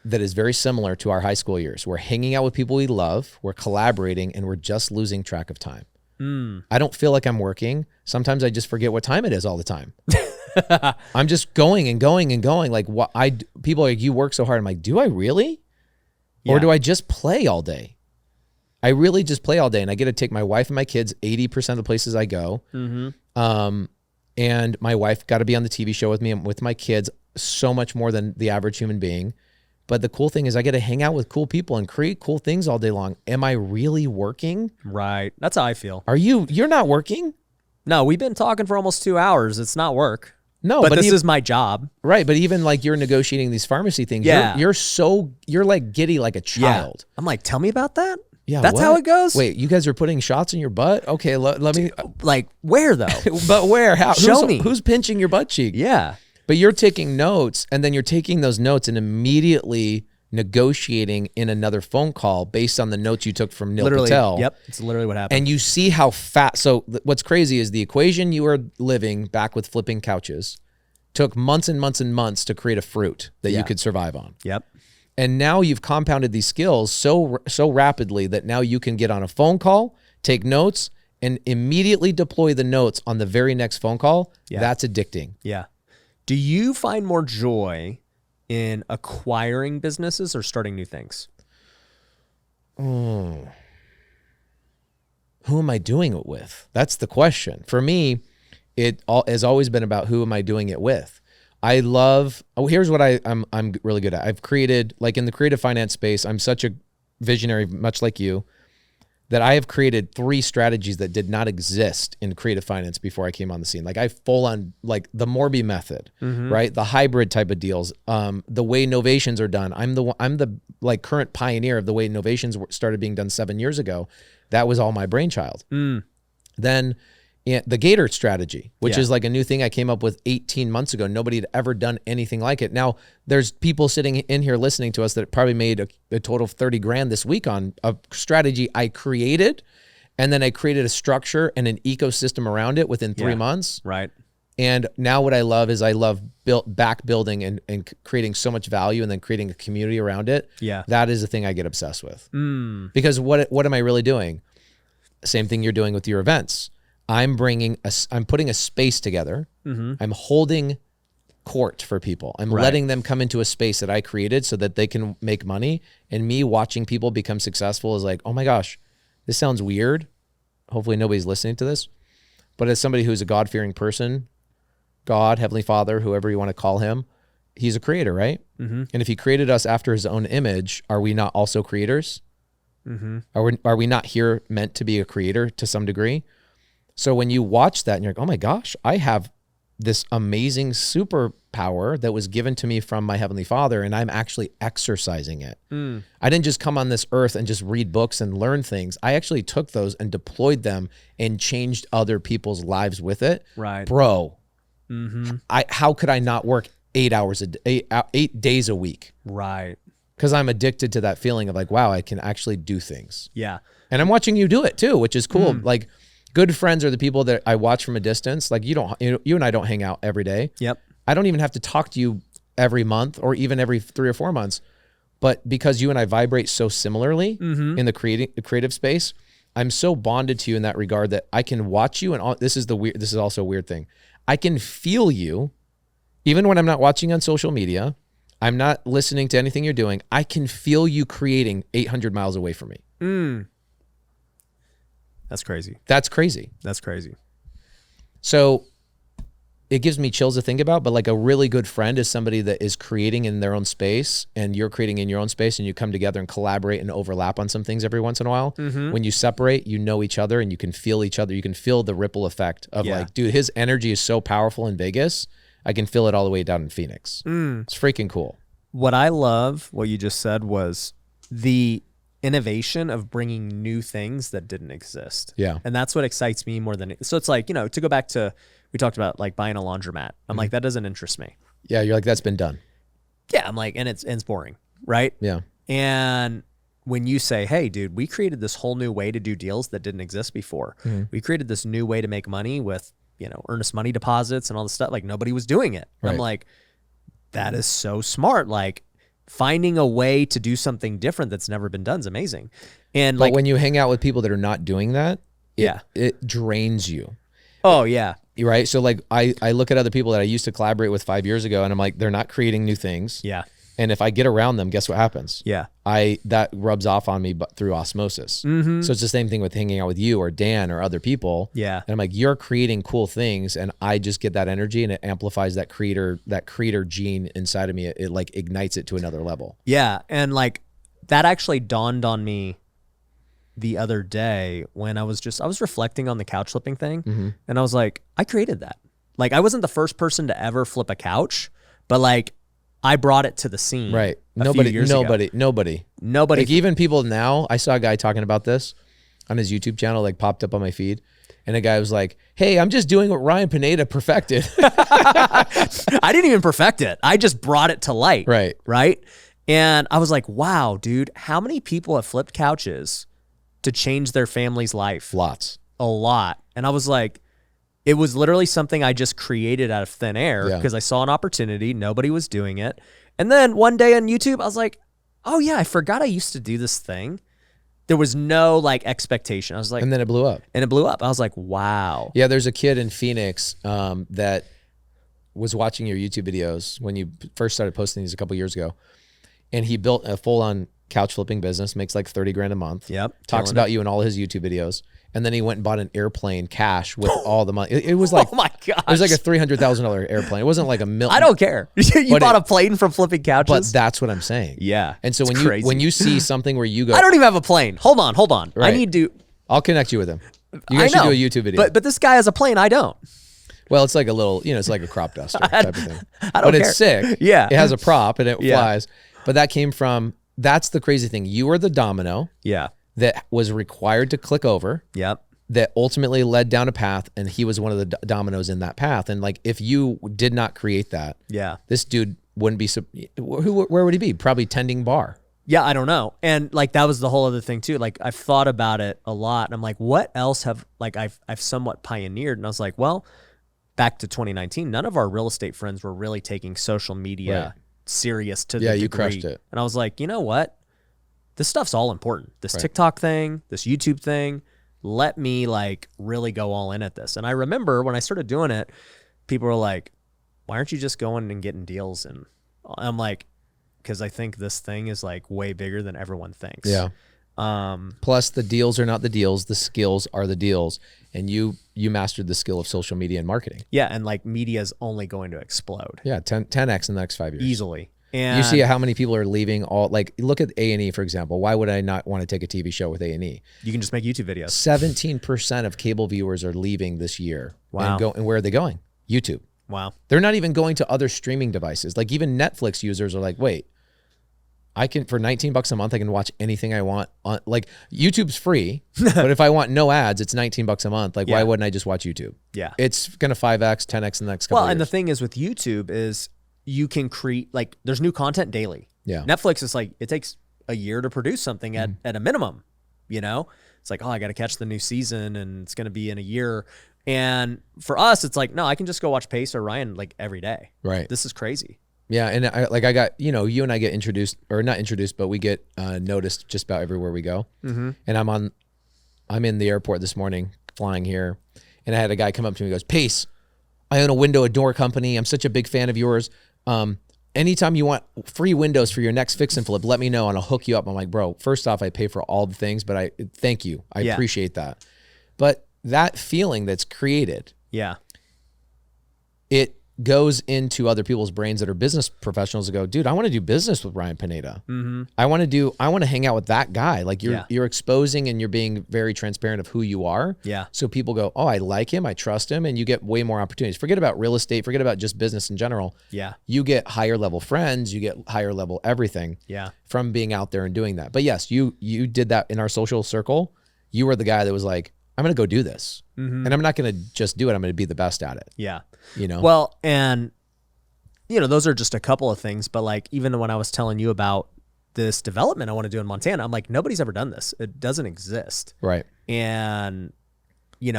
that is very similar to our high school years. We're hanging out with people we love, we're collaborating, and we're just losing track of time. I don't feel like I'm working. Sometimes I just forget what time it is all the time. I'm just going and going and going. Like people are like, you work so hard. I'm like, do I really? Yeah. Or do I just play all day? I really just play all day, and I get to take my wife and my kids 80% of the places I go. And my wife got to be on the TV show with me and with my kids so much more than the average human being. But the cool thing is I get to hang out with cool people and create cool things all day long. Am I really working? Right. That's how I feel. You're not working? No, we've been talking for almost 2 hours. It's not work. No, but this is my job. Right. But even like you're negotiating these pharmacy things. Yeah. You're like giddy like a child. Yeah. I'm like, tell me about that. Yeah. That's how it goes. Wait, you guys are putting shots in your butt? Okay. Let me. Like where though? But where? How? Show me. Who's pinching your butt cheek? Yeah. But you're taking notes, and then you're taking those notes and immediately negotiating in another phone call based on the notes you took from Neil Patel. Yep, it's literally what happened. And you see how fast. So what's crazy is the equation you were living back with flipping couches took months and months and months to create a fruit that you could survive on. Yep. And now you've compounded these skills so rapidly that now you can get on a phone call, take notes, and immediately deploy the notes on the very next phone call. Yeah. That's addicting. Yeah. Do you find more joy in acquiring businesses or starting new things? Who am I doing it with? That's the question. For me, it has always been about who am I doing it with. I love, here's what I'm really good at. I've created, like in the creative finance space, I'm such a visionary, much like you, that I have created 3 strategies that did not exist in creative finance before I came on the scene. Like I full on, like the Morby method, right? The hybrid type of deals, the way novations are done. I'm the like current pioneer of the way novations started being done 7 years ago. That was all my brainchild. Then the Gator strategy, which is like a new thing I came up with 18 months ago. Nobody had ever done anything like it. Now there's people sitting in here listening to us that probably made a total of 30 grand this week on a strategy I created. And then I created a structure and an ecosystem around it within 3 months. Right. And now what I love is I love building and creating so much value and then creating a community around it. Yeah. That is the thing I get obsessed with. Because what am I really doing? Same thing you're doing with your events. I'm putting a space together. I'm holding court for people. I'm letting them come into a space that I created so that they can make money. And me watching people become successful is like, oh my gosh, this sounds weird. Hopefully nobody's listening to this. But as somebody who's a God-fearing person, God, Heavenly Father, whoever you want to call him, he's a creator, right? And if he created us after his own image, are we not also creators? Are we not here meant to be a creator to some degree? So when you watch that and you're like, oh my gosh, I have this amazing superpower that was given to me from my Heavenly Father, and I'm actually exercising it. I didn't just come on this earth and just read books and learn things. I actually took those and deployed them and changed other people's lives with it. Right. Bro, how could I not work 8 hours 8 days a week? Right. Because I'm addicted to that feeling of like, wow, I can actually do things. Yeah. And I'm watching you do it too, which is cool. Like, good friends are the people that I watch from a distance. Like you and I don't hang out every day. Yep. I don't even have to talk to you every month or even every 3 or 4 months. But because you and I vibrate so similarly in the creative space, I'm so bonded to you in that regard that I can watch you. And this is also a weird thing. I can feel you even when I'm not watching on social media. I'm not listening to anything you're doing. I can feel you creating 800 miles away from me. That's crazy. That's crazy. That's crazy. So it gives me chills to think about, but like a really good friend is somebody that is creating in their own space and you're creating in your own space and you come together and collaborate and overlap on some things every once in a while. When you separate, you know each other and you can feel each other. You can feel the ripple effect of like, dude, his energy is so powerful in Vegas. I can feel it all the way down in Phoenix. It's freaking cool. What I love, what you just said, was the innovation of bringing new things that didn't exist. Yeah. And that's what excites me more than so it's like, to go back to, we talked about like buying a laundromat. I'm like, that doesn't interest me. Yeah. You're like, that's been done. Yeah. I'm like, and it's boring. Right. Yeah. And when you say, hey dude, we created this whole new way to do deals that didn't exist before. We created this new way to make money with earnest money deposits and all this stuff. Like nobody was doing it. Right. I'm like, that is so smart. Like finding a way to do something different that's never been done is amazing. And But like when you hang out with people that are not doing that, it drains you. oh yeah. Right. So like I look at other people that I used to collaborate with 5 years ago and I'm like, they're not creating new things. Yeah. And if I get around them, guess what happens? Yeah. That rubs off on me, but through osmosis. Mm-hmm. So it's the same thing with hanging out with you or Dan or other people. Yeah. And I'm like, you're creating cool things, and I just get that energy, and it amplifies that creator gene inside of me. It like ignites it to another level. Yeah. And like that actually dawned on me the other day when I was reflecting on the couch flipping thing, and I was like, I created that. Like I wasn't the first person to ever flip a couch, but like I brought it to the scene. Right. Nobody. Like even people now, I saw a guy talking about this on his YouTube channel, like popped up on my feed. And a guy was like, hey, I'm just doing what Ryan Pineda perfected. I didn't even perfect it. I just brought it to light. Right. Right. And I was like, wow, dude, how many people have flipped couches to change their family's life? Lots. A lot. And I was like, it was literally something I just created out of thin air because I saw an opportunity. Nobody was doing it. And then one day on YouTube, I was like, oh yeah, I forgot I used to do this thing. There was no like expectation. I was like, and then it blew up. I was like, wow. Yeah, there's a kid in Phoenix that was watching your YouTube videos when you first started posting these a couple years ago. And he built a full-on couch flipping business, makes like 30 grand a month. Yep. Talks about you in all his YouTube videos. And then he went and bought an airplane cash with all the money. It was like, oh my gosh. It was like a $300,000 airplane. It wasn't like a million. I don't care. You bought a plane from flipping couches? But that's what I'm saying. Yeah. And so when you see something where you go, I don't even have a plane. Hold on. Right. I need to. I'll connect you with him. You guys should do a YouTube video. But this guy has a plane. I don't. Well, it's like a little, it's like a crop duster type of thing. I don't care. It's sick. Yeah. It has a prop and it flies. But that came from, that's the crazy thing. You were the domino. Yeah. That was required to click over. Yep. That ultimately led down a path, and he was one of the dominoes in that path. And like, if you did not create that, this dude wouldn't be. Where would he be? Probably tending bar. Yeah, I don't know. And like that was the whole other thing too. Like I've thought about it a lot, and I'm like, what else have like I've somewhat pioneered? And I was like, well, back to 2019, none of our real estate friends were really taking social media serious to the degree. You crushed it. And I was like, you know what? This stuff's all important. This TikTok thing, this YouTube thing. Let me like really go all in at this. And I remember when I started doing it, people were like, why aren't you just going and getting deals? And I'm like, because I think this thing is like way bigger than everyone thinks. Yeah. Plus the deals are not the deals. The skills are the deals. And you mastered the skill of social media and marketing. Yeah. And like media is only going to explode. Yeah. 10x in the next 5 years. Easily. And you see how many people are leaving like look at A&E, for example. Why would I not want to take a TV show with A&E? You can just make YouTube videos. 17% of cable viewers are leaving this year. Wow. And where are they going? YouTube. Wow. They're not even going to other streaming devices. Like even Netflix users are like, wait, I can, for $19 a month, I can watch anything I want on, like YouTube's free, but if I want no ads, it's $19 a month. Like why wouldn't I just watch YouTube? Yeah. It's going to 5x, 10x in the next couple of years. And the thing is with YouTube is you can create, like there's new content daily. Yeah. Netflix is like, it takes a year to produce something at a minimum, It's like, oh, I got to catch the new season and it's going to be in a year. And for us, it's like, no, I can just go watch Pace or Ryan like every day. Right. This is crazy. Yeah. And I got, you and I get introduced, or not introduced, but we get noticed just about everywhere we go. Mm-hmm. And I'm in the airport this morning flying here. And I had a guy come up to me and goes, Pace, I own a window and door company. I'm such a big fan of yours. Anytime you want free windows for your next fix and flip, let me know and I'll hook you up. I'm like, bro, first off, I pay for all the things, but I thank you. I appreciate that. But that feeling that's created, it goes into other people's brains that are business professionals that go, dude, I want to do business with Ryan Pineda. Mm-hmm. I want to hang out with that guy. Like you're exposing and you're being very transparent of who you are. Yeah. So people go, oh, I like him. I trust him. And you get way more opportunities. Forget about real estate. Forget about just business in general. Yeah. You get higher level friends. You get higher level everything. Yeah. From being out there and doing that. But yes, you did that in our social circle. You were the guy that was like, I'm going to go do this. Mm-hmm. And I'm not going to just do it. I'm going to be the best at it. Yeah. Well, and those are just a couple of things, but like, even when I was telling you about this development I want to do in Montana, I'm like, nobody's ever done this. It doesn't exist. Right. And,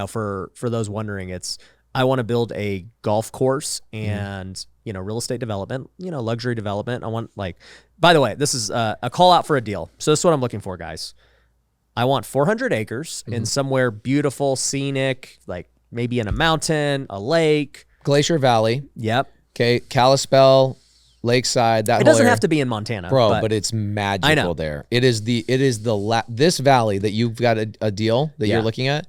for those wondering, it's I want to build a golf course and, real estate development, luxury development. I want by the way, this is a call out for a deal. So this is what I'm looking for, guys. I want 400 acres in somewhere beautiful, scenic, like maybe in a mountain, a lake. Glacier Valley. Yep. Okay. Kalispell, Lakeside. It doesn't have to be in Montana, but it's magical there. This valley that you've got a deal that you're looking at.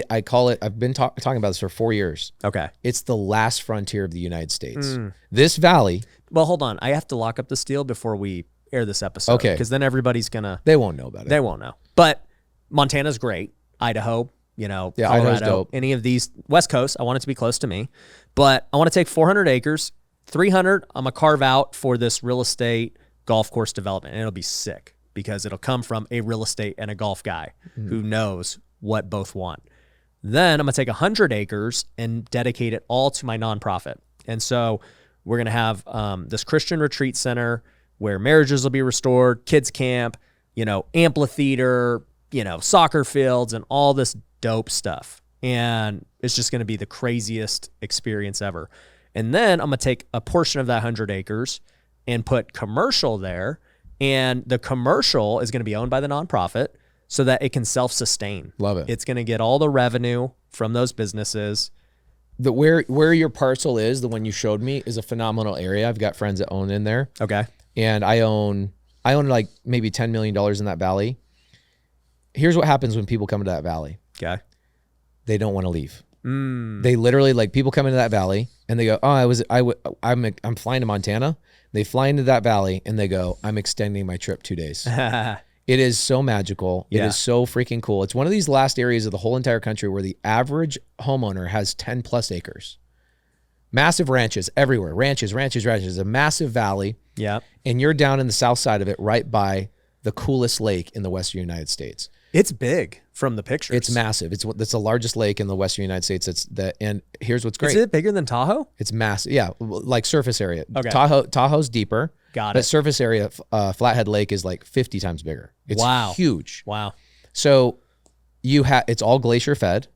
I call it, I've been talking about this for 4 years. Okay. It's the last frontier of the United States. This valley. Well, hold on. I have to lock up this deal before we air this episode. Okay. Because then everybody's they won't know about it. They won't know. But Montana's great. Idaho, Colorado, Idaho's dope. Any of these, West Coast, I want it to be close to me. But I want to take 400 acres, 300 I'm going to carve out for this real estate golf course development. And it'll be sick because it'll come from a real estate and a golf guy who knows what both want. Then I'm going to take 100 acres and dedicate it all to my nonprofit. And so we're going to have this Christian retreat center where marriages will be restored, kids camp, amphitheater, soccer fields, and all this dope stuff. And it's just going to be the craziest experience ever. And then I'm going to take a portion of that 100 acres and put commercial there. And the commercial is going to be owned by the nonprofit so that it can self-sustain. Love it. It's going to get all the revenue from those businesses. Where your parcel is, the one you showed me, is a phenomenal area. I've got friends that own in there. Okay. And I own like maybe $10 million in that valley. Here's what happens when people come into that valley. Okay. They don't want to leave. They literally, people come into that valley and they go, I'm flying to Montana. They fly into that valley and they go, I'm extending my trip 2 days. It is so magical. It is so freaking cool. It's one of these last areas of the whole entire country where the average homeowner has 10 plus acres. Massive ranches everywhere. Ranches. A massive valley. Yeah. And you're down in the south side of it, right by the coolest lake in the Western United States. It's big from the pictures. It's massive. It's the largest lake in the Western United States. And here's what's great. Is it bigger than Tahoe? It's massive. Yeah, like surface area. Okay. Tahoe's deeper. Got it. But surface area, Flathead Lake is like 50 times bigger. It's huge. Wow. So it's all glacier fed,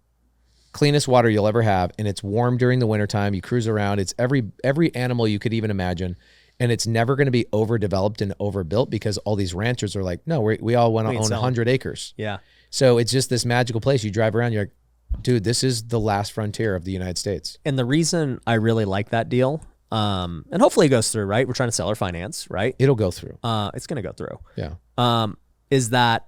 cleanest water you'll ever have, and it's warm during the wintertime. You cruise around. It's every animal you could even imagine. And it's never going to be overdeveloped and overbuilt because all these ranchers are like, no, we all want to own 100 acres. Yeah. So it's just this magical place. You drive around, you're like, dude, this is the last frontier of the United States. And the reason I really like that deal, and hopefully it goes through, right? We're trying to sell our finance, right? It'll go through. It's going to go through. Yeah. Is that,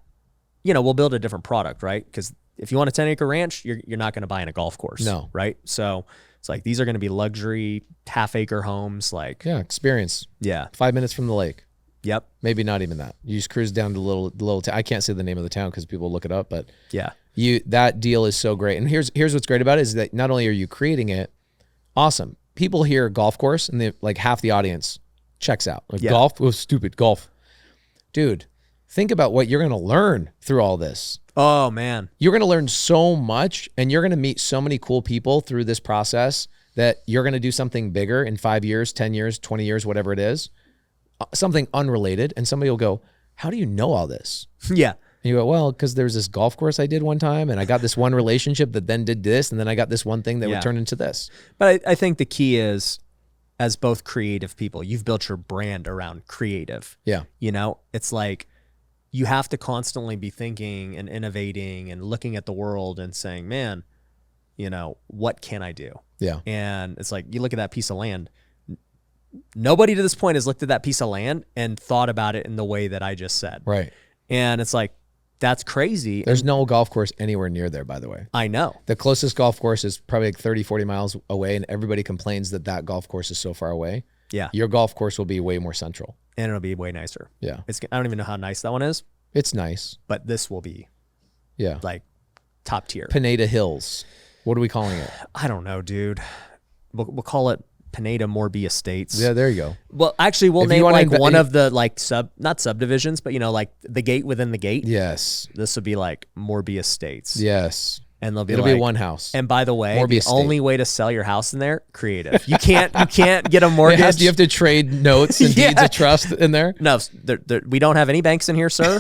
we'll build a different product, right? Because if you want a 10-acre ranch, you're not going to buy in a golf course. No. Right? So it's like these are going to be luxury half-acre homes. Experience. Yeah. 5 minutes from the lake. Yep. Maybe not even that. You just cruise down to the little town. I can't say the name of the town because people look it up, but yeah, that deal is so great. And here's what's great about it is that not only are you creating it, awesome. People hear golf course and they like half the audience checks out. Like golf? Oh, stupid golf. Dude, think about what you're going to learn through all this. Oh man. You're going to learn so much and you're going to meet so many cool people through this process that you're going to do something bigger in 5 years, 10 years, 20 years, whatever it is. Something unrelated, and somebody will go, how do you know all this? Yeah. And you go, well, because there's this golf course I did one time, and I got this one relationship that then did this, and then I got this one thing that would turn into this. But I think the key is, as both creative people, you've built your brand around creative. Yeah. It's like you have to constantly be thinking and innovating and looking at the world and saying, man, what can I do? Yeah. And it's like, you look at that piece of land. Nobody to this point has looked at that piece of land and thought about it in the way that I just said. Right. And it's like, that's crazy. There's no golf course anywhere near there, by the way. I know. The closest golf course is probably like 30, 40 miles away, and everybody complains that golf course is so far away. Yeah. Your golf course will be way more central. And it'll be way nicer. Yeah. I don't even know how nice that one is. It's nice. But this will be like top tier. Pineda Hills. What are we calling it? I don't know, dude. We'll call it Pineda Morby Estates. Yeah, there you go. Well, actually, we'll name like one of the not subdivisions, but like the gate within the gate. Yes. This would be like Morby Estates. Yes. And they'll be It'll like, be one house. and by the way, Morby the estate. only way to sell your house in there, creative. You can't get a mortgage. You have to trade notes and deeds of trust in there. No, we don't have any banks in here, sir.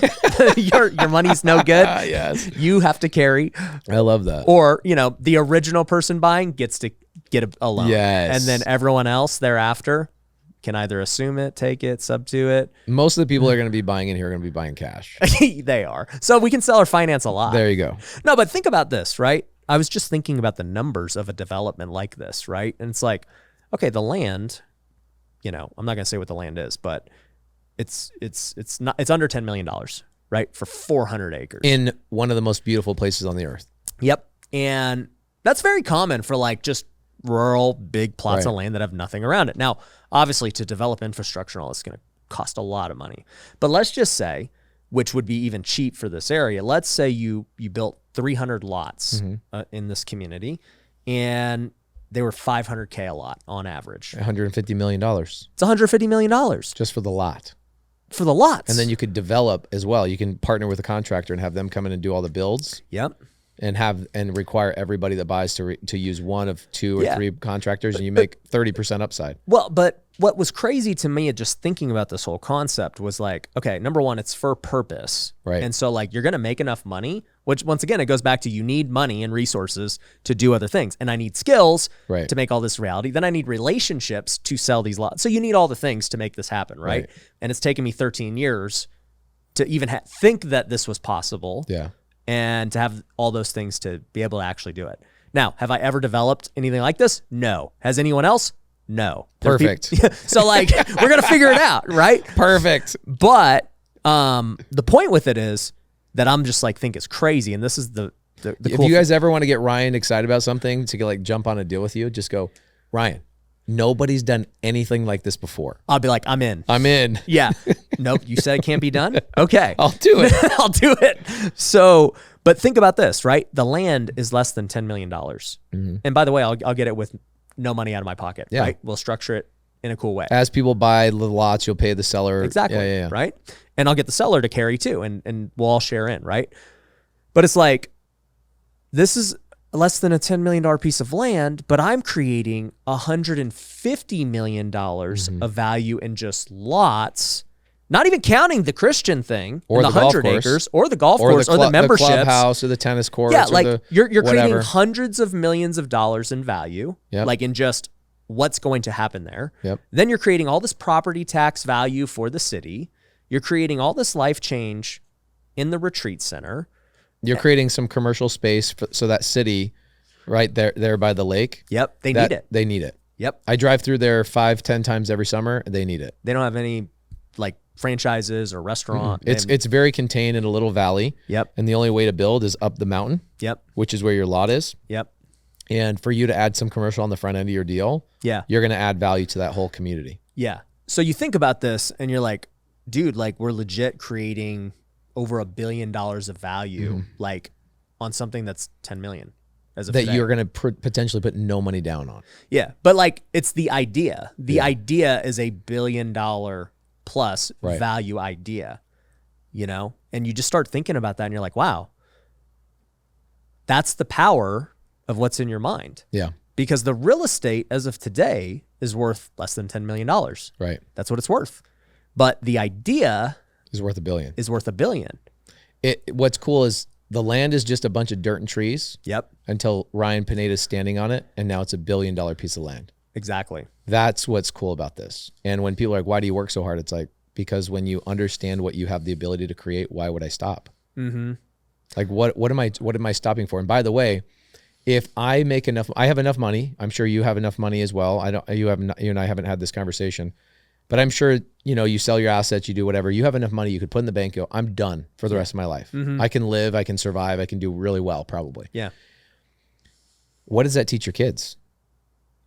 your money's no good. Yes. You have to carry. I love that. Or, the original person buying gets to get a loan. Yes. And then everyone else thereafter can either assume it, take it, sub to it. Most of the people that are going to be buying in here are going to be buying cash. They are. So we can sell or finance a lot. There you go. No, but think about this, right? I was just thinking about the numbers of a development like this, right? And it's like, okay, the land, I'm not going to say what the land is, but it's under $10 million, right? For 400 acres. In one of the most beautiful places on the earth. Yep. And that's very common for like just rural big plots of land that have nothing around it. Now, obviously to develop infrastructure and all, it's going to cost a lot of money. But let's just say, which would be even cheap for this area, let's say you built 300 lots in this community and they were $500K a lot on average. $150 million. It's $150 million. Just for the lot. For the lots. And then you could develop as well. You can partner with a contractor and have them come in and do all the builds. Yep. And require everybody that buys to use one of two or three contractors, and you make 30% upside. Well, but what was crazy to me, just thinking about this whole concept, was like, okay, number one, it's for purpose, right? And so like you're gonna make enough money, which once again it goes back to you need money and resources to do other things, and I need skills to make all this reality. Then I need relationships to sell these lots. So you need all the things to make this happen, right? And it's taken me 13 years to even think that this was possible. Yeah. And to have all those things to be able to actually do it. Now, have I ever developed anything like this? No. Has anyone else? No. Perfect. So like, we're going to figure it out, right? Perfect. But the point with it is that I'm just like, think it's crazy. And this is the if cool you guys ever want to get Ryan excited about something to like jump on a deal with you, just go, Ryan, nobody's done anything like this before. I'll be like, I'm in. I'm in. Yeah. Nope. You said it can't be done? Okay. I'll do it. I'll do it. So, but think about this, right? The land is less than $10 million. And by the way, I'll get it with no money out of my pocket, right? We'll structure it in a cool way. As people buy the lots, you'll pay the seller. Exactly. Yeah. Right? And I'll get the seller to carry too, and we'll all share in, right? But it's like, this is less than a $10 million piece of land, but I'm creating $150 million of value in just lots, not even counting the Christian thing, or the 100 acres, or the golf course, or the memberships, the clubhouse, or the tennis courts. Yeah, like you're creating whatever. hundreds of millions of dollars in value, like in just what's going to happen there. Then you're creating all this property tax value for the city. You're creating all this life change in the retreat center. You're creating some commercial space so that city right there by the lake. Yep. They need it. They need it. Yep. I drive through there 5-10 times every summer. They need it. They don't have any like franchises or restaurant. It's very contained in a little valley. Yep. And the only way to build is up the mountain. Yep. Which is where your lot is. Yep. And for you to add some commercial on the front end of your deal, you're going to add value to that whole community. Yeah. So you think about this and you're like, dude, like we're legit creating over $1 billion of value, like on something that's 10 million as of today. You're going to potentially put no money down on. Yeah. But like, it's the idea. The idea is $1 billion plus value idea, and you just start thinking about that and you're like, wow, that's the power of what's in your mind. Yeah. Because the real estate as of today is worth less than $10 million. Right. That's what it's worth. But the idea is worth $1 billion. Is worth $1 billion. What's cool is the land is just a bunch of dirt and trees. Yep. Until Ryan Pineda is standing on it, and now it's $1 billion piece of land. Exactly. That's what's cool about this. And when people are like, "Why do you work so hard?" It's like, because when you understand what you have the ability to create, why would I stop? Like what am I stopping for? And by the way, if I make enough, I have enough money. I'm sure you have enough money as well. You and I haven't had this conversation. But I'm sure, you sell your assets, you do whatever. You have enough money you could put in the bank, go, I'm done for the rest of my life. I can live, I can survive, I can do really well, probably. Yeah. What does that teach your kids?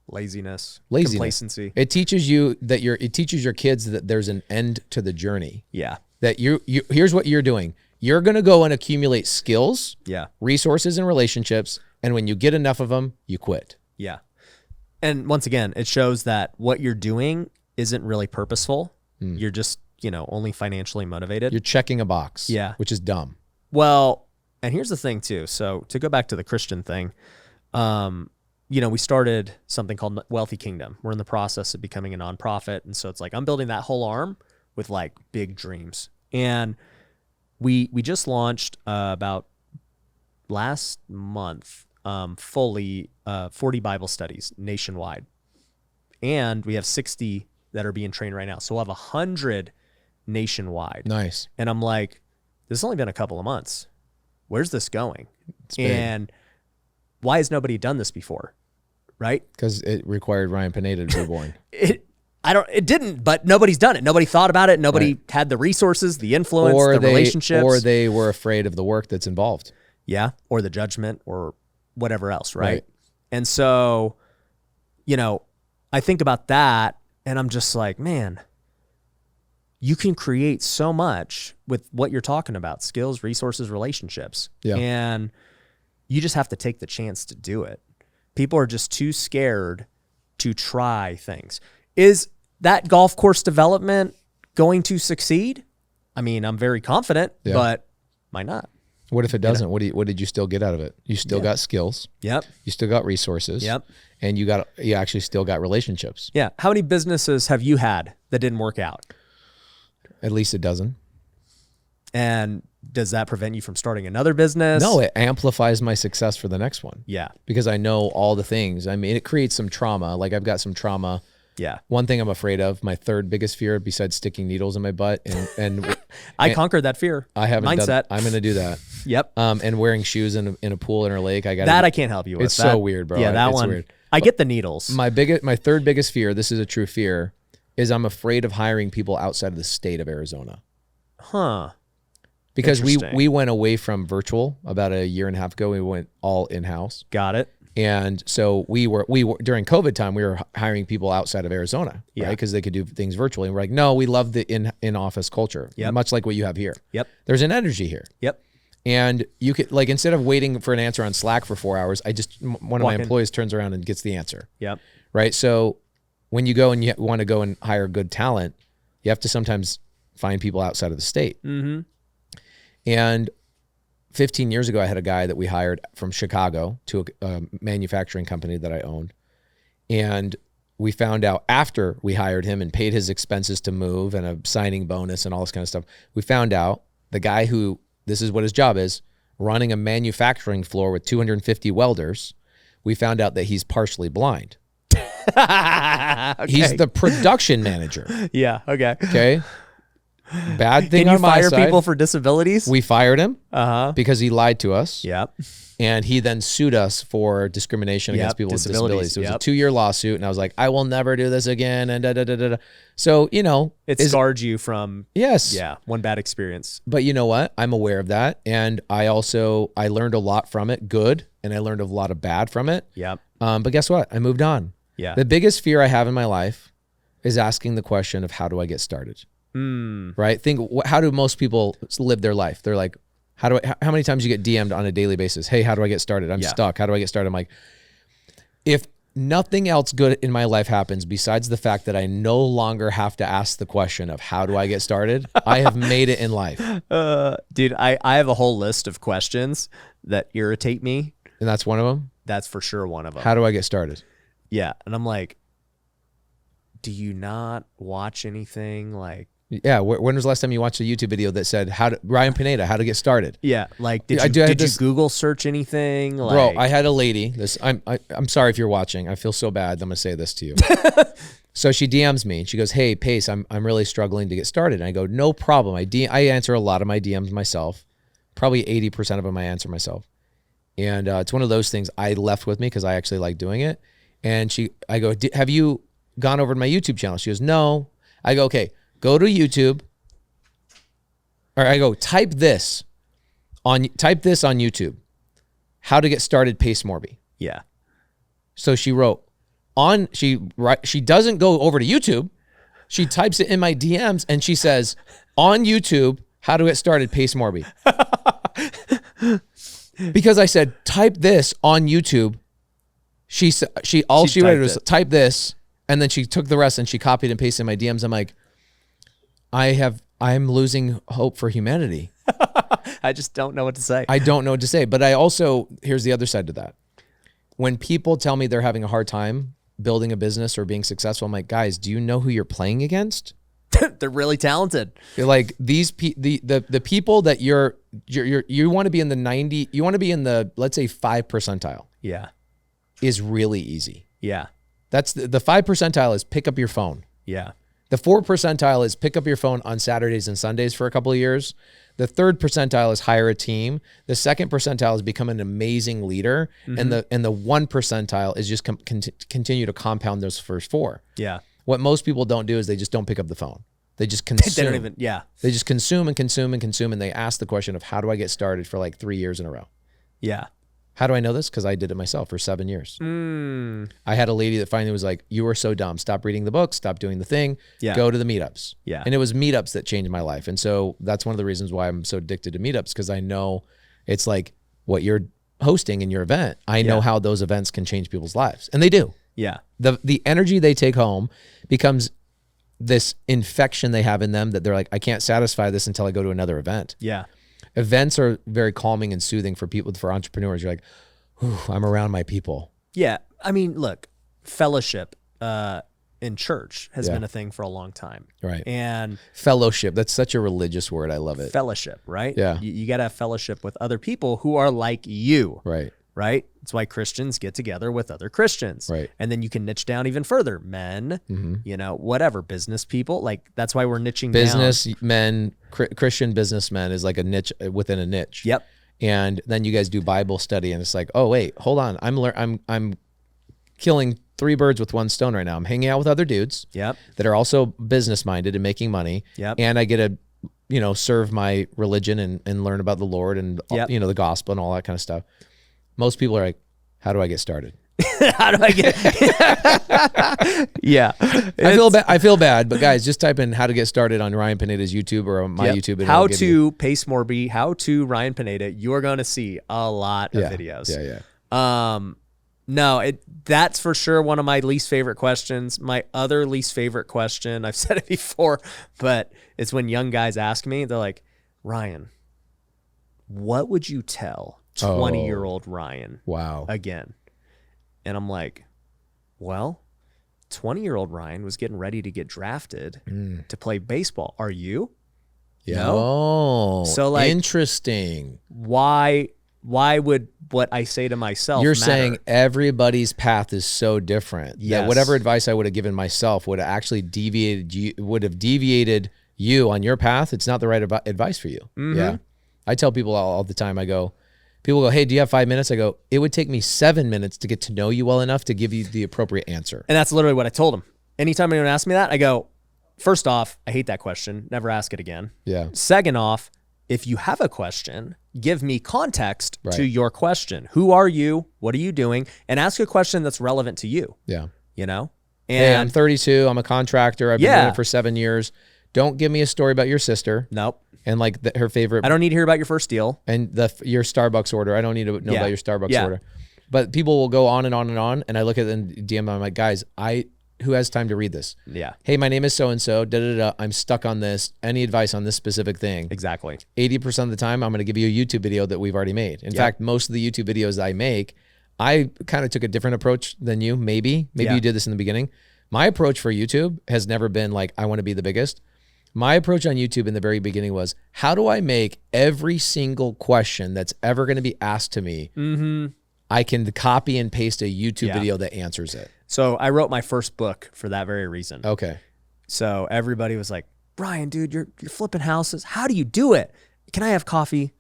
Laziness. Complacency. It teaches you it teaches your kids that there's an end to the journey. Yeah. That here's what you're doing. You're going to go and accumulate skills, resources, and relationships. And when you get enough of them, you quit. Yeah. And once again, it shows that what you're doing isn't really purposeful. You're just, only financially motivated. You're checking a box. Yeah. Which is dumb. Well, And here's the thing too. So to go back to the Christian thing, we started something called Wealthy Kingdom. We're in the process of becoming a nonprofit. And so it's like, I'm building that whole arm with like big dreams. And we just launched about last month, fully 40 Bible studies nationwide. And we have 60 that are being trained right now. So we'll have 100 nationwide. Nice. And I'm like, this has only been a couple of months. Where's this going? It's big. And why has nobody done this before? Right? Because it required Ryan Pineda to be born. It didn't, but nobody's done it. Nobody thought about it. Nobody had the resources, the influence, the relationships. Or they were afraid of the work that's involved. Yeah. Or the judgment or whatever else. Right. And so, I think about that and I'm just like, man, you can create so much with what you're talking about, skills, resources, relationships. Yeah. And you just have to take the chance to do it. People are just too scared to try things. Is that golf course development going to succeed? I mean, I'm very confident, but might not. What if it doesn't? What did you still get out of it? You still got skills. Yep. You still got resources. Yep. And you actually still got relationships. Yeah. How many businesses have you had that didn't work out? At least a dozen. And does that prevent you from starting another business? No, it amplifies my success for the next one. Yeah. Because I know all the things. I mean, it creates some trauma. Like I've got some trauma. Yeah. One thing I'm afraid of, my third biggest fear besides sticking needles in my butt and I conquered that fear. I haven't mindset. I'm going to do that. Yep. And wearing shoes in a pool in a lake. I can't help you with. It's so weird, bro. Yeah, that it's one. Weird. I get the needles. My third biggest fear, this is a true fear, is I'm afraid of hiring people outside of the state of Arizona. Huh. Because we went away from virtual about a year and a half ago. We went all in-house. Got it. And so we were during COVID time, we were hiring people outside of Arizona, right? Because they could do things virtually. And we're like, no, we love the in-office culture, much like what you have here. Yep. There's an energy here. Yep. And you could, like, instead of waiting for an answer on Slack for 4 hours, one of my employees turns around and gets the answer. Yep. Right. So when you go and you want to go and hire good talent, you have to sometimes find people outside of the state. Mm-hmm. And 15 years ago, I had a guy that we hired from Chicago to a manufacturing company that I owned. And we found out after we hired him and paid his expenses to move and a signing bonus and all this kind of stuff, we found out the guy who, this is what his job is, running a manufacturing floor with 250 welders, we found out that he's partially blind. Okay. He's the production manager. Yeah. Okay. Okay. Bad thing Can you on my fire side. people for disabilities? We fired him because he lied to us. Yep. And he then sued us for discrimination against people with disabilities. It was a 2-year lawsuit, and I was like, I will never do this again. And da. So, it scarred you from one bad experience. But you know what? I'm aware of that, and I learned a lot from it, good, and I learned a lot of bad from it. Yep. But guess what? I moved on. Yeah. The biggest fear I have in my life is asking the question of how do I get started? Right? How do most people live their life? They're like, how many times you get DM'd on a daily basis? Hey, how do I get started? I'm stuck. How do I get started? I'm like, if nothing else good in my life happens besides the fact that I no longer have to ask the question of how do I get started, I have made it in life. Dude, I have a whole list of questions that irritate me. And that's one of them? That's for sure one of them. How do I get started? Yeah. And I'm like, do you not watch anything like... Yeah, when was the last time you watched a YouTube video that said Ryan Pineda, how to get started? Yeah, like did you Google search anything? Like, bro, I had a lady. I'm sorry if you're watching. I feel so bad. I'm gonna say this to you. So she DMs me and she goes, "Hey, Pace, I'm really struggling to get started." And I go, "No problem." I answer a lot of my DMs myself. Probably 80% of them I answer myself. And it's one of those things I left with me because I actually like doing it. And I go, "Have you gone over to my YouTube channel?" She goes, "No." I go, "Okay. Go to YouTube." Or I go, type this on YouTube. How to get started, Pace Morby. Yeah. So she wrote she doesn't go over to YouTube. She types it in my DMs and she says, on YouTube, how to get started, Pace Morby. Because I said, type this on YouTube. She read was type this, and then she took the rest and she copied and pasted in my DMs. I'm like, I'm losing hope for humanity. I just don't know what to say. I don't know what to say. But I also, here's the other side to that. When people tell me they're having a hard time building a business or being successful, I'm like, guys, do you know who you're playing against? They're really talented. You're like the people that you want to be in the 90, you want to be in the, let's say 5 percentile. Yeah. Is really easy. Yeah. That's the 5 percentile is pick up your phone. Yeah. The 4 percentile is pick up your phone on Saturdays and Sundays for a couple of years. The 3rd percentile is hire a team. The 2nd percentile is become an amazing leader. And the 1 percentile is just continue to compound those first 4. Yeah. What most people don't do is they just don't pick up the phone. They just consume. They don't even, yeah. They just consume and consume and consume. And they ask the question of how do I get started for like 3 years in a row? Yeah. How do I know this? Because I did it myself for 7 years. I had a lady that finally was like, you were so dumb. Stop reading the book. Stop doing the thing. Yeah. Go to the meetups. Yeah. And it was meetups that changed my life. And so that's one of the reasons why I'm so addicted to meetups, because I know it's like what you're hosting in your event. I know how those events can change people's lives. And they do. Yeah. The energy they take home becomes this infection they have in them that they're like, I can't satisfy this until I go to another event. Yeah. Events are very calming and soothing for people, for entrepreneurs. You're like, I'm around my people. Yeah. I mean, look, fellowship in church has been a thing for a long time. Right. And Fellowship. That's such a religious word. I love it. fellowship, right? Yeah. You got to have fellowship with other people who are like you. Right. Right? That's why Christians get together with other Christians. Right. And then you can niche down even further. Men, you know, whatever, business people. Like, that's why we're niching down. Businessmen, Christian businessmen is like a niche within a niche. Yep. And then you guys do Bible study and it's like, oh, wait, hold on. I'm killing 3 birds with 1 stone right now. I'm hanging out with other dudes Yep. that are also business minded and making money. Yep. And I get to, you know, serve my religion and learn about the Lord and, you know, the gospel and all that kind of stuff. Most people are like, how do I get started? How do I get? Yeah. I feel bad, but guys, just type in how to get started on Ryan Pineda's YouTube or on my YouTube. And how to pace Morby, how to Ryan Pineda. You're going to see a lot of videos. Yeah. No, that's for sure one of my least favorite questions. My other least favorite question, I've said it before, but it's when young guys ask me, they're like, Ryan, what would you tell 20-year-old Ryan again? And I'm like, well, 20-year-old Ryan was getting ready to get drafted to play baseball. Are you? Yeah. No? Oh, so like, interesting. Why would what I say to myself You're matter? saying everybody's path is so different that whatever advice I would have given myself would have actually deviated you on your path. It's not the right advice for you. Yeah. I tell people all the time, people go, hey, do you have 5 minutes? I go, it would take me 7 minutes to get to know you well enough to give you the appropriate answer. And that's literally what I told him. Anytime anyone asks me that, I go, first off, I hate that question. Never ask it again. Yeah. Second off, if you have a question, give me context to your question. Who are you? What are you doing? And ask a question that's relevant to you. Yeah. You know? And hey, I'm 32. I'm a contractor. I've been doing it for 7 years. Don't give me a story about your sister. Nope. And like her favorite. I don't need to hear about your first deal. And your Starbucks order. I don't need to know about your Starbucks order. But people will go on and on and on. And I look at them DM. I'm like, guys, who has time to read this? Yeah. Hey, my name is so-and-so. I'm stuck on this. Any advice on this specific thing? Exactly. 80% of the time, I'm going to give you a YouTube video that we've already made. In fact, most of the YouTube videos I make, I kind of took a different approach than you. Maybe you did this in the beginning. My approach for YouTube has never been like, I want to be the biggest. My approach on YouTube in the very beginning was, how do I make every single question that's ever going to be asked to me, I can copy and paste a YouTube video that answers it. So I wrote my first book for that very reason. Okay. So everybody was like, Brian, dude, you're flipping houses. How do you do it? Can I have coffee?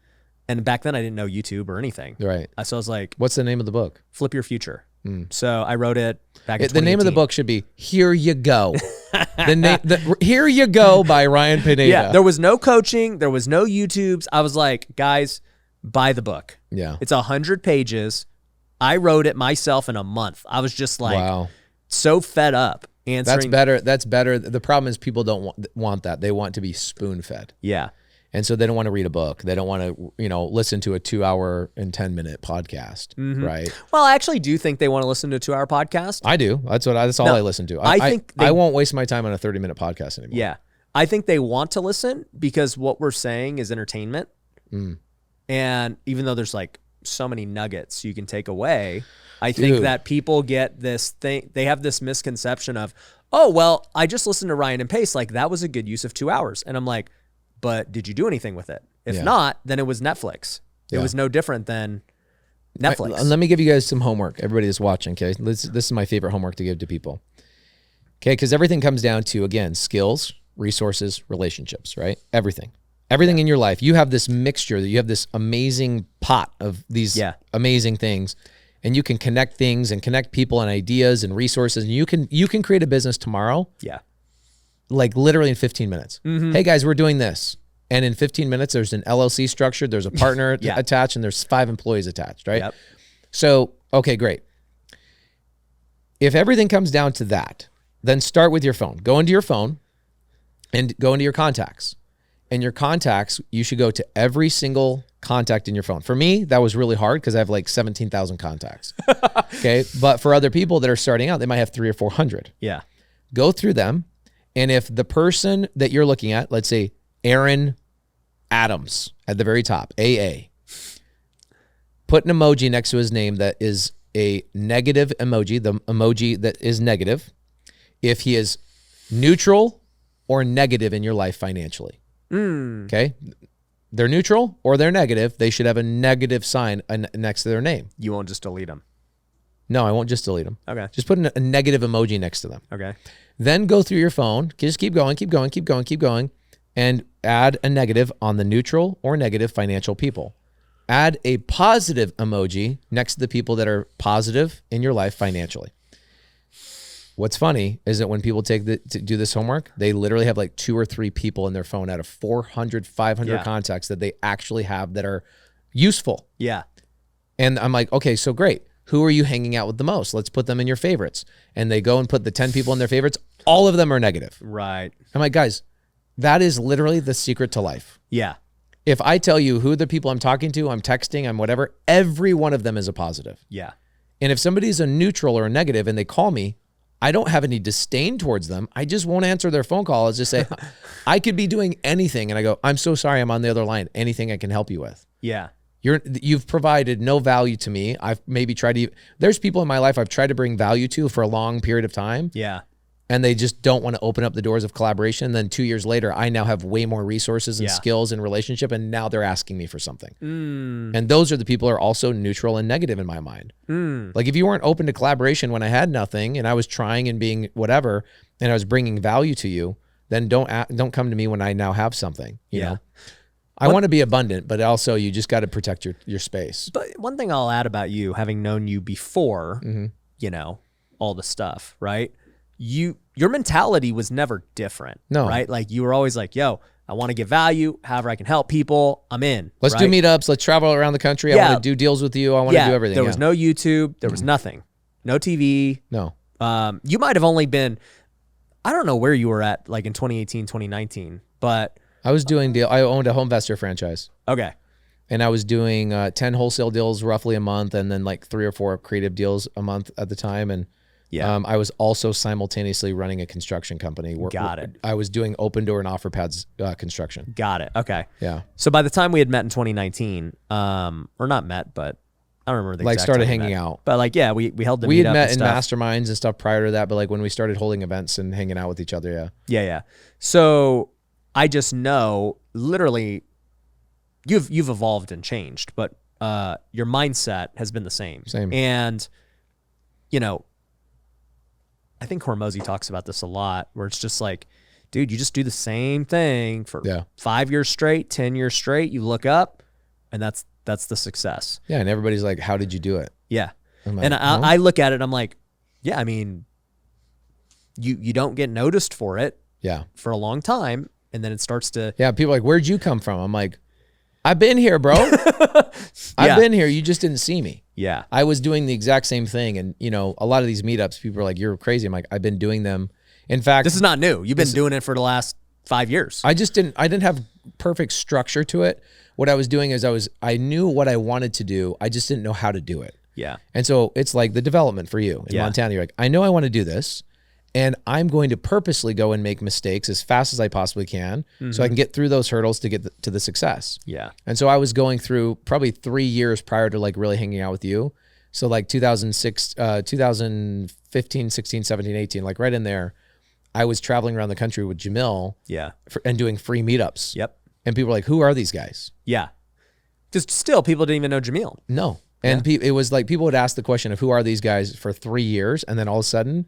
And back then I didn't know YouTube or anything. Right. So I was like, what's the name of the book? Flip Your Future. So I wrote it back in 2018. The name of the book should be Here You Go. Here You Go by Ryan Pineda. Yeah, there was no coaching. There was no YouTubes. I was like, guys, buy the book. Yeah. It's 100 pages. I wrote it myself in a month. I was just like, so fed up answering. That's better. The problem is people don't want that. They want to be spoon fed. Yeah. And so they don't want to read a book. They don't want to, listen to a 2-hour and 10-minute podcast, right? Well, I actually do think they want to listen to a 2-hour podcast. I do. That's all I listen to. I won't waste my time on a 30-minute podcast anymore. Yeah. I think they want to listen because what we're saying is entertainment. And even though there's like so many nuggets you can take away, I think Dude. that people get this thing, they have this misconception of, oh, well, I just listened to Ryan and Pace. Like that was a good use of 2 hours. And I'm like, but did you do anything with it? If not, then it was Netflix. It was no different than Netflix. Let me give you guys some homework. Everybody that's watching, okay? This is my favorite homework to give to people. Okay, because everything comes down to, again, skills, resources, relationships, right? Everything in your life. You have this mixture, that you have this amazing pot of these amazing things, and you can connect things and connect people and ideas and resources, and you can create a business tomorrow. Yeah. Like literally in 15 minutes. Hey guys, we're doing this. And in 15 minutes, there's an LLC structured, there's a partner attached, and there's 5 employees attached, right? Yep. So, okay, great. If everything comes down to that, then start with your phone. Go into your phone and go into your contacts. And your contacts, you should go to every single contact in your phone. For me, that was really hard because I have like 17,000 contacts. Okay. But for other people that are starting out, they might have 300 or 400. Yeah. Go through them. And if the person that you're looking at, let's say Aaron Adams at the very top, AA, put an emoji next to his name that is a negative emoji, the emoji that is negative, if he is neutral or negative in your life financially. Okay? They're neutral or they're negative. They should have a negative sign next to their name. You won't just delete them. No, I won't just delete them. Okay. Just put a negative emoji next to them. Okay. Then go through your phone. Just keep going, and add a negative on the neutral or negative financial people. Add a positive emoji next to the people that are positive in your life financially. What's funny is that when people to do this homework, they literally have like 2 or 3 people in their phone out of 400, 500 contacts that they actually have that are useful. Yeah. And I'm like, okay, so great. Who are you hanging out with the most? Let's put them in your favorites. And they go and put the 10 people in their favorites. All of them are negative. Right. I'm like, guys, that is literally the secret to life. Yeah. If I tell you who the people I'm talking to, I'm texting, I'm whatever, every one of them is a positive. Yeah. And if somebody's a neutral or a negative and they call me, I don't have any disdain towards them. I just won't answer their phone call. I'll just say, I could be doing anything. And I go, I'm so sorry, I'm on the other line. Anything I can help you with. Yeah. You've provided no value to me. I've maybe tried to, there's people in my life I've tried to bring value to for a long period of time. Yeah. And they just don't want to open up the doors of collaboration. Then 2 years later, I now have way more resources and skills and relationship. And now they're asking me for something. And those are the people who are also neutral and negative in my mind. Like if you weren't open to collaboration when I had nothing and I was trying and being whatever, and I was bringing value to you, then don't come to me when I now have something, you know? I want to be abundant, but also you just got to protect your space. But one thing I'll add about you, having known you before, you know, all the stuff, right? Your mentality was never different. No. Right? Like you were always like, yo, I want to give value. However I can help people, I'm in. Let's do meetups. Let's travel around the country. I want to do deals with you. I want to do everything. There was no YouTube. There was nothing. No TV. No. You might have only been, I don't know where you were at like in 2018, 2019, but I was doing I owned a home investor franchise. Okay. And I was doing 10 wholesale deals roughly a month, and then like 3 or 4 creative deals a month at the time. And I was also simultaneously running a construction company. Got it. I was doing open door and offer pads construction. Got it. Okay. Yeah. So by the time we had met in 2019, or not met, but I don't remember the exact started time we hanging met. out. But like, yeah, we held the We meetup had met and in stuff. masterminds and stuff prior to that, but like when we started holding events and hanging out with each other, Yeah. So I just know literally you've evolved and changed, but your mindset has been the same. And, you know, I think Hormozy talks about this a lot, where it's just like, dude, you just do the same thing for 5 years straight, 10 years straight. You look up, and that's the success. Yeah, and everybody's like, how did you do it? Yeah. Like, and I look at it, I'm like, yeah, I mean, you don't get noticed for it for a long time, and then it starts to... Yeah, people are like, where'd you come from? I'm like, I've been here, bro. I've been here. You just didn't see me. Yeah. I was doing the exact same thing. And, you know, a lot of these meetups, people are like, you're crazy. I'm like, I've been doing them. In fact... This is not new. You've been doing it for the last 5 years. I didn't have perfect structure to it. What I was doing is I knew what I wanted to do. I just didn't know how to do it. Yeah. And so it's like the development for you in Montana. You're like, I know I want to do this. And I'm going to purposely go and make mistakes as fast as I possibly can so I can get through those hurdles to get to the success. Yeah. And so I was going through probably 3 years prior to like really hanging out with you. So like 2015, 16, 17, 18, like right in there, I was traveling around the country with Jamil and doing free meetups. Yep. And people were like, who are these guys? Yeah. Just still, people didn't even know Jamil. No. And it was like people would ask the question of who are these guys for 3 years. And then all of a sudden,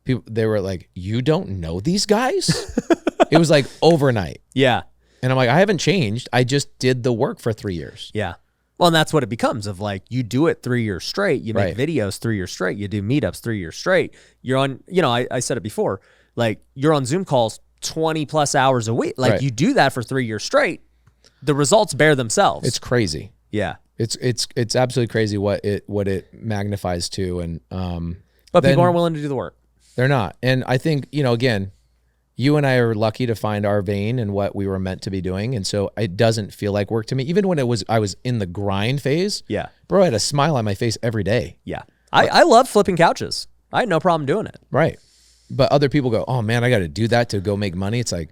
they were like, you don't know these guys? It was like overnight. Yeah. And I'm like, I haven't changed. I just did the work for 3 years. Yeah. Well, and that's what it becomes of like, you do it 3 years straight. You make videos 3 years straight. You do meetups 3 years straight. You're on, I said it before, like you're on Zoom calls 20 plus hours a week. Like you do that for 3 years straight. The results bear themselves. It's crazy. Yeah. It's absolutely crazy what it magnifies to. And, but people aren't willing to do the work. They're not. And I think, again, you and I are lucky to find our vein and what we were meant to be doing. And so it doesn't feel like work to me. Even when I was in the grind phase. Yeah. Bro, I had a smile on my face every day. Yeah. I love flipping couches. I had no problem doing it. Right. But other people go, oh man, I got to do that to go make money. It's like,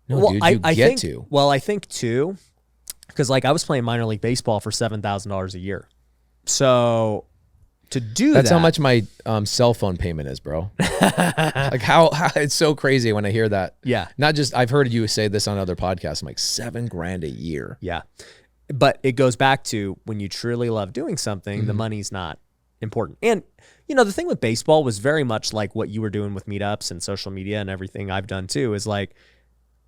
no, dude, I think to. Well, I think too, because like I was playing minor league baseball for $7,000 a year. So to do that's how much my cell phone payment is, bro. Like how it's so crazy when I hear that. Yeah. Not just, I've heard you say this on other podcasts. I'm like $7,000 a year. Yeah. But it goes back to when you truly love doing something, the money's not important. And the thing with baseball was very much like what you were doing with meetups and social media and everything I've done too, is like,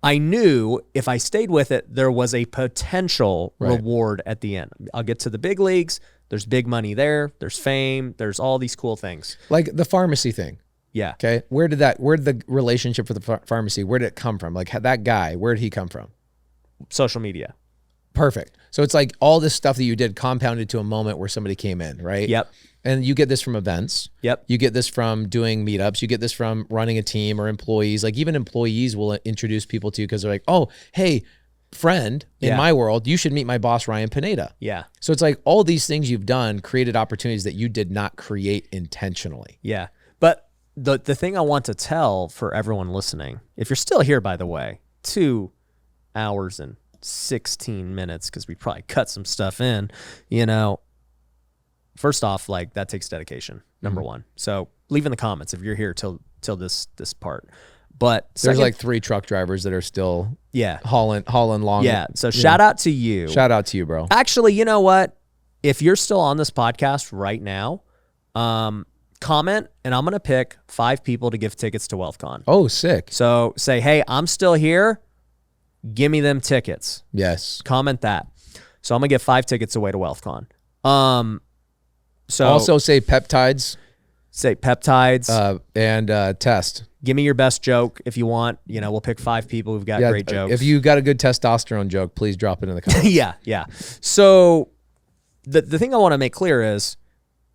I knew if I stayed with it, there was a potential reward at the end. I'll get to the big leagues. There's big money there. There's fame. There's all these cool things. Like the pharmacy thing. Yeah. Okay. Where did the relationship with the pharmacy, where did it come from? Like that guy, where did he come from? Social media. Perfect. So it's like all this stuff that you did compounded to a moment where somebody came in, right? Yep. And you get this from events. Yep. You get this from doing meetups. You get this from running a team or employees. Like even employees will introduce people to you because they're like, oh, hey, friend, in my world, you should meet my boss, Ryan Pineda. Yeah. So it's like all these things you've done created opportunities that you did not create intentionally. Yeah. But the thing I want to tell for everyone listening, if you're still here, by the way, 2 hours and 16 minutes, because we probably cut some stuff in, first off, like that takes dedication, number one. So leave in the comments if you're here till this part. But there's like 3 truck drivers that are still hauling long. Yeah. So shout out to you. Shout out to you, bro. Actually, you know what? If you're still on this podcast right now, comment and I'm going to pick 5 people to give tickets to WealthCon. Oh, sick. So say, hey, I'm still here. Give me them tickets. Yes. Comment that. So I'm going to give 5 tickets away to WealthCon. So also say peptides. Say peptides. And test. Give me your best joke if you want. We'll pick 5 people who've got great jokes. If you got a good testosterone joke, please drop it in the comments. Yeah. So the thing I want to make clear is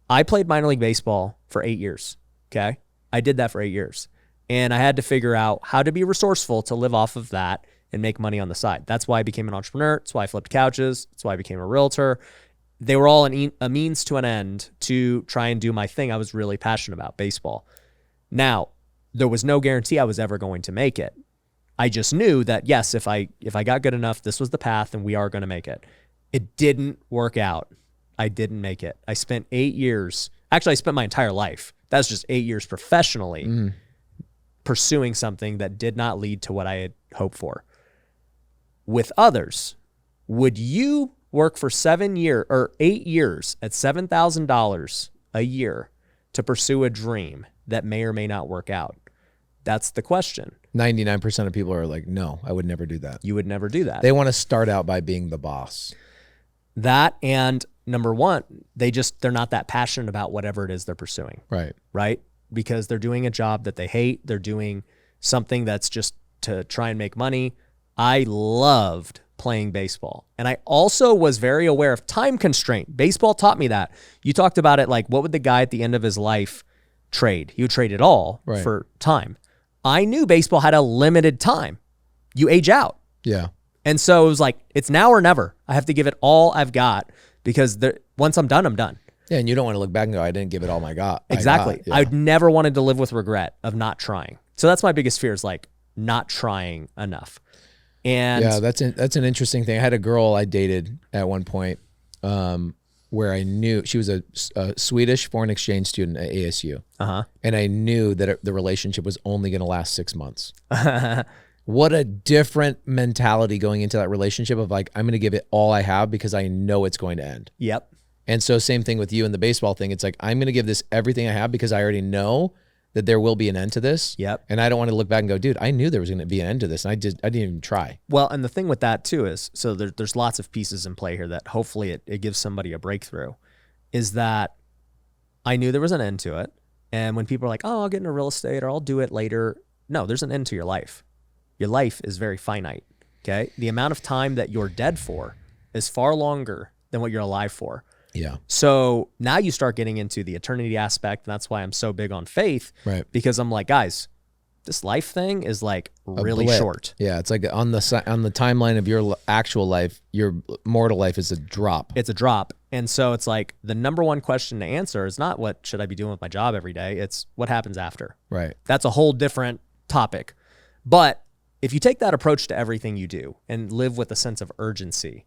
I played minor league baseball for 8 years. Okay. I did that for 8 years. And I had to figure out how to be resourceful to live off of that and make money on the side. That's why I became an entrepreneur. That's why I flipped couches. That's why I became a realtor. They were all a means to an end to try and do my thing I was really passionate about, baseball. Now, there was no guarantee I was ever going to make it. I just knew that, yes, if I got good enough, this was the path and we are going to make it. It didn't work out. I didn't make it. I spent 8 years. Actually, I spent my entire life. That's just 8 years professionally pursuing something that did not lead to what I had hoped for. With others, would you work for 8 years at $7,000 a year to pursue a dream that may or may not work out? That's the question. 99% of people are like, no, I would never do that. You would never do that. They want to start out by being the boss. That, and number one, they're not that passionate about whatever it is they're pursuing. Right? Because they're doing a job that they hate. They're doing something that's just to try and make money. I loved playing baseball. And I also was very aware of time constraint. Baseball taught me that. You talked about it, like what would the guy at the end of his life trade? He would trade it all for time. I knew baseball had a limited time. You age out. Yeah. And so it was like, it's now or never. I have to give it all I've got because once I'm done, I'm done. Yeah, and you don't want to look back and go, I didn't give it all my got. Exactly. Yeah. I'd never wanted to live with regret of not trying. So that's my biggest fear, is like not trying enough. And yeah, that's an interesting thing. I had a girl I dated at one point where I knew she was a Swedish foreign exchange student at ASU. And I knew that the relationship was only going to last 6 months. What a different mentality going into that relationship of like, I'm going to give it all I have because I know it's going to end. Yep. And so same thing with you and the baseball thing. It's like, I'm going to give this everything I have because I already know that there will be an end to this. Yep. And I don't want to look back and go, dude, I knew there was going to be an end to this. And I didn't even try. Well, and the thing with that too is, so there's lots of pieces in play here that hopefully it gives somebody a breakthrough, is that I knew there was an end to it. And when people are like, oh, I'll get into real estate or I'll do it later. No, there's an end to your life. Your life is very finite. Okay. The amount of time that you're dead for is far longer than what you're alive for. Yeah. So now you start getting into the eternity aspect. And that's why I'm so big on faith. Right. Because I'm like, guys, this life thing is like really short. Yeah. It's like on the timeline of your actual life, your mortal life is a drop. It's a drop. And so it's like the number one question to answer is not what should I be doing with my job every day? It's what happens after. Right. That's a whole different topic. But if you take that approach to everything you do and live with a sense of urgency,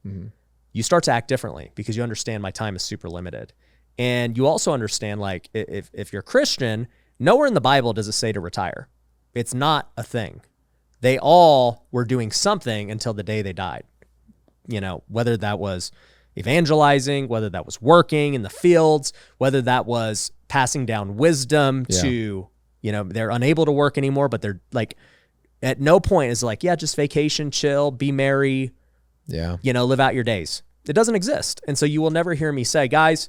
you start to act differently because you understand my time is super limited. And you also understand, like, if you're Christian, nowhere in the Bible does it say to retire. It's not a thing. They all were doing something until the day they died. You know, whether that was evangelizing, whether that was working in the fields, whether that was passing down wisdom to, you know, they're unable to work anymore, but they're like, at no point is like, yeah, just vacation, chill, be merry, you know, live out your days. It doesn't exist. And so you will never hear me say, guys,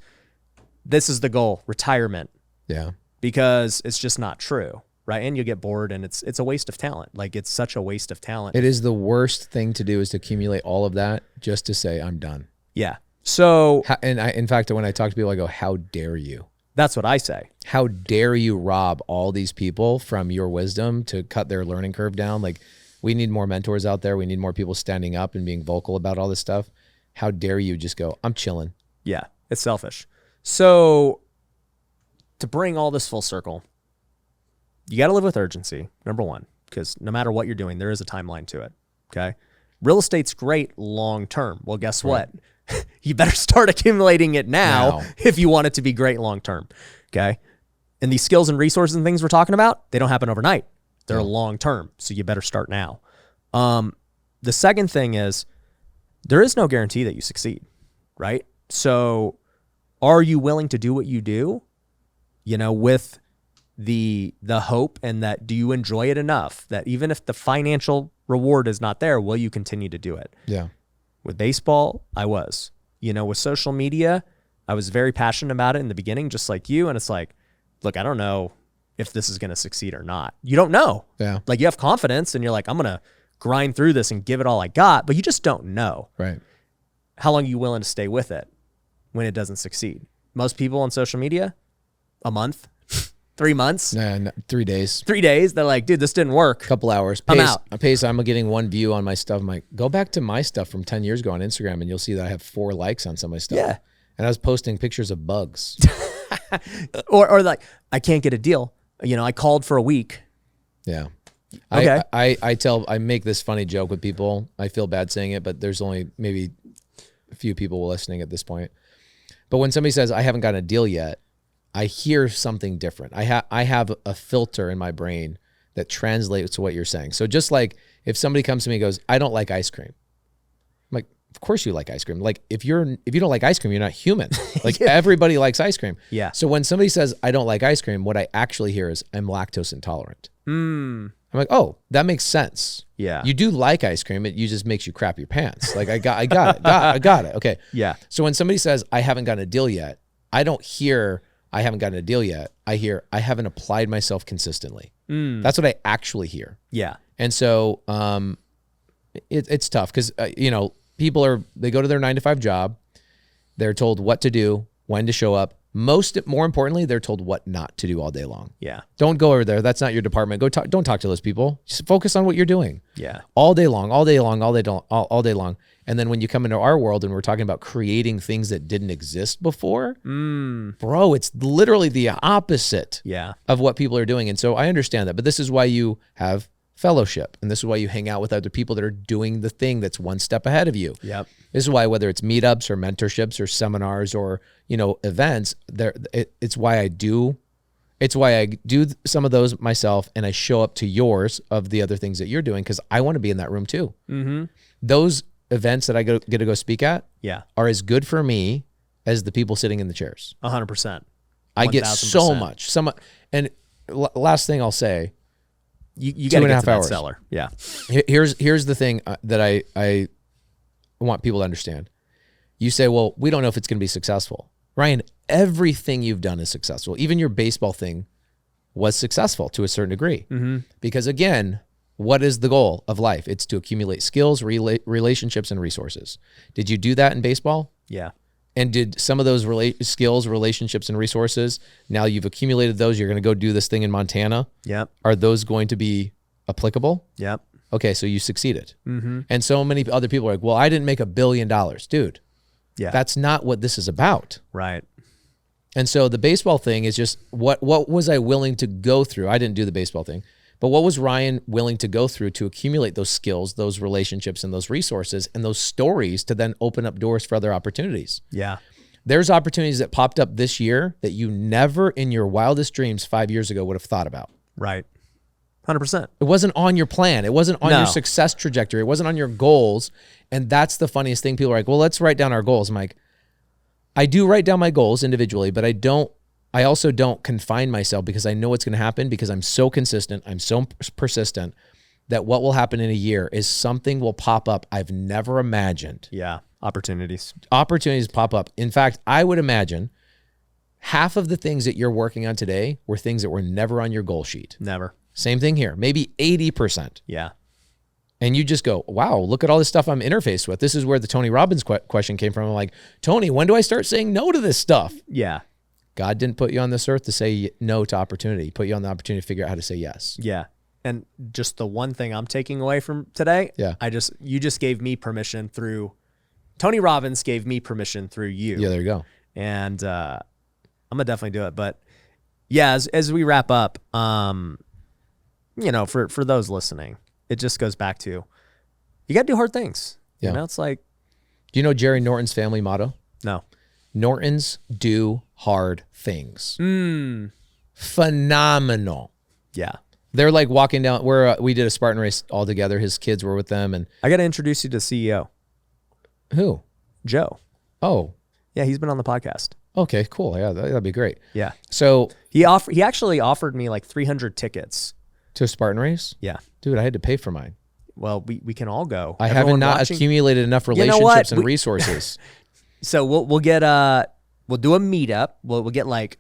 this is the goal, retirement. Yeah. Because it's just not true, right? And you'll get bored, and it's a waste of talent. Like, it's such a waste of talent. It is the worst thing to do, is to accumulate all of that just to say, I'm done. Yeah. So, and in fact, when I talk to people, I go, how dare you? That's what I say. How dare you rob all these people from your wisdom to cut their learning curve down? Like, we need more mentors out there. We need more people standing up and being vocal about all this stuff. How dare you just go, I'm chilling. Yeah, it's selfish. So to bring all this full circle, you got to live with urgency, number one, because no matter what you're doing, there is a timeline to it, okay? Real estate's great long term. Well, guess what? You better start accumulating it now if you want it to be great long term, okay? And these skills and resources and things we're talking about, they don't happen overnight. They're long term, so you better start now. The second thing is, there is no guarantee that you succeed, right? So are you willing to do what you do, you know, with the hope, and that do you enjoy it enough that even if the financial reward is not there, will you continue to do it? Yeah. With baseball, I was. You know, with social media, I was very passionate about it in the beginning, just like you. And it's like, look, I don't know if this is going to succeed or not. You don't know. Yeah. Like, you have confidence and you're like, I'm going to grind through this and give it all I got, but you just don't know. Right. How long are you willing to stay with it when it doesn't succeed? Most people on social media, a month, 3 months. Nah, 3 days. 3 days. They're like, dude, this didn't work. Couple hours. I'm out. I'm getting one view on my stuff. I'm like, go back to my stuff from 10 years ago on Instagram, and you'll see that I have 4 likes on some of my stuff. Yeah. And I was posting pictures of bugs. or like, I can't get a deal. You know, I called for a week. Yeah. Okay. I make this funny joke with people. I feel bad saying it, but there's only maybe a few people listening at this point. But when somebody says, I haven't gotten a deal yet, I hear something different. I have a filter in my brain that translates to what you're saying. So just like if somebody comes to me and goes, I don't like ice cream. I'm like, of course you like ice cream. Like if you don't like ice cream, you're not human. Like everybody likes ice cream. Yeah. So when somebody says, I don't like ice cream, what I actually hear is, I'm lactose intolerant. I'm like, oh, that makes sense. Yeah. You do like ice cream. It just makes you crap your pants. Like I got it. Okay. Yeah. So when somebody says, I haven't gotten a deal yet, I don't hear, I haven't gotten a deal yet. I hear, I haven't applied myself consistently. That's what I actually hear. Yeah. And so it's tough because, people they go to their 9-to-5 job. They're told what to do, when to show up. More importantly, they're told what not to do all day long. Yeah. Don't go over there. That's not your department. Don't talk to those people. Just focus on what you're doing. Yeah. All day long. And And then when you come into our world and we're talking about creating things that didn't exist before, bro, it's literally the opposite of what people are doing. And so I understand that, but this is why you have fellowship. And this is why you hang out with other people that are doing the thing that's one step ahead of you. Yep. This is why, whether it's meetups or mentorships or seminars or, events, it's why I do some of those myself, and I show up to yours of the other things that you're doing, because I want to be in that room too. Mm-hmm. Those events that I get to go speak at are as good for me as the people sitting in the chairs. 100%. I get so much. And last thing I'll say, you got to get to that seller. Yeah. Here's the thing that I want people to understand. You say, well, we don't know if it's going to be successful. Ryan, everything you've done is successful. Even your baseball thing was successful to a certain degree. Mm-hmm. Because again, what is the goal of life? It's to accumulate skills, relationships, and resources. Did you do that in baseball? Yeah. And did some of those skills, relationships, and resources, now you've accumulated those, you're going to go do this thing in Montana. Yep. Are those going to be applicable? Yep. Okay, so you succeeded. Mm-hmm. And so many other people are like, well, I didn't make $1 billion. Dude, that's not what this is about. Right. And so the baseball thing is just, what was I willing to go through? I didn't do the baseball thing. But what was Ryan willing to go through to accumulate those skills, those relationships, and those resources and those stories to then open up doors for other opportunities? Yeah. There's opportunities that popped up this year that you never in your wildest dreams 5 years ago would have thought about. Right. 100%. It wasn't on your plan. It wasn't on your success trajectory. It wasn't on your goals. And that's the funniest thing. People are like, well, let's write down our goals. I'm like, I do write down my goals individually, but I also don't confine myself, because I know what's going to happen, because I'm so consistent. I'm so persistent that what will happen in a year is something will pop up I've never imagined. Yeah. Opportunities pop up. In fact, I would imagine half of the things that you're working on today were things that were never on your goal sheet. Never. Same thing here. Maybe 80%. Yeah. And you just go, wow, look at all this stuff I'm interfaced with. This is where the Tony Robbins question came from. I'm like, Tony, when do I start saying no to this stuff? Yeah. God didn't put you on this earth to say no to opportunity. He put you on the opportunity to figure out how to say yes. Yeah. And just the one thing I'm taking away from today, you just gave me permission through, Tony Robbins gave me permission through you. Yeah, there you go. And I'm going to definitely do it. But yeah, as we wrap up, for those listening, it just goes back to, you got to do hard things. Yeah. It's like. Do you know Jerry Norton's family motto? No. Nortons do hard things. Phenomenal. Yeah. They're like walking down where we did a Spartan race all together. His kids were with them. And I got to introduce you to the CEO. Who? Joe. Oh. Yeah, he's been on the podcast. Okay, cool. Yeah, that'd be great. Yeah. So he actually offered me like 300 tickets. To a Spartan race? Yeah. Dude, I had to pay for mine. Well, we can all go. I haven't accumulated enough relationships and resources. So we'll get we'll do a meetup. We'll get like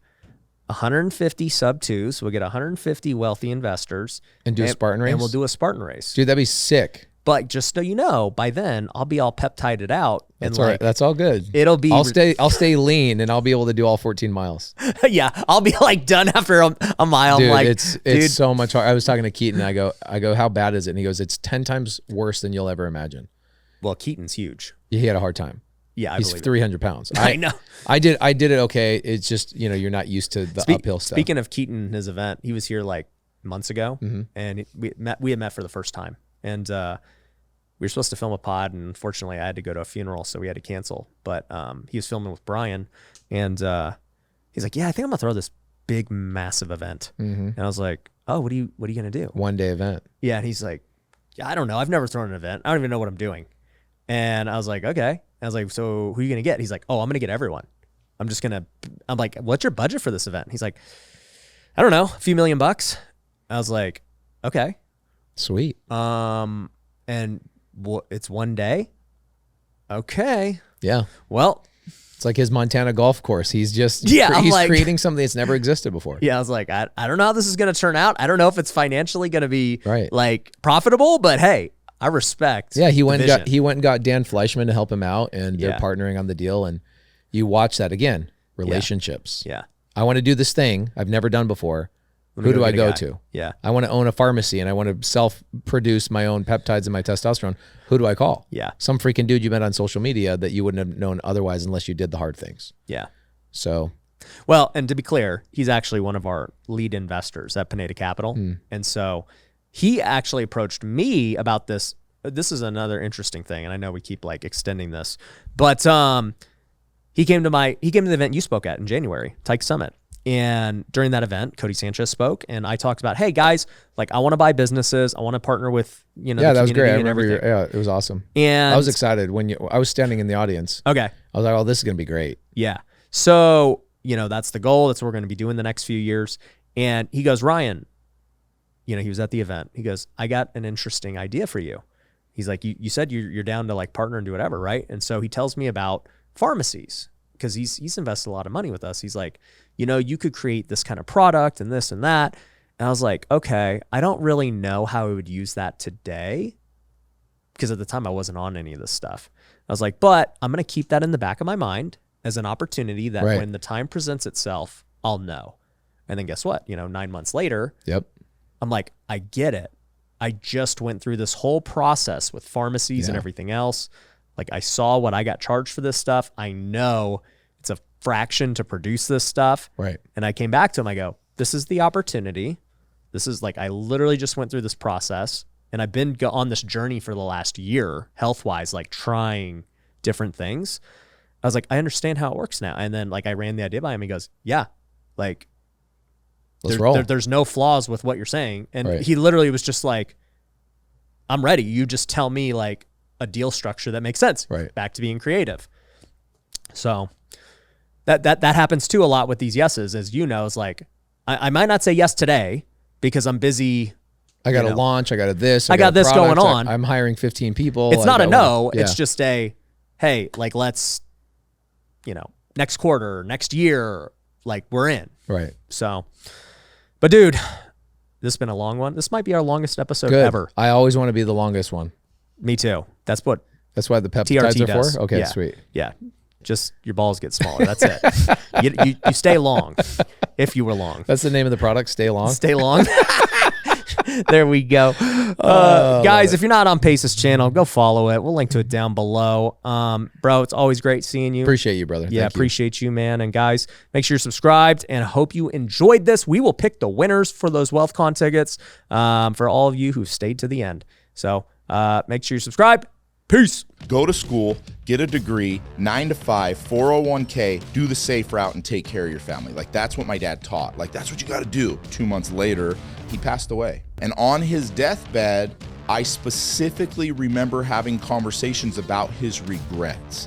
150 sub twos. We'll get 150 wealthy investors and do a Spartan race. And we'll do a Spartan race. Dude, that'd be sick. But just so you know, by then I'll be all peptided out. And that's all right. That's all good. It'll be. I'll stay lean, and I'll be able to do all 14 miles. Yeah, I'll be like done after a mile. Dude, I'm like, it's so much hard. I was talking to Keaton. I go, how bad is it? And he goes, it's 10 times worse than you'll ever imagine. Well, Keaton's huge. He had a hard time. Yeah, he's 300 pounds. I know. I did it okay. It's just you're not used to the uphill stuff. Speaking of Keaton, his event, he was here like months ago, and we had met for the first time, and we were supposed to film a pod, and unfortunately I had to go to a funeral, so we had to cancel. But he was filming with Brian, and he's like, "Yeah, I think I'm gonna throw this big, massive event." And I was like, "Oh, what are you gonna do?" 1 day event. Yeah, and he's like, "Yeah, I don't know. I've never thrown an event. I don't even know what I'm doing." And I was like, "Okay." I was like, "So who are you gonna get?" He's like, "Oh, I'm gonna get everyone. I'm like, what's your budget for this event?" He's like, "I don't know, a few $1 million." I was like, "Okay, sweet." And it's 1 day. Okay. Yeah. Well, it's like his Montana golf course. He's just he's creating something that's never existed before. Yeah, I was like, I don't know how this is gonna turn out. I don't know if it's financially gonna be right, like profitable, but hey, I respect. Yeah, he went and got Dan Fleischman to help him out, and they're partnering on the deal. And you watch that again, relationships. Yeah. I want to do this thing I've never done before. Who do I go to? Yeah. I want to own a pharmacy and I want to self-produce my own peptides and my testosterone. Who do I call? Yeah. Some freaking dude you met on social media that you wouldn't have known otherwise unless you did the hard things. Yeah. So, well, and to be clear, he's actually one of our lead investors at Pineda Capital. And so he actually approached me about this. This is another interesting thing. And I know we keep like extending this, but he came to the event you spoke at in January, Tyke Summit. And during that event, Cody Sanchez spoke, and I talked about, hey guys, like I want to buy businesses, I want to partner with the that was great. I remember everything. it was awesome. And I was excited when I was standing in the audience. Okay. I was like, oh, this is gonna be great. Yeah. So that's the goal. That's what we're going to be doing the next few years. And he goes, Ryan, he was at the event. He goes, I got an interesting idea for you. He's like, you said you're down to like partner and do whatever, right? And so he tells me about pharmacies because he's invested a lot of money with us. He's like, you could create this kind of product and this and that. And I was like, okay, I don't really know how I would use that today because at the time I wasn't on any of this stuff. I was like, but I'm going to keep that in the back of my mind as an opportunity that when the time presents itself, I'll know. And then guess what? 9 months later, I'm like, I get it. I just went through this whole process with pharmacies and everything else. Like I saw what I got charged for this stuff. I know it's a fraction to produce this stuff. Right. And I came back to him. I go, this is the opportunity. This is like, I literally just went through this process and I've been on this journey for the last year, health-wise, like trying different things. I was like, I understand how it works now. And then like I ran the idea by him. He goes, yeah, like there's no flaws with what you're saying. And he literally was just like, I'm ready. You just tell me like a deal structure that makes sense. Right. Back to being creative. So that happens too a lot with these yeses, as is like, I might not say yes today because I'm busy. I got a launch. I got a this. I got this product, going on. I'm hiring 15 people. It's not a no. It's just a, hey, like let's, next quarter, next year, like we're in. Right. So, but dude, this has been a long one. This might be our longest episode ever. I always want to be the longest one. Me too. That's why the peptides TRT are does. for? Okay, Yeah. Sweet. Yeah. Just your balls get smaller. That's it. You stay long if you were long. That's the name of the product, Stay Long? Stay long. There we go. Guys, if you're not on Pace's channel, go follow it. We'll link to it down below. Bro, it's always great seeing you. Appreciate you, brother. Yeah, Thank you. appreciate you, man. And guys, make sure you're subscribed and I hope you enjoyed this. We will pick the winners for those WealthCon tickets for all of you who've stayed to the end. So make sure you're subscribed. Peace. Go to school, get a degree, 9 to 5, 401k, do the safe route and take care of your family. Like that's what my dad taught. Like that's what you got to do. 2 months later, he passed away. And on his deathbed, I specifically remember having conversations about his regrets.